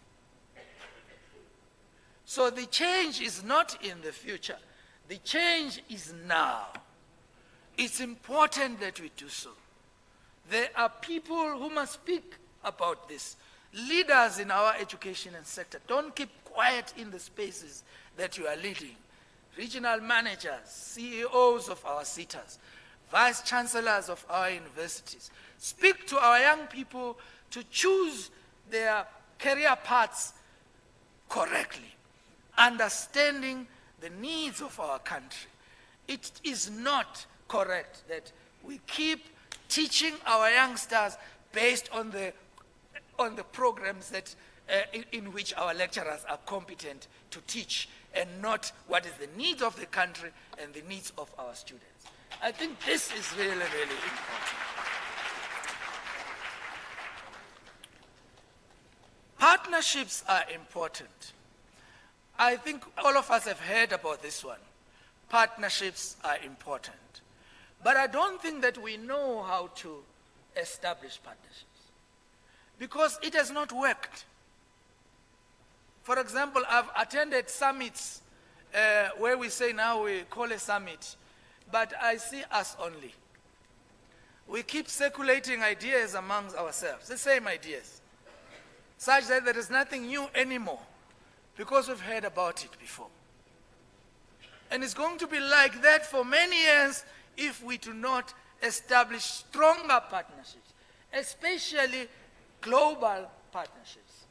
So the change is not in the future. The change is now. It's important that we do so. There are people who must speak about this. Leaders in our education and sector. Don't keep quiet in the spaces that you are leading. Regional managers, CEOs of our SETAs, vice chancellors of our universities. Speak to our young people to choose their career paths correctly, understanding the needs of our country. It is not correct that we keep teaching our youngsters based on the programs that in which our lecturers are competent to teach, and not what is the needs of the country and the needs of our students. I think this is really, really important. Partnerships are important. I think all of us have heard about this one. Partnerships are important. But I don't think that we know how to establish partnerships because it has not worked. For example, I've attended summits where we say now we call a summit, but I see us only. we keep circulating ideas amongst ourselves, the same ideas, such that there is nothing new anymore, because we've heard about it before. And it's going to be like that for many years if we do not establish stronger partnerships, especially global partnerships.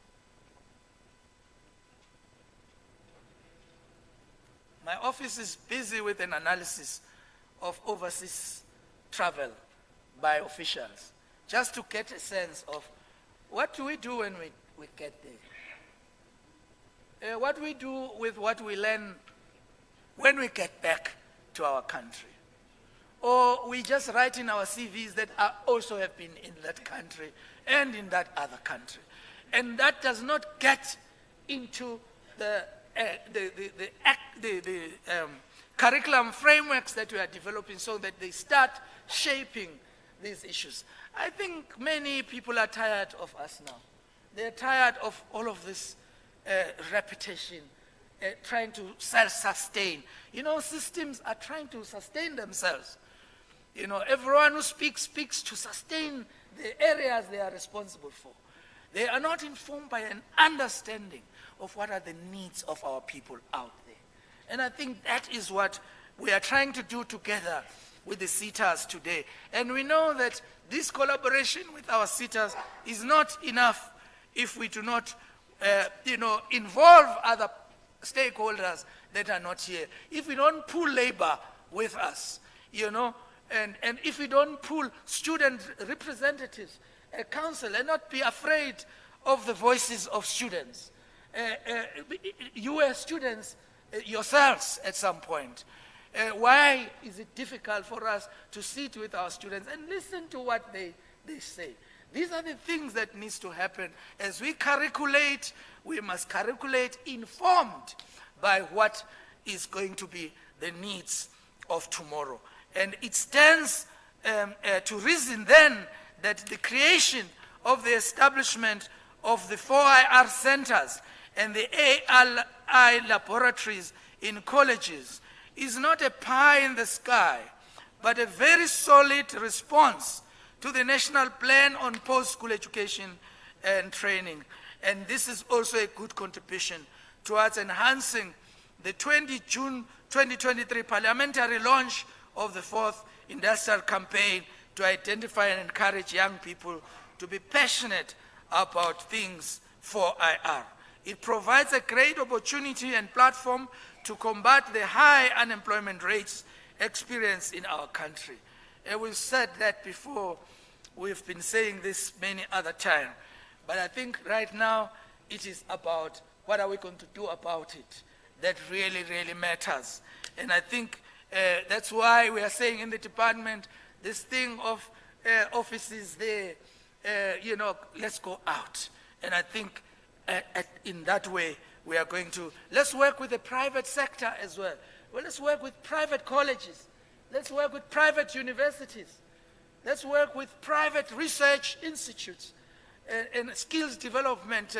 My office is busy with an analysis of overseas travel by officials, just to get a sense of what do we do when we get there? What do we do with what we learn when we get back to our country? Or we just write in our CVs that I also have been in that country and in that other country. And that does not get into the curriculum frameworks that we are developing so that they start shaping these issues. I think many people are tired of us now. They're tired of all of this repetition, trying to self-sustain. You know, systems are trying to sustain themselves. You know, everyone who speaks to sustain the areas they are responsible for. They are not informed by an understanding of what are the needs of our people out there. And I think that is what we are trying to do together with the CSIRs today. And we know that this collaboration with our CSIRs is not enough if we do not, involve other stakeholders that are not here. If we don't pull labor with us, and if we don't pull student representatives, council, and not be afraid of the voices of students. You were students yourselves at some point. Why is it difficult for us to sit with our students and listen to what they say? These are the things that needs to happen. As we curriculate, we must curriculate informed by what is going to be the needs of tomorrow. And it stands to reason then that the creation of the establishment of the 4IR centers and the AI laboratories in colleges is not a pie in the sky, but a very solid response to the National Plan on Post-School Education and Training. And this is also a good contribution towards enhancing the 20 June 2023 parliamentary launch of the 4th Industrial Campaign to identify and encourage young people to be passionate about things 4IR. It provides a great opportunity and platform to combat the high unemployment rates experienced in our country. And we've said that before, we've been saying this many other times. But I think right now it is about what are we going to do about it that really, really matters. And I think that's why we are saying in the department, this thing of offices there, let's go out. And I think in that way, we are going to, let's work with the private sector as well. Well, let's work with private colleges. Let's work with private universities. Let's work with private research institutes and skills development,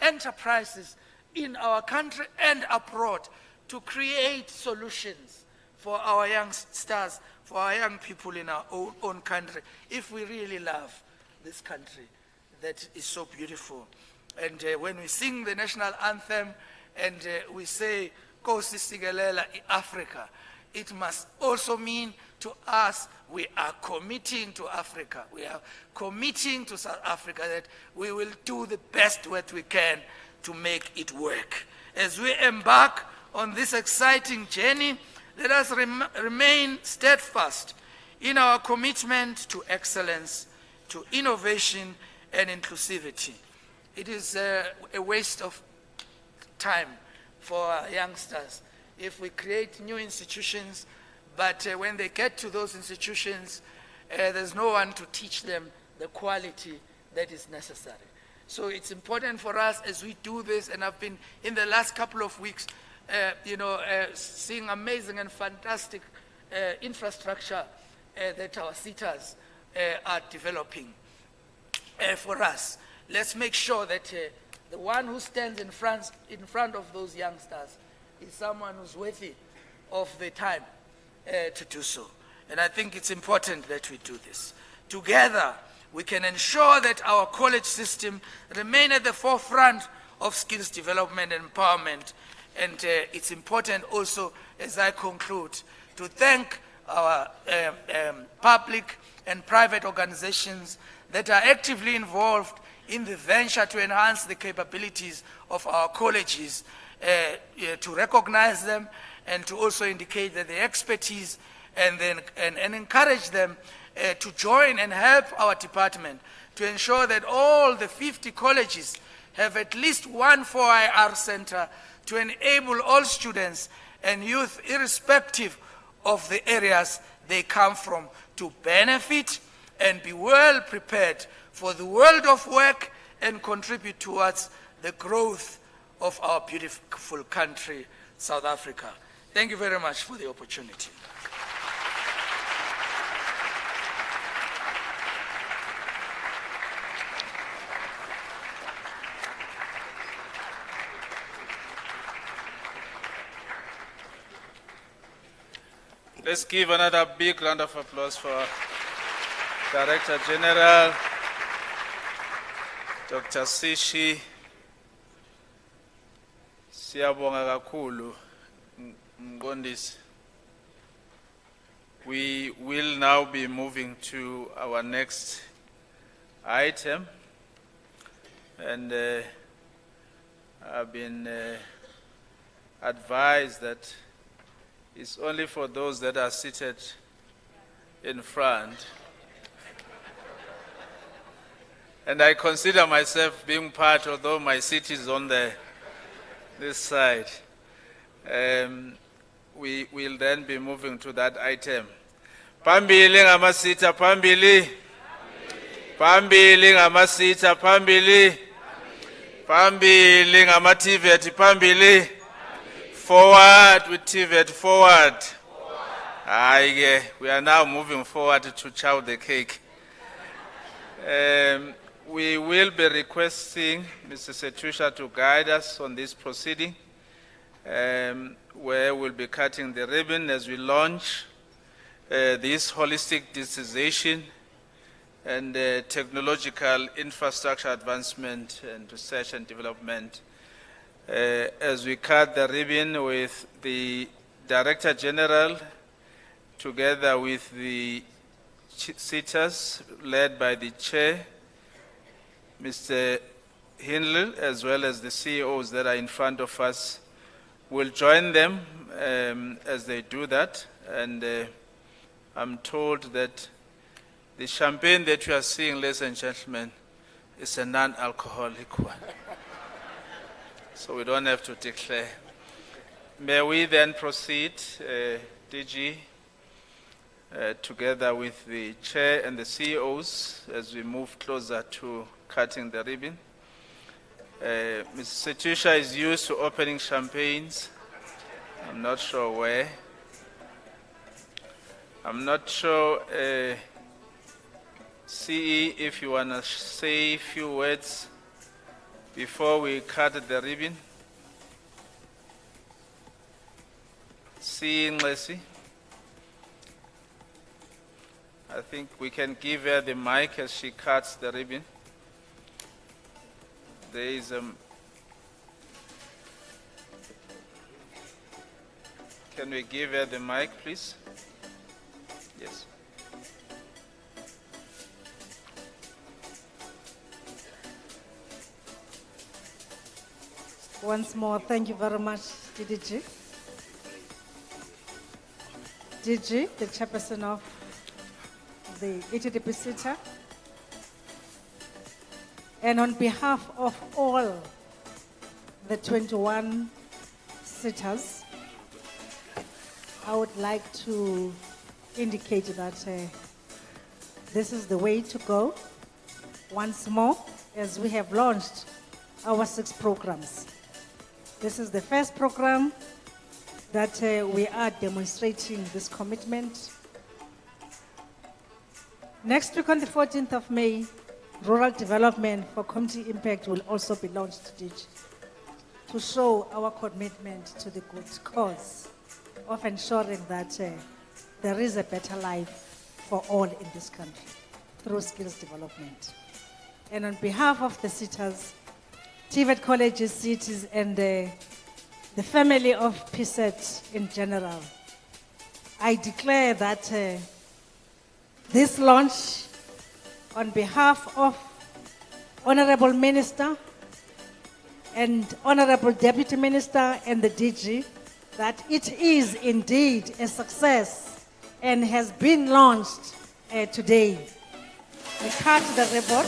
enterprises in our country and abroad to create solutions for our young stars, for our young people in our own country, if we really love this country that is so beautiful. And when we sing the national anthem and we say, Nkosi Sikelel' Africa, it must also mean to us we are committing to Africa. We are committing to South Africa that we will do the best that we can to make it work. As we embark on this exciting journey, let us remain steadfast in our commitment to excellence, to innovation and inclusivity. It is a waste of time for our youngsters if we create new institutions, but when they get to those institutions, there's no one to teach them the quality that is necessary. So it's important for us as we do this, and I've been in the last couple of weeks, seeing amazing and fantastic infrastructure that our CSIRs are developing for us. Let's make sure that the one who stands in front of those youngsters is someone who's worthy of the time to do so. And I think it's important that we do this. Together, we can ensure that our college system remain at the forefront of skills development and empowerment. And it's important also, as I conclude, to thank our public and private organizations that are actively involved in the venture to enhance the capabilities of our colleges, to recognize them and to also indicate that the expertise and encourage them to join and help our department to ensure that all the 50 colleges have at least one 4IR center to enable all students and youth, irrespective of the areas they come from, to benefit and be well prepared for the world of work and contribute towards the growth of our beautiful country, South Africa. Thank you very much for the opportunity. Let's give another big round of applause for Director General, Dr. Sishi. Siyabonga kakhulu, Mqondisi. We will now be moving to our next item, and I've been advised that it's only for those that are seated in front. And I consider myself being part, although my seat is on this side. We will then be moving to that item. Pambili ngamasita, pambili. Pambili ngamasita, pambili. Pambili ngamativeti, pambili. Forward with TVET, forward. We are now moving forward to chow the cake. We will be requesting Mr. Setusha to guide us on this proceeding, where we'll be cutting the ribbon as we launch this holistic digitization and technological infrastructure advancement and research and development. As we cut the ribbon with the Director General, together with the sitters, led by the Chair, Mr. Hindley, as well as the CEOs that are in front of us, will join them as they do that. And I'm told that the champagne that you are seeing, ladies and gentlemen, is a non-alcoholic one. So we don't have to declare. May we then proceed, DG, together with the Chair and the CEOs, as we move closer to cutting the ribbon. Mr. Setusha is used to opening champagnes. I'm not sure where. I'm not sure, CE, if you want to say a few words before we cut the ribbon. CE Nglesi. I think we can give her the mic as she cuts the ribbon. There is a... Can we give her the mic, please? Yes. Once more, thank you very much, DDG. DG, the chairperson of the DIGITISATION. And on behalf of all the 21 sitters, I would like to indicate that this is the way to go once more, as we have launched our 6 programs. This is the first program that we are demonstrating this commitment. Next week on the 14th of May, Rural Development for Community Impact will also be launched to show our commitment to the good cause of ensuring that there is a better life for all in this country through skills development. And on behalf of the SITAs, TVET colleges, cities, and the family of PSET in general, I declare that this launch, on behalf of Honorable Minister and Honorable Deputy Minister and the DG, that it is indeed a success and has been launched today. We cut the ribbon.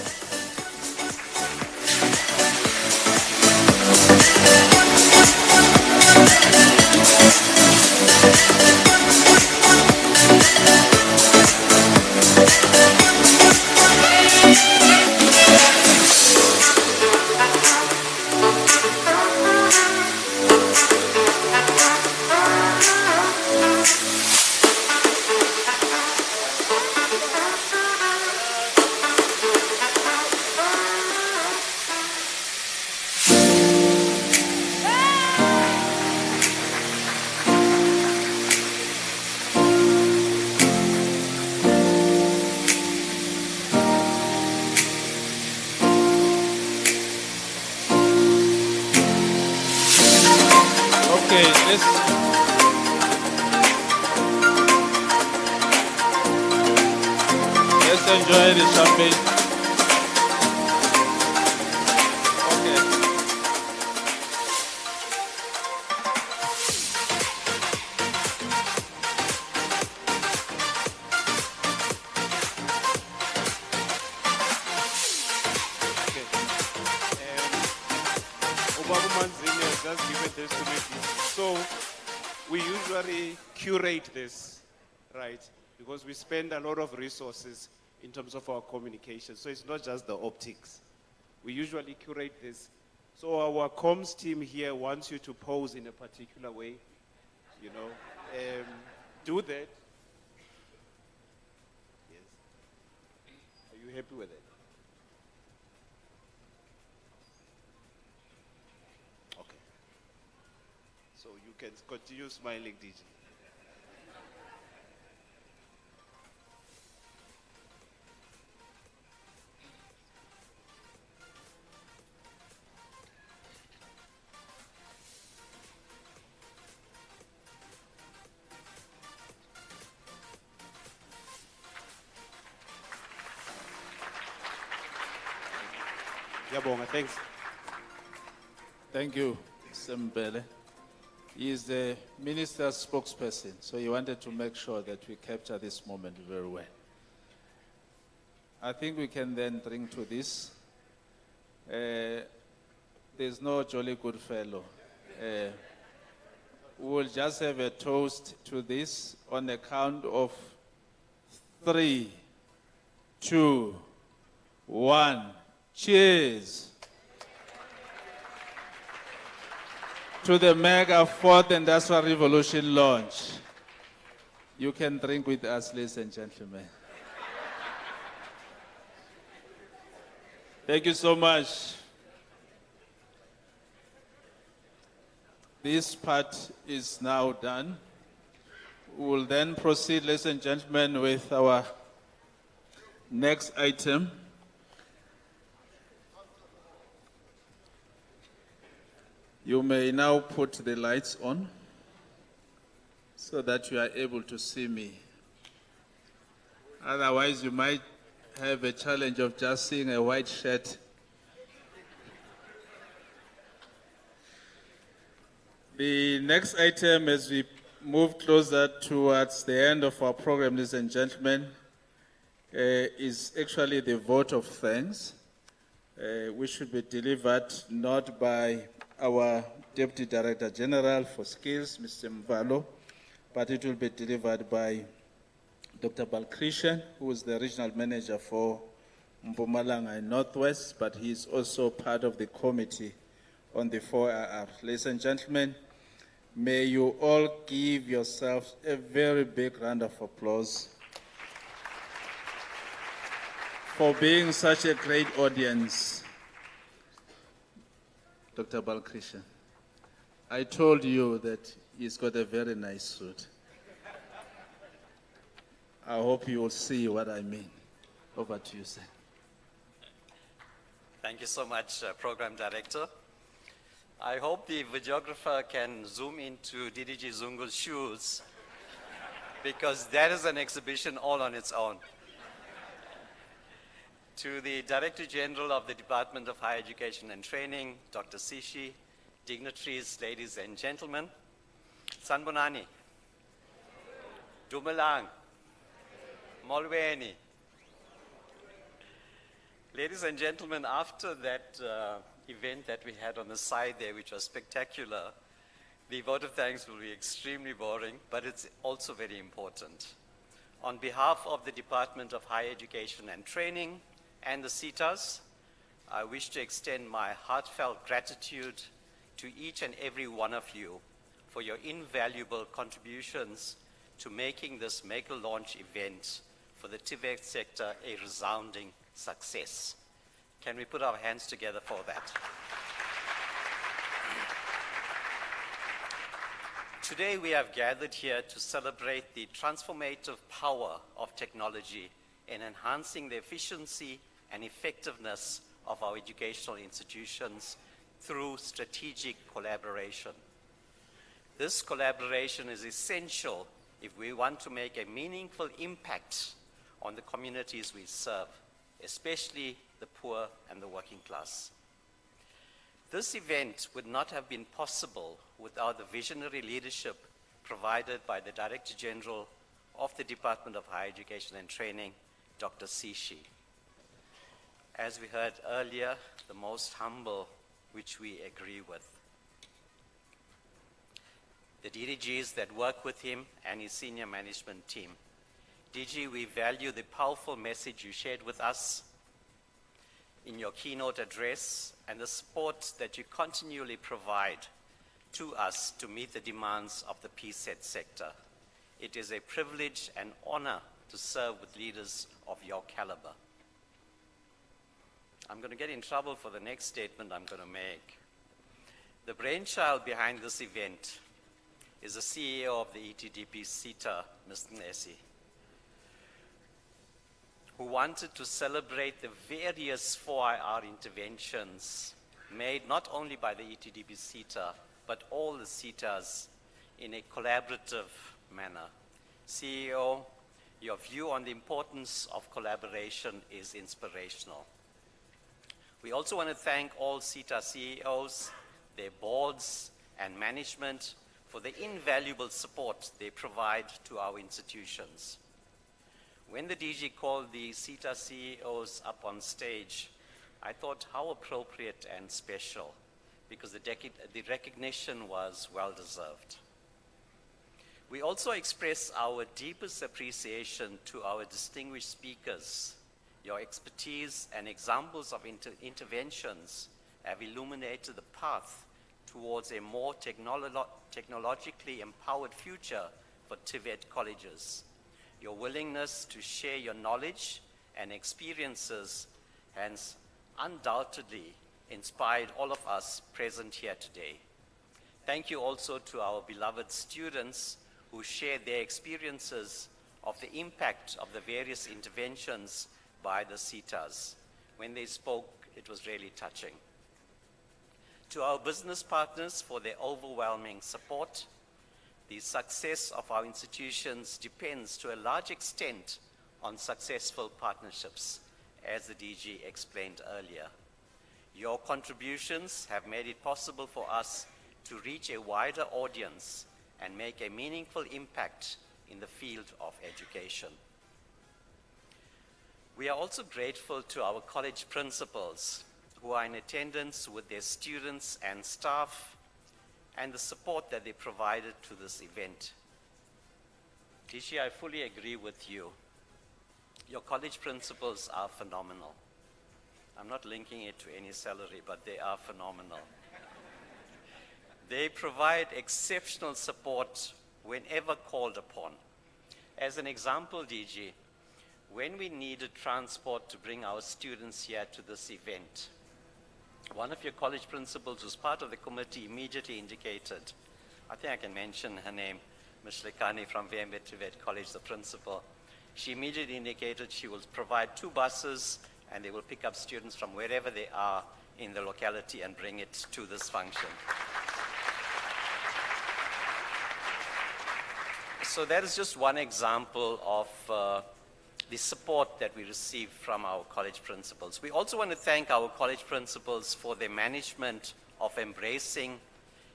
Let's enjoy the champagne. Okay. Obama Manzini has just given this to me. So we usually curate this, right? Because we spend a lot of resources in terms of our communication. So it's not just the optics. We usually curate this. So our comms team here wants you to pose in a particular way, you know. Do that. Yes. Are you happy with it? Okay. So you can continue smiling, DJ. Yabonga, thanks. Thank you, Sembele. He is the minister's spokesperson, so he wanted to make sure that we capture this moment very well. I think we can then drink to this. There's no jolly good fellow. We'll just have a toast to this on the count of 3, 2, 1. Cheers to the mega 4th Industrial Revolution launch. You can drink with us, ladies and gentlemen. Thank you so much. This part is now done. We will then proceed, ladies and gentlemen, with our next item. You may now put the lights on so that you are able to see me. Otherwise, you might have a challenge of just seeing a white shirt. The next item, as we move closer towards the end of our program, ladies and gentlemen, is actually the vote of thanks, which should be delivered not by our Deputy Director General for Skills, Mr. Mvalo, but it will be delivered by Dr. Balkrishan, who is the Regional Manager for Mpumalanga and Northwest, but he is also part of the committee on the 4IR. Ladies and gentlemen, may you all give yourselves a very big round of applause for being such a great audience. Dr. Balkrishan, I told you that he's got a very nice suit. I hope you will see what I mean. Over to you, sir. Thank you so much, Program Director. I hope the videographer can zoom into DDG Zungu's shoes, because that is an exhibition all on its own. To the Director General of the Department of Higher Education and Training, Dr. Sishi, dignitaries, ladies and gentlemen, Sanbonani, Dumelang, Molweni. Ladies and gentlemen, after that event that we had on the side there, which was spectacular, the vote of thanks will be extremely boring, but it's also very important. On behalf of the Department of Higher Education and Training and the CSIRs, I wish to extend my heartfelt gratitude to each and every one of you for your invaluable contributions to making this Make a Launch event for the TVET sector a resounding success. Can we put our hands together for that? Today we have gathered here to celebrate the transformative power of technology in enhancing the efficiency and effectiveness of our educational institutions through strategic collaboration. This collaboration is essential if we want to make a meaningful impact on the communities we serve, especially the poor and the working class. This event would not have been possible without the visionary leadership provided by the Director General of the Department of Higher Education and Training, Dr. Sishi. As we heard earlier, the most humble, which we agree with. The DDGs that work with him and his senior management team. DG, we value the powerful message you shared with us in your keynote address and the support that you continually provide to us to meet the demands of the PSET sector. It is a privilege and honor to serve with leaders of your caliber. I'm going to get in trouble for the next statement I'm going to make. The brainchild behind this event is the CEO of the ETDP CETA, Mr. Nesi, who wanted to celebrate the various 4IR interventions made not only by the ETDP CETA, but all the CETAs in a collaborative manner. CEO, your view on the importance of collaboration is inspirational. We also want to thank all CETA CEOs, their boards, and management for the invaluable support they provide to our institutions. When the DG called the CETA CEOs up on stage, I thought how appropriate and special, because the recognition was well-deserved. We also express our deepest appreciation to our distinguished speakers. Your expertise and examples of interventions have illuminated the path towards a more technologically empowered future for TVET colleges. Your willingness to share your knowledge and experiences has undoubtedly inspired all of us present here today. Thank you also to our beloved students who shared their experiences of the impact of the various interventions by the CETAs. When they spoke, it was really touching. To our business partners for their overwhelming support. The success of our institutions depends to a large extent on successful partnerships, as the DG explained earlier. Your contributions have made it possible for us to reach a wider audience and make a meaningful impact in the field of education. We are also grateful to our college principals who are in attendance with their students and staff and the support that they provided to this event. Tishi, I fully agree with you. Your college principals are phenomenal. I'm not linking it to any salary, but they are phenomenal. They provide exceptional support whenever called upon. As an example, DG, when we needed transport to bring our students here to this event, one of your college principals who's part of the committee immediately indicated, I think I can mention her name, Ms. Lekani from VMB College, the principal. She immediately indicated she will provide 2 buses and they will pick up students from wherever they are in the locality and bring it to this function. So that is just one example of the support that we receive from our college principals. We also want to thank our college principals for their management of embracing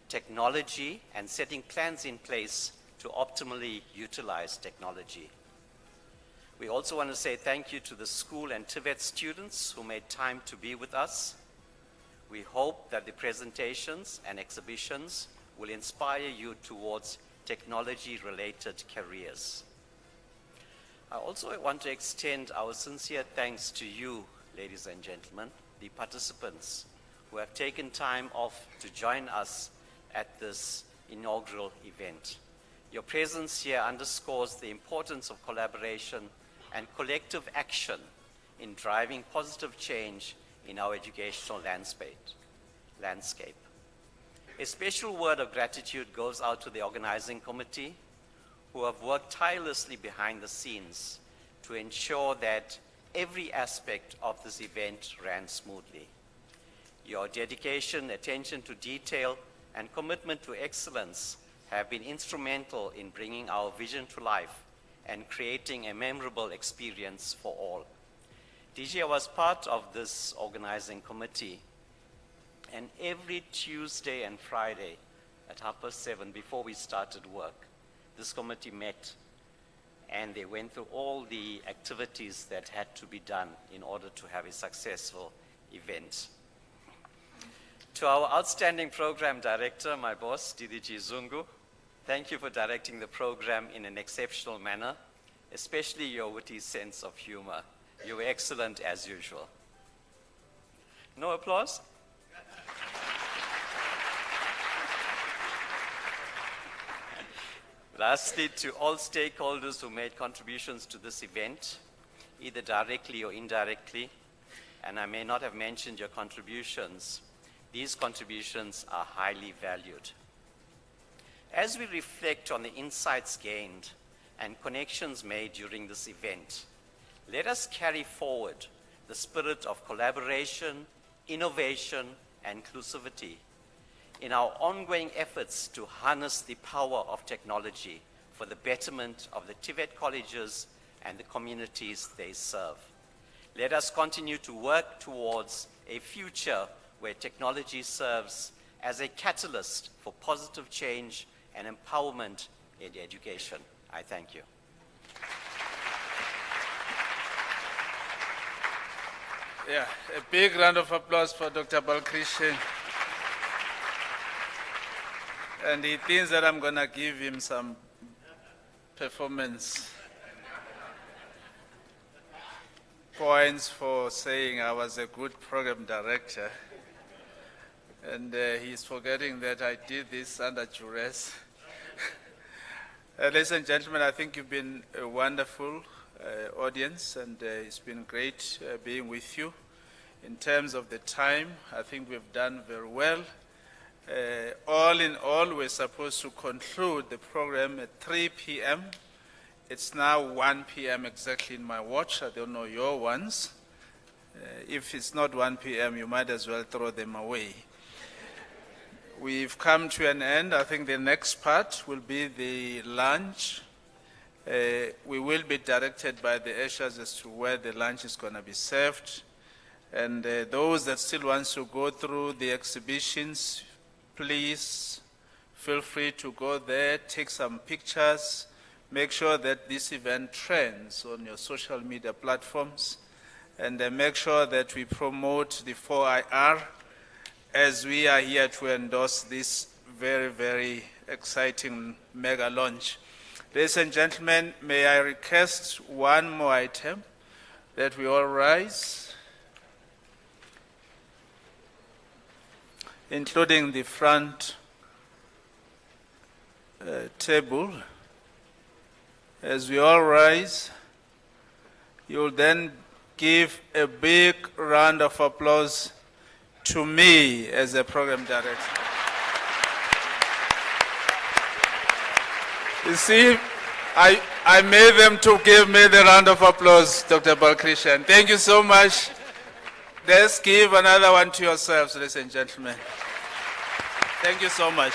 technology and setting plans in place to optimally utilize technology. We also want to say thank you to the school and TVET students who made time to be with us. We hope that the presentations and exhibitions will inspire you towards technology-related careers. I also want to extend our sincere thanks to you, ladies and gentlemen, the participants who have taken time off to join us at this inaugural event. Your presence here underscores the importance of collaboration and collective action in driving positive change in our educational landscape. A special word of gratitude goes out to the organizing committee, who have worked tirelessly behind the scenes to ensure that every aspect of this event ran smoothly. Your dedication, attention to detail, and commitment to excellence have been instrumental in bringing our vision to life and creating a memorable experience for all. DG was part of this organizing committee, and every Tuesday and Friday at 7:30 before we started work, this committee met and they went through all the activities that had to be done in order to have a successful event. To our outstanding program director, my boss, DDG Zungu, thank you for directing the program in an exceptional manner, especially your witty sense of humor. You were excellent as usual. No applause? Lastly, to all stakeholders who made contributions to this event, either directly or indirectly, and I may not have mentioned your contributions, these contributions are highly valued. As we reflect on the insights gained and connections made during this event, let us carry forward the spirit of collaboration, innovation, and inclusivity in our ongoing efforts to harness the power of technology for the betterment of the TVET colleges and the communities they serve. Let us continue to work towards a future where technology serves as a catalyst for positive change and empowerment in education. I thank you. Yeah, a big round of applause for Dr. Balkrishan. And he thinks that I'm going to give him some performance points for saying I was a good program director. And he's forgetting that I did this under duress. Ladies and gentlemen, I think you've been a wonderful audience, and it's been great being with you. In terms of the time, I think we've done very well. All in all, we're supposed to conclude the program at 3 p.m. It's now 1 p.m. exactly in my watch. I don't know your ones. If it's not 1 p.m., you might as well throw them away. We've come to an end. I think the next part will be the lunch. We will be directed by the ushers as to where the lunch is going to be served. And those that still want to go through the exhibitions, please feel free to go there, take some pictures, make sure that this event trends on your social media platforms, and make sure that we promote the 4IR as we are here to endorse this very, very exciting mega launch. Ladies and gentlemen, may I request one more item, that we all rise, including the front table. As we all rise, you'll then give a big round of applause to me as a program director. You see, I made them to give me the round of applause, Dr. Balkrishan. Thank you so much. Let's give another one to yourselves, ladies and gentlemen. Thank you so much.